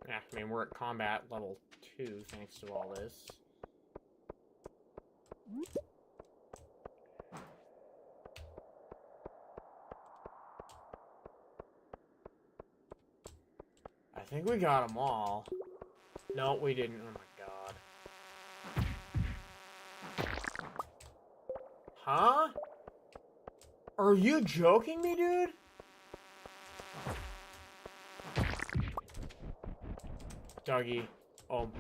A: Yeah, I mean, we're at combat level 2 thanks to all this. I think we got them all. No, we didn't. Oh my god. Huh? Are you joking me, dude? Doggy. Oh.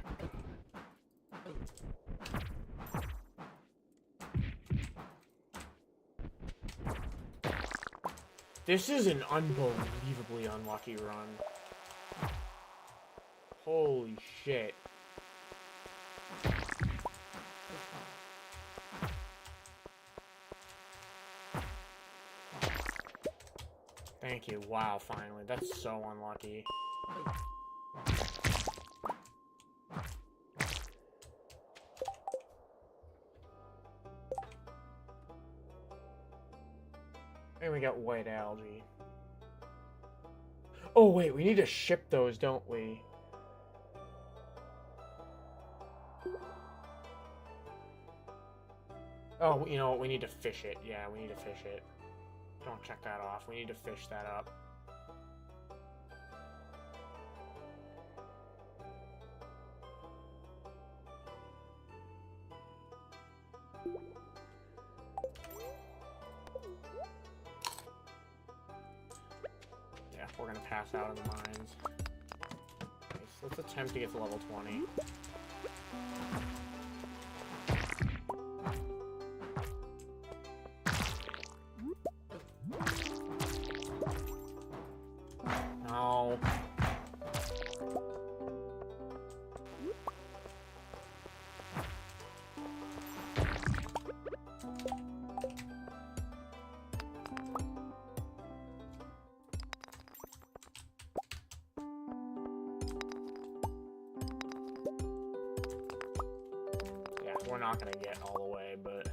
A: This is an unbelievably unlucky run. Holy shit. Thank you. Wow, finally. That's so unlucky. And we got white algae. Oh, wait, we need to ship those, don't we? Oh, you know what? We need to fish it. Yeah, we need to fish it. Don't check that off. We need to fish that up. Yeah, we're gonna pass out in the mines. Okay, so let's attempt to get to level 20. No. Yeah, we're not gonna get all the way, but...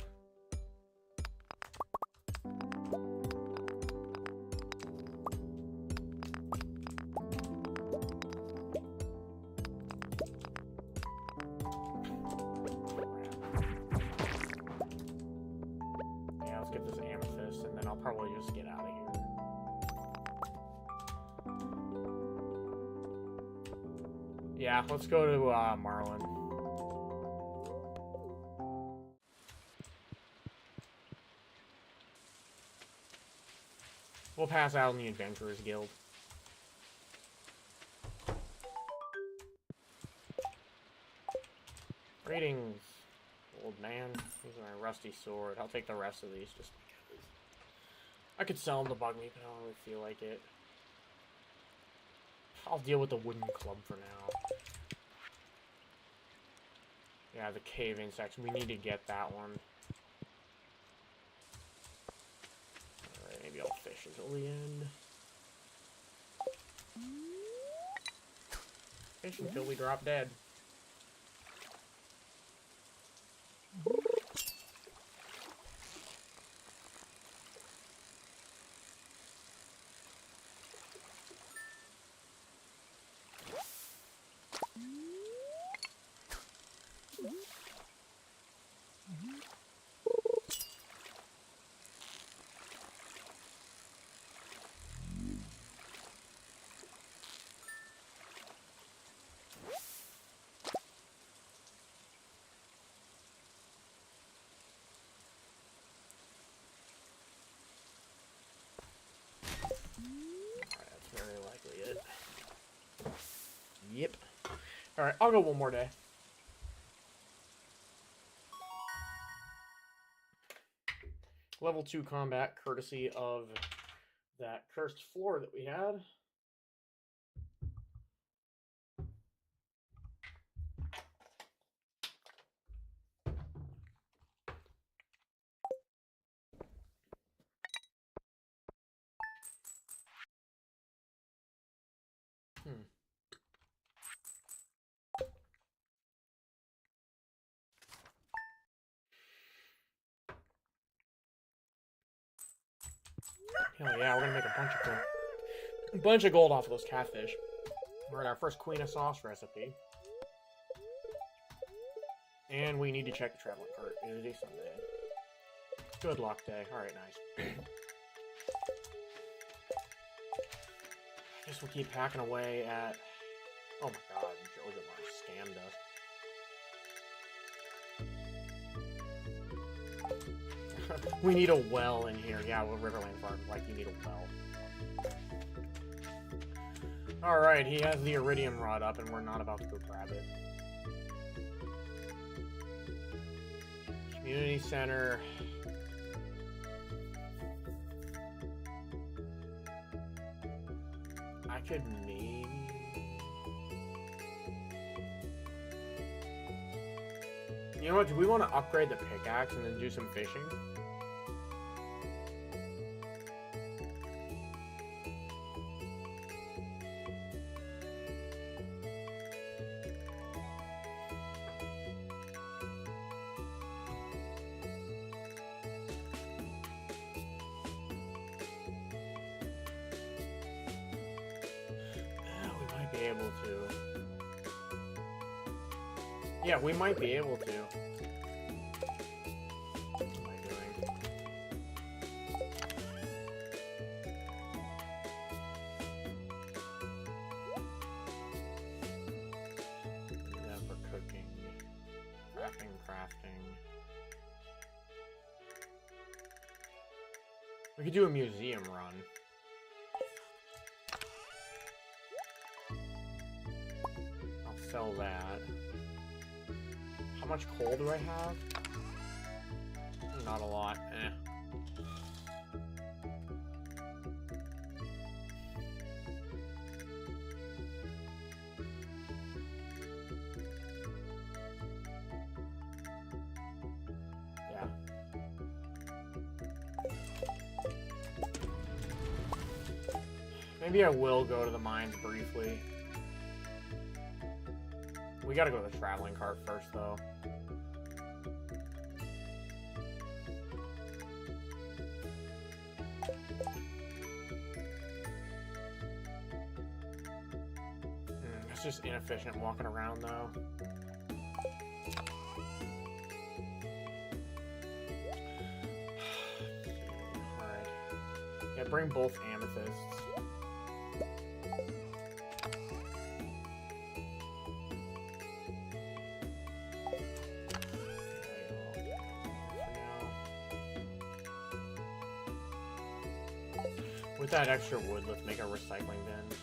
A: Yeah, let's get this amethyst, and then I'll probably just get out of here. Yeah, let's go to Marlin. We'll pass out in the Adventurers Guild. Greetings, old man. Here's my rusty sword. I'll take the rest of these just because. I could sell them to Bug Me, but I don't really feel like it. I'll deal with the wooden club for now. Yeah, the cave insects. We need to get that one. Alright, maybe I'll fish until the end. Fish until we drop dead. Very likely it. Yep. Alright, I'll go one more day. Level 2 combat, courtesy of that cursed floor that we had. Hell yeah, we're gonna make a bunch of gold off of those catfish. We're at our first Queen of Sauce recipe. And we need to check the traveling cart. It is a Sunday. Good luck day. Alright, nice. Guess we'll keep hacking away at... Oh my god, Jojo Mars scammed us. We need a well in here. Yeah, well, Riverland Farm, like, you need a well. Alright, he has the Iridium Rod up, and we're not about to go grab it. Community Center. could maybe... You know what, do we want to upgrade the pickaxe and then do some fishing? Be able to. Yeah, we might be able to. What am I doing? Do that for cooking, crafting. We could do a museum run. Sell that. How much coal do I have? Not a lot. Eh. Yeah. Maybe I will go to the mines briefly. We gotta go to the traveling cart first, though. It's just inefficient walking around, though. Alright. Yeah, bring both amethysts. With that extra wood, let's make a recycling bin.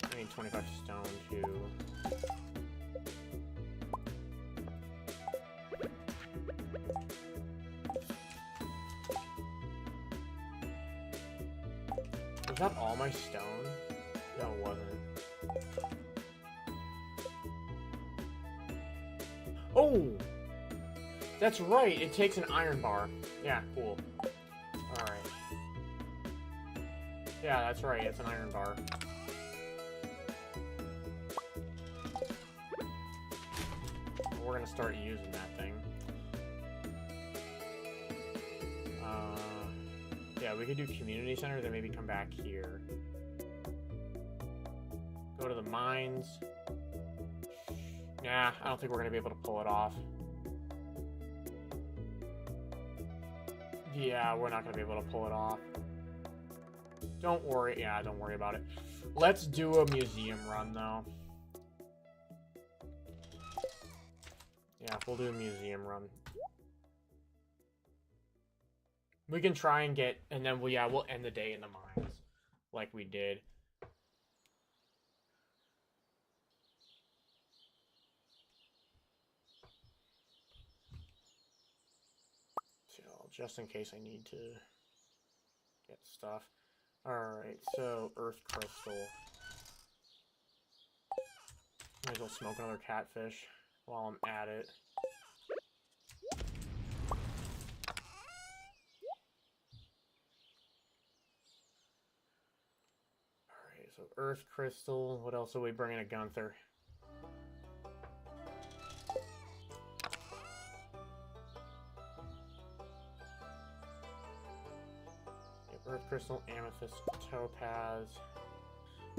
A: I need 25 stone too. Was that all my stone? No, it wasn't. Oh! That's right, it takes an iron bar. Yeah, cool. Alright. Yeah, that's right, it's an iron bar. We're gonna start using that thing. Yeah, we could do community center, then maybe come back here. Go to the mines. Nah, I don't think we're gonna be able to pull it off. Yeah, we're not gonna be able to pull it off. Don't worry. Yeah, don't worry about it. Let's do a museum run, though. Yeah, we'll do a museum run. We can try and get, and then we'll end the day in the mines, like we did. So, just in case I need to get stuff. Alright, so earth crystal. Might as well smoke another catfish while I'm at it. Alright, so earth crystal. What else are we bringing to Gunther? Earth crystal, amethyst, topaz,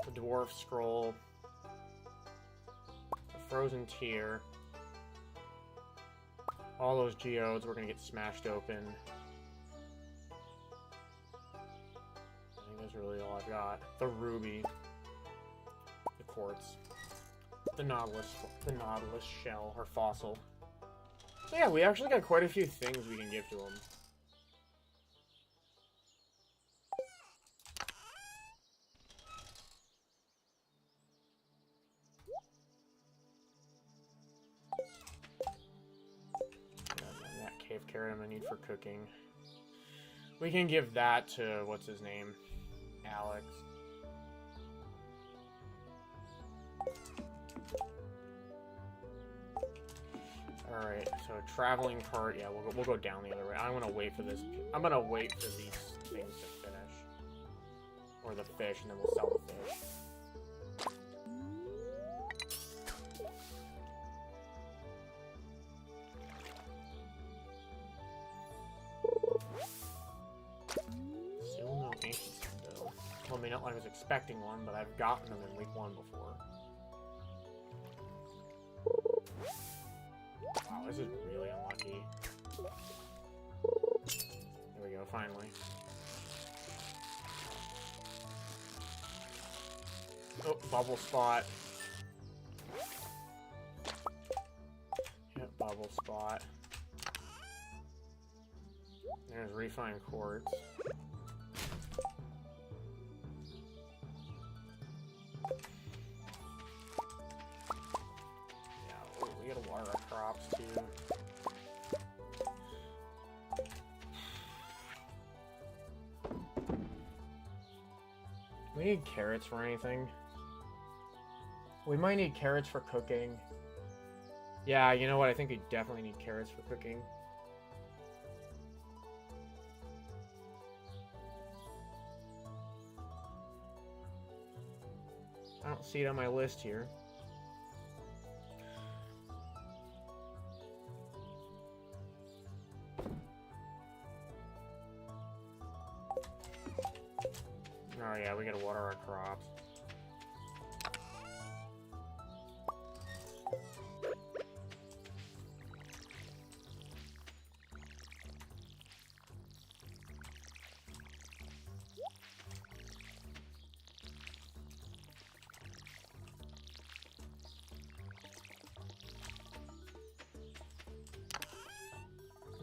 A: the dwarf scroll, the frozen tear. All those geodes were gonna get smashed open. I think that's really all I've got. The ruby, the quartz, the nautilus shell or fossil. So yeah, we actually got quite a few things we can give to him. cave carrot I'm gonna need for cooking. We can give that to, what's his name? Alex. Alright, so traveling cart, yeah, we'll go down the other way. I want to wait for this. I'm gonna wait for these things to finish. Or the fish, and then we'll sell the fish. Still no ancient though. Well, I mean, not like I was expecting one, but I've gotten them in week 1 before. Wow, this is really unlucky. There we go, finally. Oh, bubble spot. Yep, bubble spot. There's refined quartz. Yeah, oh, we gotta water our crops too. Do we need carrots for anything? We might need carrots for cooking. Yeah, you know what? I think we definitely need carrots for cooking. I don't see it on my list here. Oh yeah, we gotta water our crops.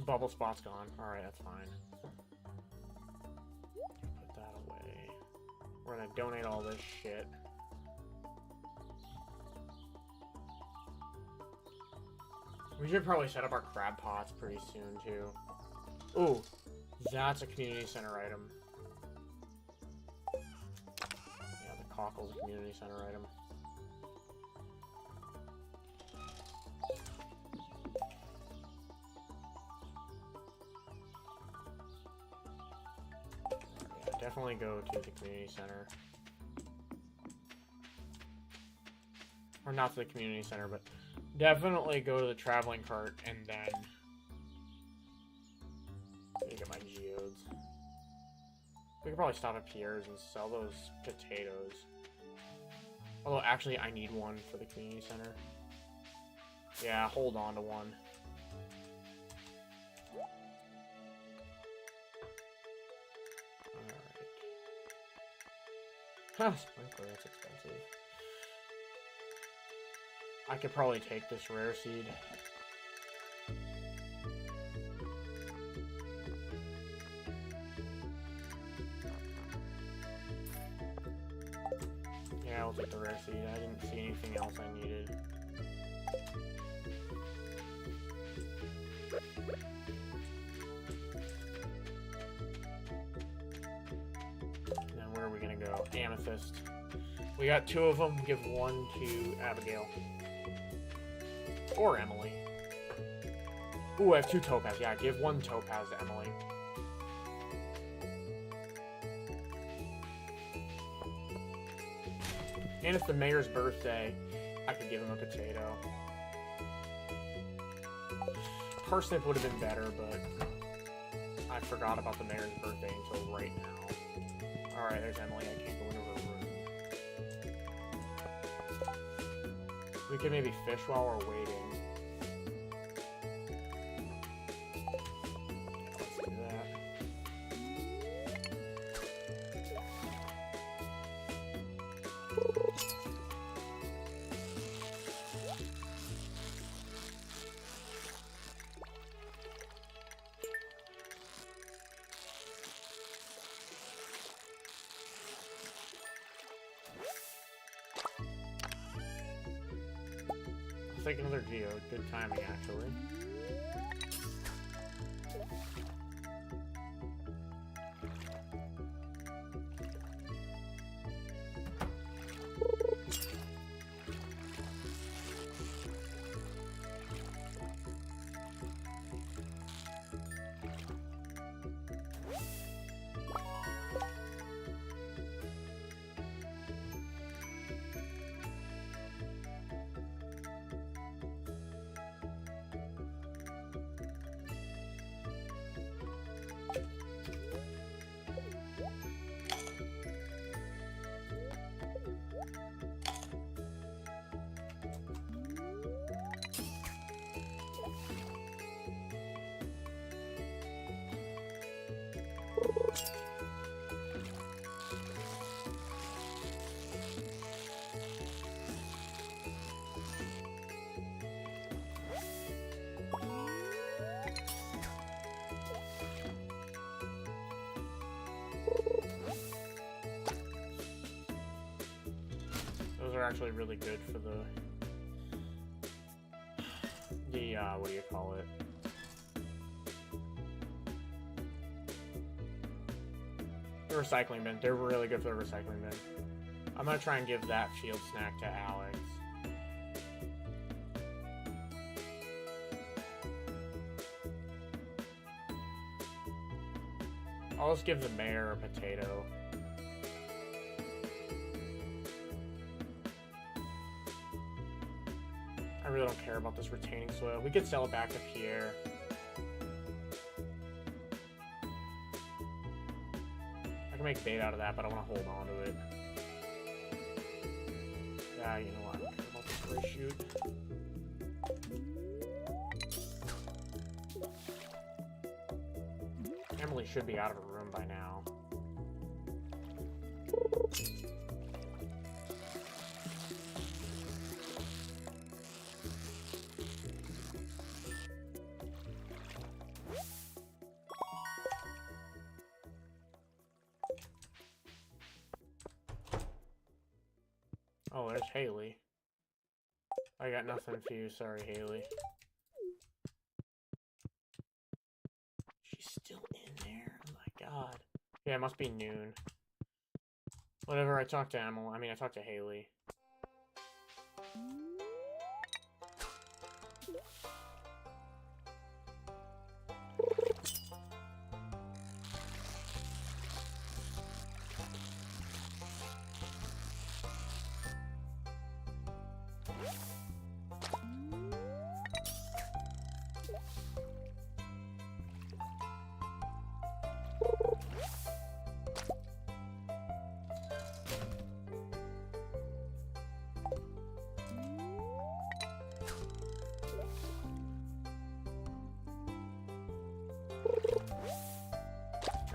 A: Bubble spot's gone. Alright, that's fine. Put that away. We're gonna donate all this shit. We should probably set up our crab pots pretty soon, too. Ooh, that's a community center item. Yeah, the cockle's a community center item. Definitely go to the community center. Or not to the community center, but definitely go to the traveling cart and then get my geodes. We could probably stop at Pierre's and sell those potatoes. Although actually I need one for the community center. Yeah, hold on to one. Huh, sprinkler, that's expensive. I could probably take this rare seed. Yeah, I'll take the rare seed. I didn't see anything else I needed. Where are we gonna go? Amethyst. We got 2 of them. Give 1 to Abigail. Or Emily. Ooh, I have 2 topaz. Yeah, give 1 topaz to Emily. And it's the mayor's birthday. I could give him a potato. Parsnip would have been better, but I forgot about the mayor's birthday until right now. Alright, there's Emily. I can't go into her room. We could maybe fish while we're waiting. Let's do that. Take another geode. Good timing, actually. Those are actually really good for the what do you call it? The recycling bin. They're really good for the recycling bin. I'm gonna try and give that field snack to Alex. I'll just give the mayor a potato. I really don't care about this retaining soil. We could sell it back to Pierre. I can make bait out of that, but I want to hold on to it. Yeah, you know what? I don't care about this gray shoot. Emily should be out of her room by now. Oh, there's Haley. I got nothing for you, sorry, Haley. She's still in there. Oh my god. Yeah, it must be noon. Whatever, I talked to Emily. I mean, I talked to Haley.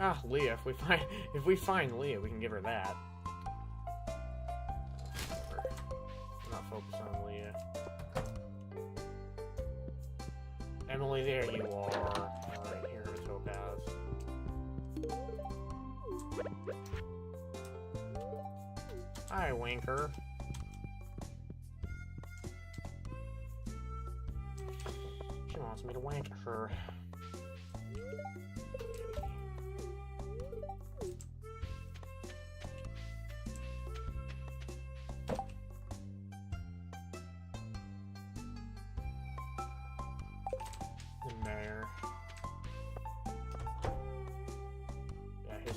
A: Ah, Leah. If we find Leah, we can give her that. I'm not focused on Leah. Emily, there you are. Alright, here's Topaz. Hi, Winker. She wants me to wank her.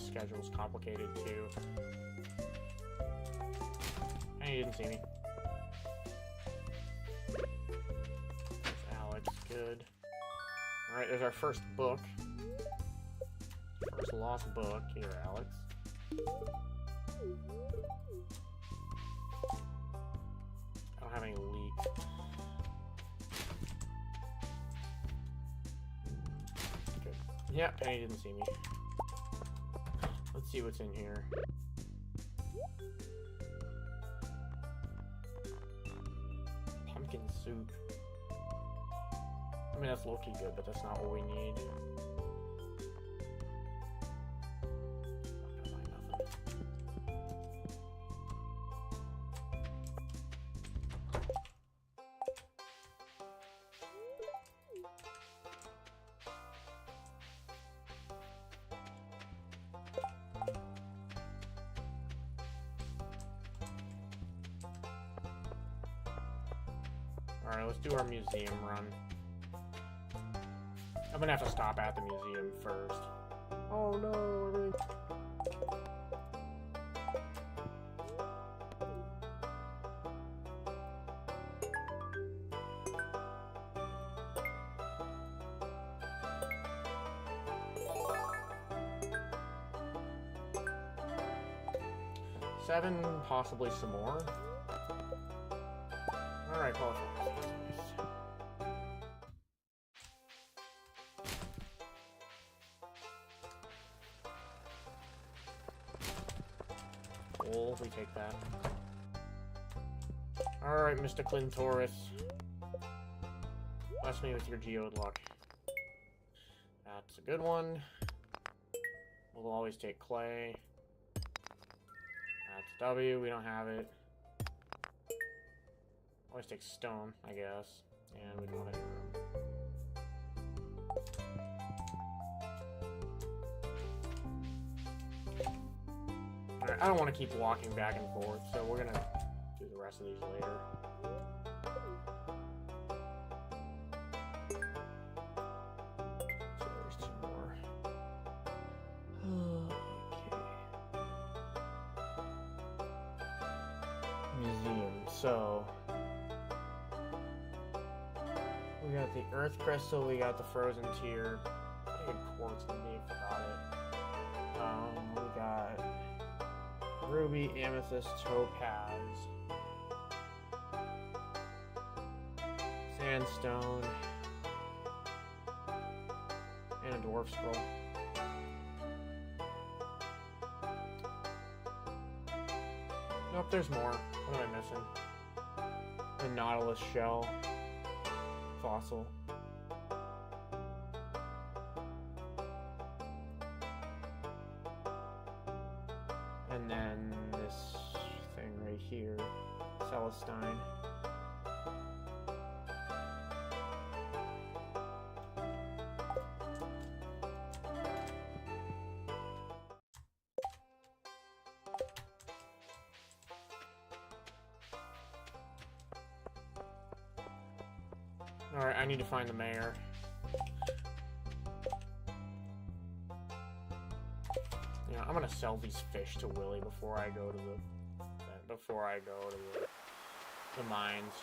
A: Schedule's complicated too. And he didn't see me. There's Alex, good. Alright, there's our first book. First lost book. Here, Alex. I don't have any leaks. Good. Yeah, Penny didn't see me. Let's see what's in here. Pumpkin soup. I mean, that's low-key good, but that's not what we need. Not gonna find nothing. Alright, let's do our museum run. I'm gonna have to stop at the museum first. Oh no, seven, possibly some more. Alright, call it. Cool, we take that. Alright, Mr. Clintoris. Bless me with your geode luck. That's a good one. We'll always take clay. That's W, we don't have it. Always take stone, I guess. And we don't have any room. Alright, I don't want to keep walking back and forth, so we're gonna do the rest of these later. So there's 2 more. Okay. Museum. So we got the Earth Crystal, we got the Frozen Tear. I had quartz in me, forgot it. We got Ruby, Amethyst, Topaz, Sandstone, and a Dwarf Scroll. Nope, there's more. What am I missing? The Nautilus Shell. Fossil. And then this thing right here, Celestine. Alright, I need to find the mayor. You know, I'm gonna sell these fish to Willy before I go to the mines.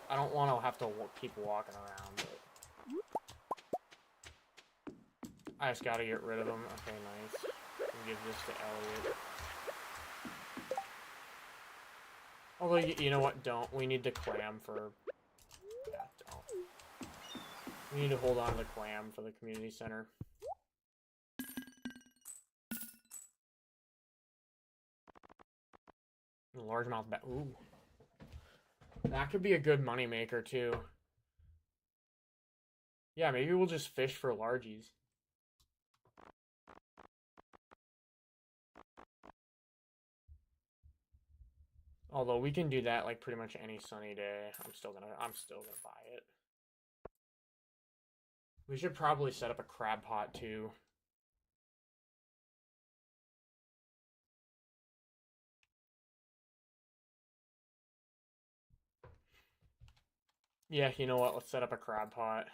A: I don't want to have to keep walking around, but I just gotta get rid of them. Okay, nice. And give this to Elliot. Although, you know what? Don't. We need the clam for... Yeah, don't. We need to hold on to the clam for the community center. Largemouth bat. Ooh. That could be a good moneymaker, too. Yeah, maybe we'll just fish for largies. Although we can do that like pretty much any sunny day. I'm still gonna buy it. We should probably set up a crab pot too. Yeah, you know what? Let's set up a crab pot.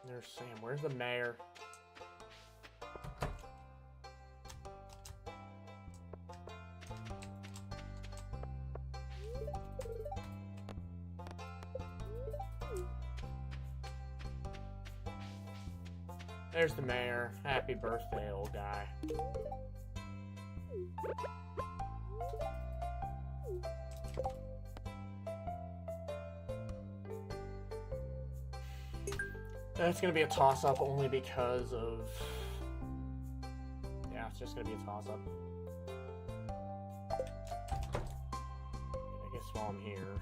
A: There's Sam. Where's the mayor? There's the mayor. Happy birthday, old guy. That's gonna be a toss-up only because of... Yeah, it's just gonna be a toss-up. I guess while I'm here...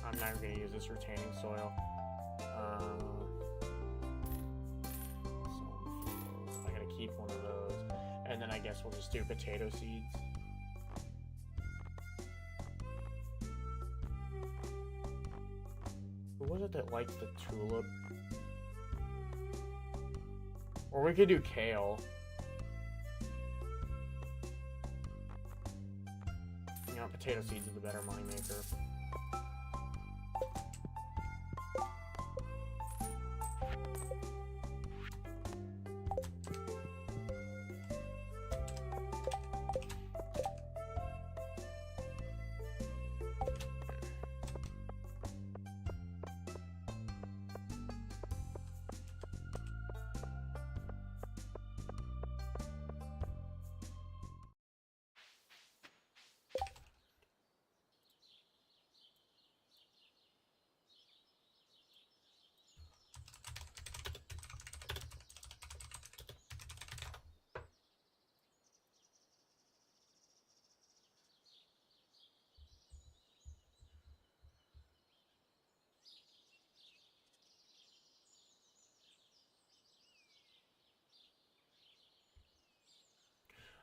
A: I'm not gonna use this retaining soil. I gotta keep one of those. And then I guess we'll just do potato seeds. Who was it that liked the tulip? Or we could do kale. You know, potato seeds are the better moneymaker.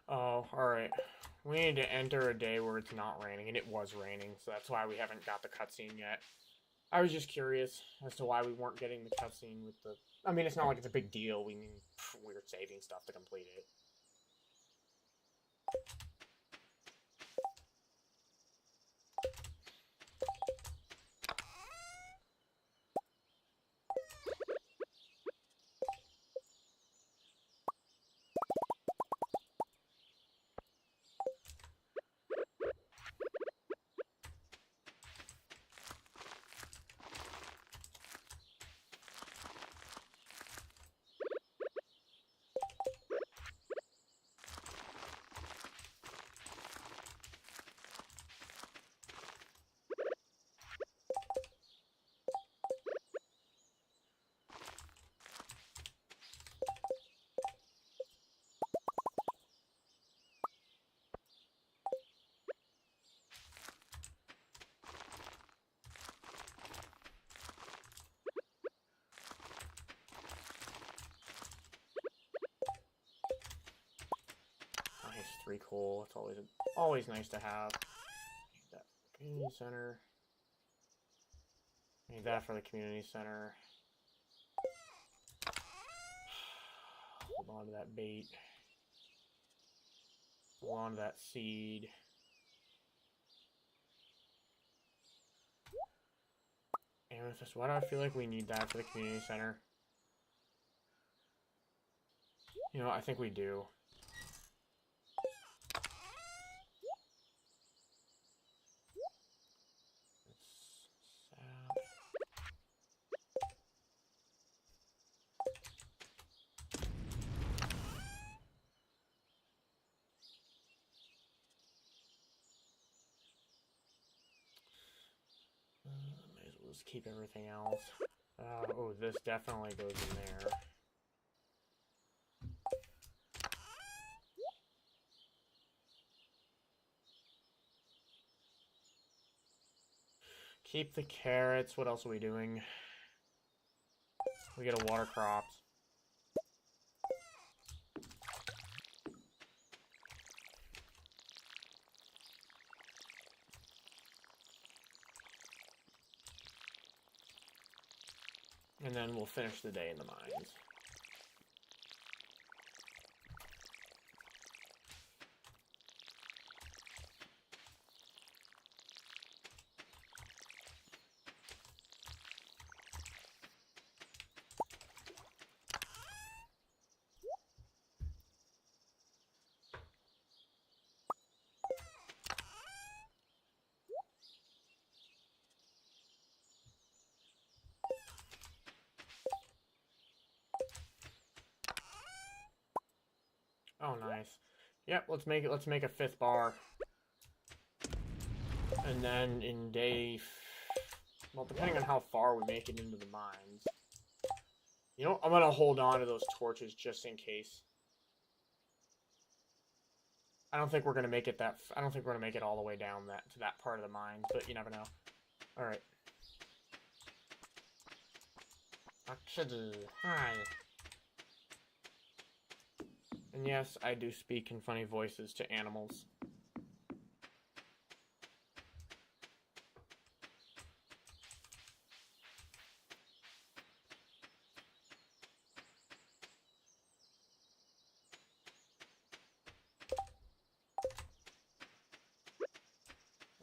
A: Oh, alright. We need to enter a day where it's not raining, and it was raining, so that's why we haven't got the cutscene yet. I was just curious as to why we weren't getting the cutscene with the... I mean, it's not like it's a big deal. We were saving stuff to complete it. Nice, 3 coal. It's always nice to have. Need that for the community center. Need that for the community center. Hold on to that bait. Hold on to that seed. Amethyst, why do I feel like we need that for the community center? You know, I think we do. May as well just keep everything else. Oh, this definitely goes in there. Keep the carrots. What else are we doing? We get a water crops. And then we'll finish the day in the mines. Oh, nice. Yep, let's make a 5th bar. And then in day... Well, depending on how far we make it into the mines. You know, I'm gonna hold on to those torches just in case. I don't think we're gonna make it that... I don't think we're gonna make it all the way down to that part of the mines, but you never know. Alright. Hi. And yes, I do speak in funny voices to animals.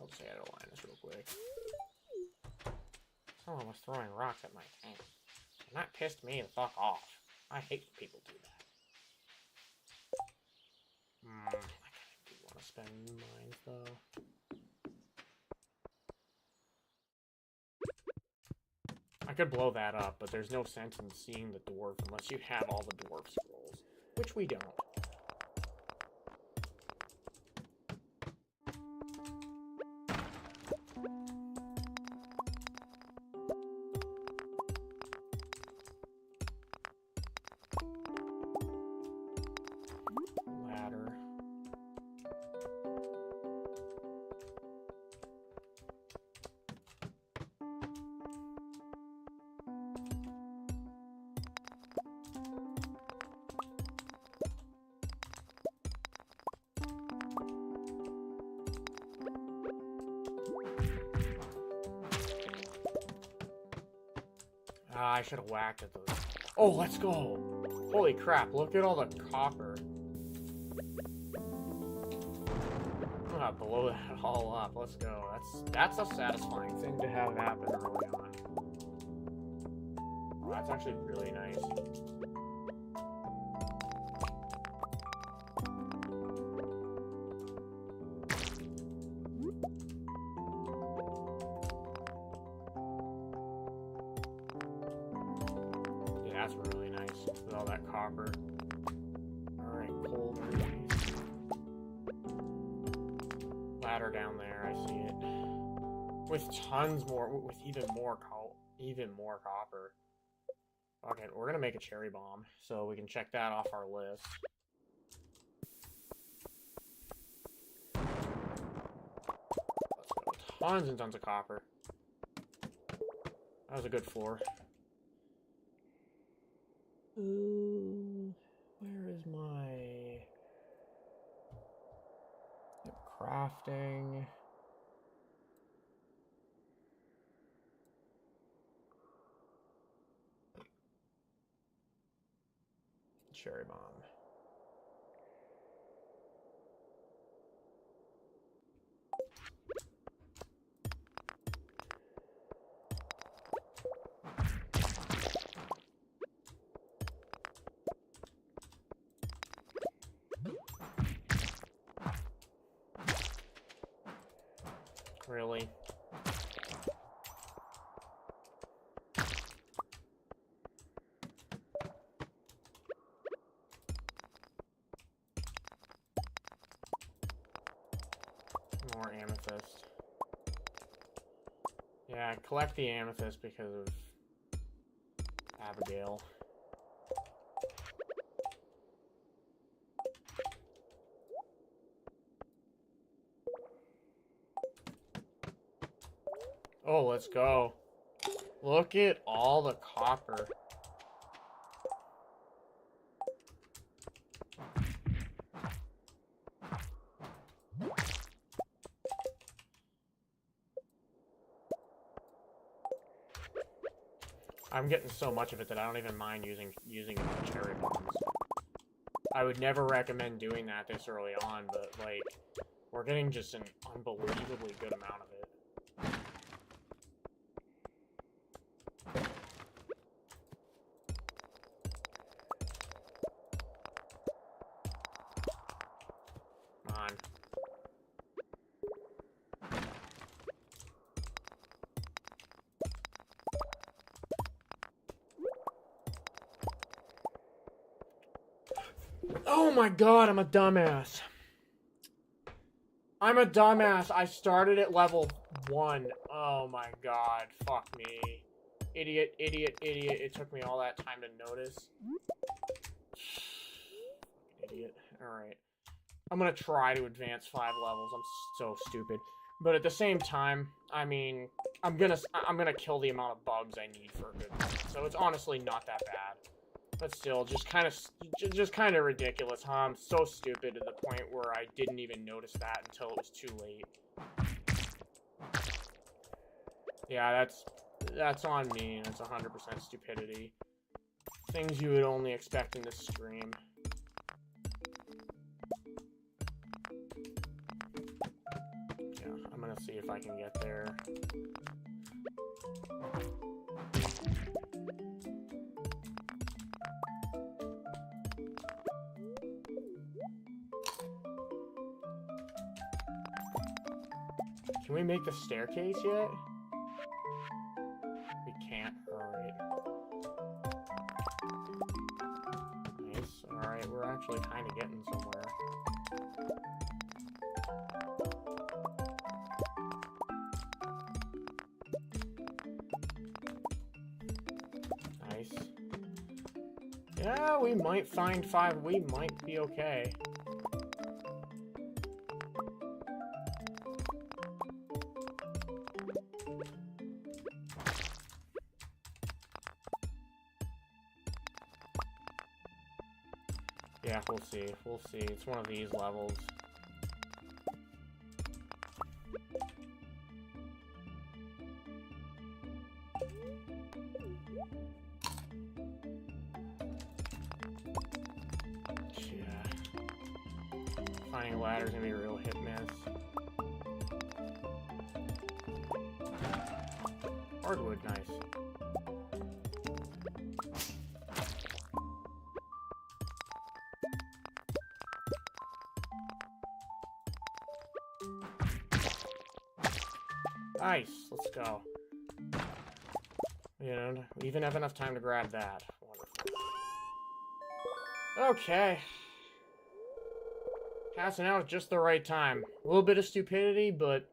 A: I'll say I don't line this real quick. Someone was throwing rocks at my tank. And that pissed me the fuck off. I hate when people do that. I kind of do want to spend mines, though. I could blow that up, but there's no sense in seeing the dwarf unless you have all the dwarf scrolls. Which we don't. Ladder. Ah, I should have whacked at those. Oh, let's go! Holy crap, look at all the copper. I'm gonna blow that all up. Let's go. That's a satisfying thing to have happen early on. Oh, that's actually really nice. Yeah, that's really nice with all that copper. Alright, coal, very nice. Ladder down there, I see it. With tons more, with even more copper. Okay, we're gonna make a cherry bomb, so we can check that off our list. Let's go. Tons and tons of copper. That was a good floor. Where is my... crafting? Cherry bomb. Really? More amethyst. Yeah, collect the amethyst because of Abigail. Oh, let's go. Look at all the copper. I'm getting so much of it that I don't even mind using it on cherry bombs. I would never recommend doing that this early on, but like, we're getting just an unbelievably good amount of it. Come on. Oh my god, I'm a dumbass. I'm a dumbass. I started at level 1. Oh my god. Fuck me. Idiot, idiot, idiot. It took me all that time to notice. Idiot. Alright. I'm gonna try to advance 5 levels. I'm so stupid. But at the same time, I mean, I'm gonna kill the amount of bugs I need for a good run. So it's honestly not that bad. But still, just kind of ridiculous, huh? I'm so stupid to the point where I didn't even notice that until it was too late. Yeah, that's on me. That's 100% stupidity. Things you would only expect in this stream. Yeah, I'm gonna see if I can get there. Can we make the staircase yet? We can't. Alright. Nice. Alright, we're actually kind of getting somewhere. Nice. Yeah, we might find 5. We might be okay. Yeah, we'll see. We'll see. It's one of these levels. Yeah. Finding a ladder is gonna be a real hit miss. Hardwood, nice. Nice, let's go. You know, we even have enough time to grab that. Wonderful. Okay. Passing out at just the right time. A little bit of stupidity, but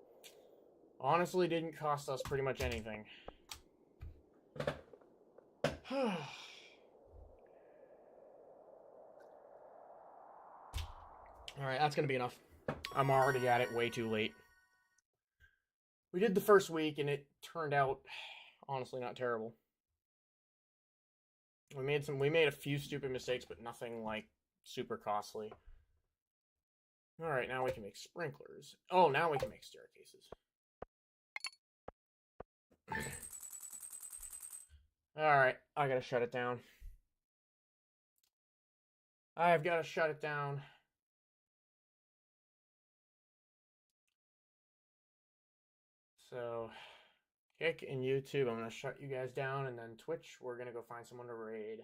A: honestly didn't cost us pretty much anything. Alright, that's gonna be enough. I'm already at it way too late. We did the first week, and it turned out, honestly, not terrible. We made a few stupid mistakes, but nothing, like, super costly. Alright, now we can make sprinklers. Oh, now we can make staircases. Alright, I gotta shut it down. I've gotta shut it down. So, Kick and YouTube, I'm gonna shut you guys down, and then Twitch, we're gonna go find someone to raid.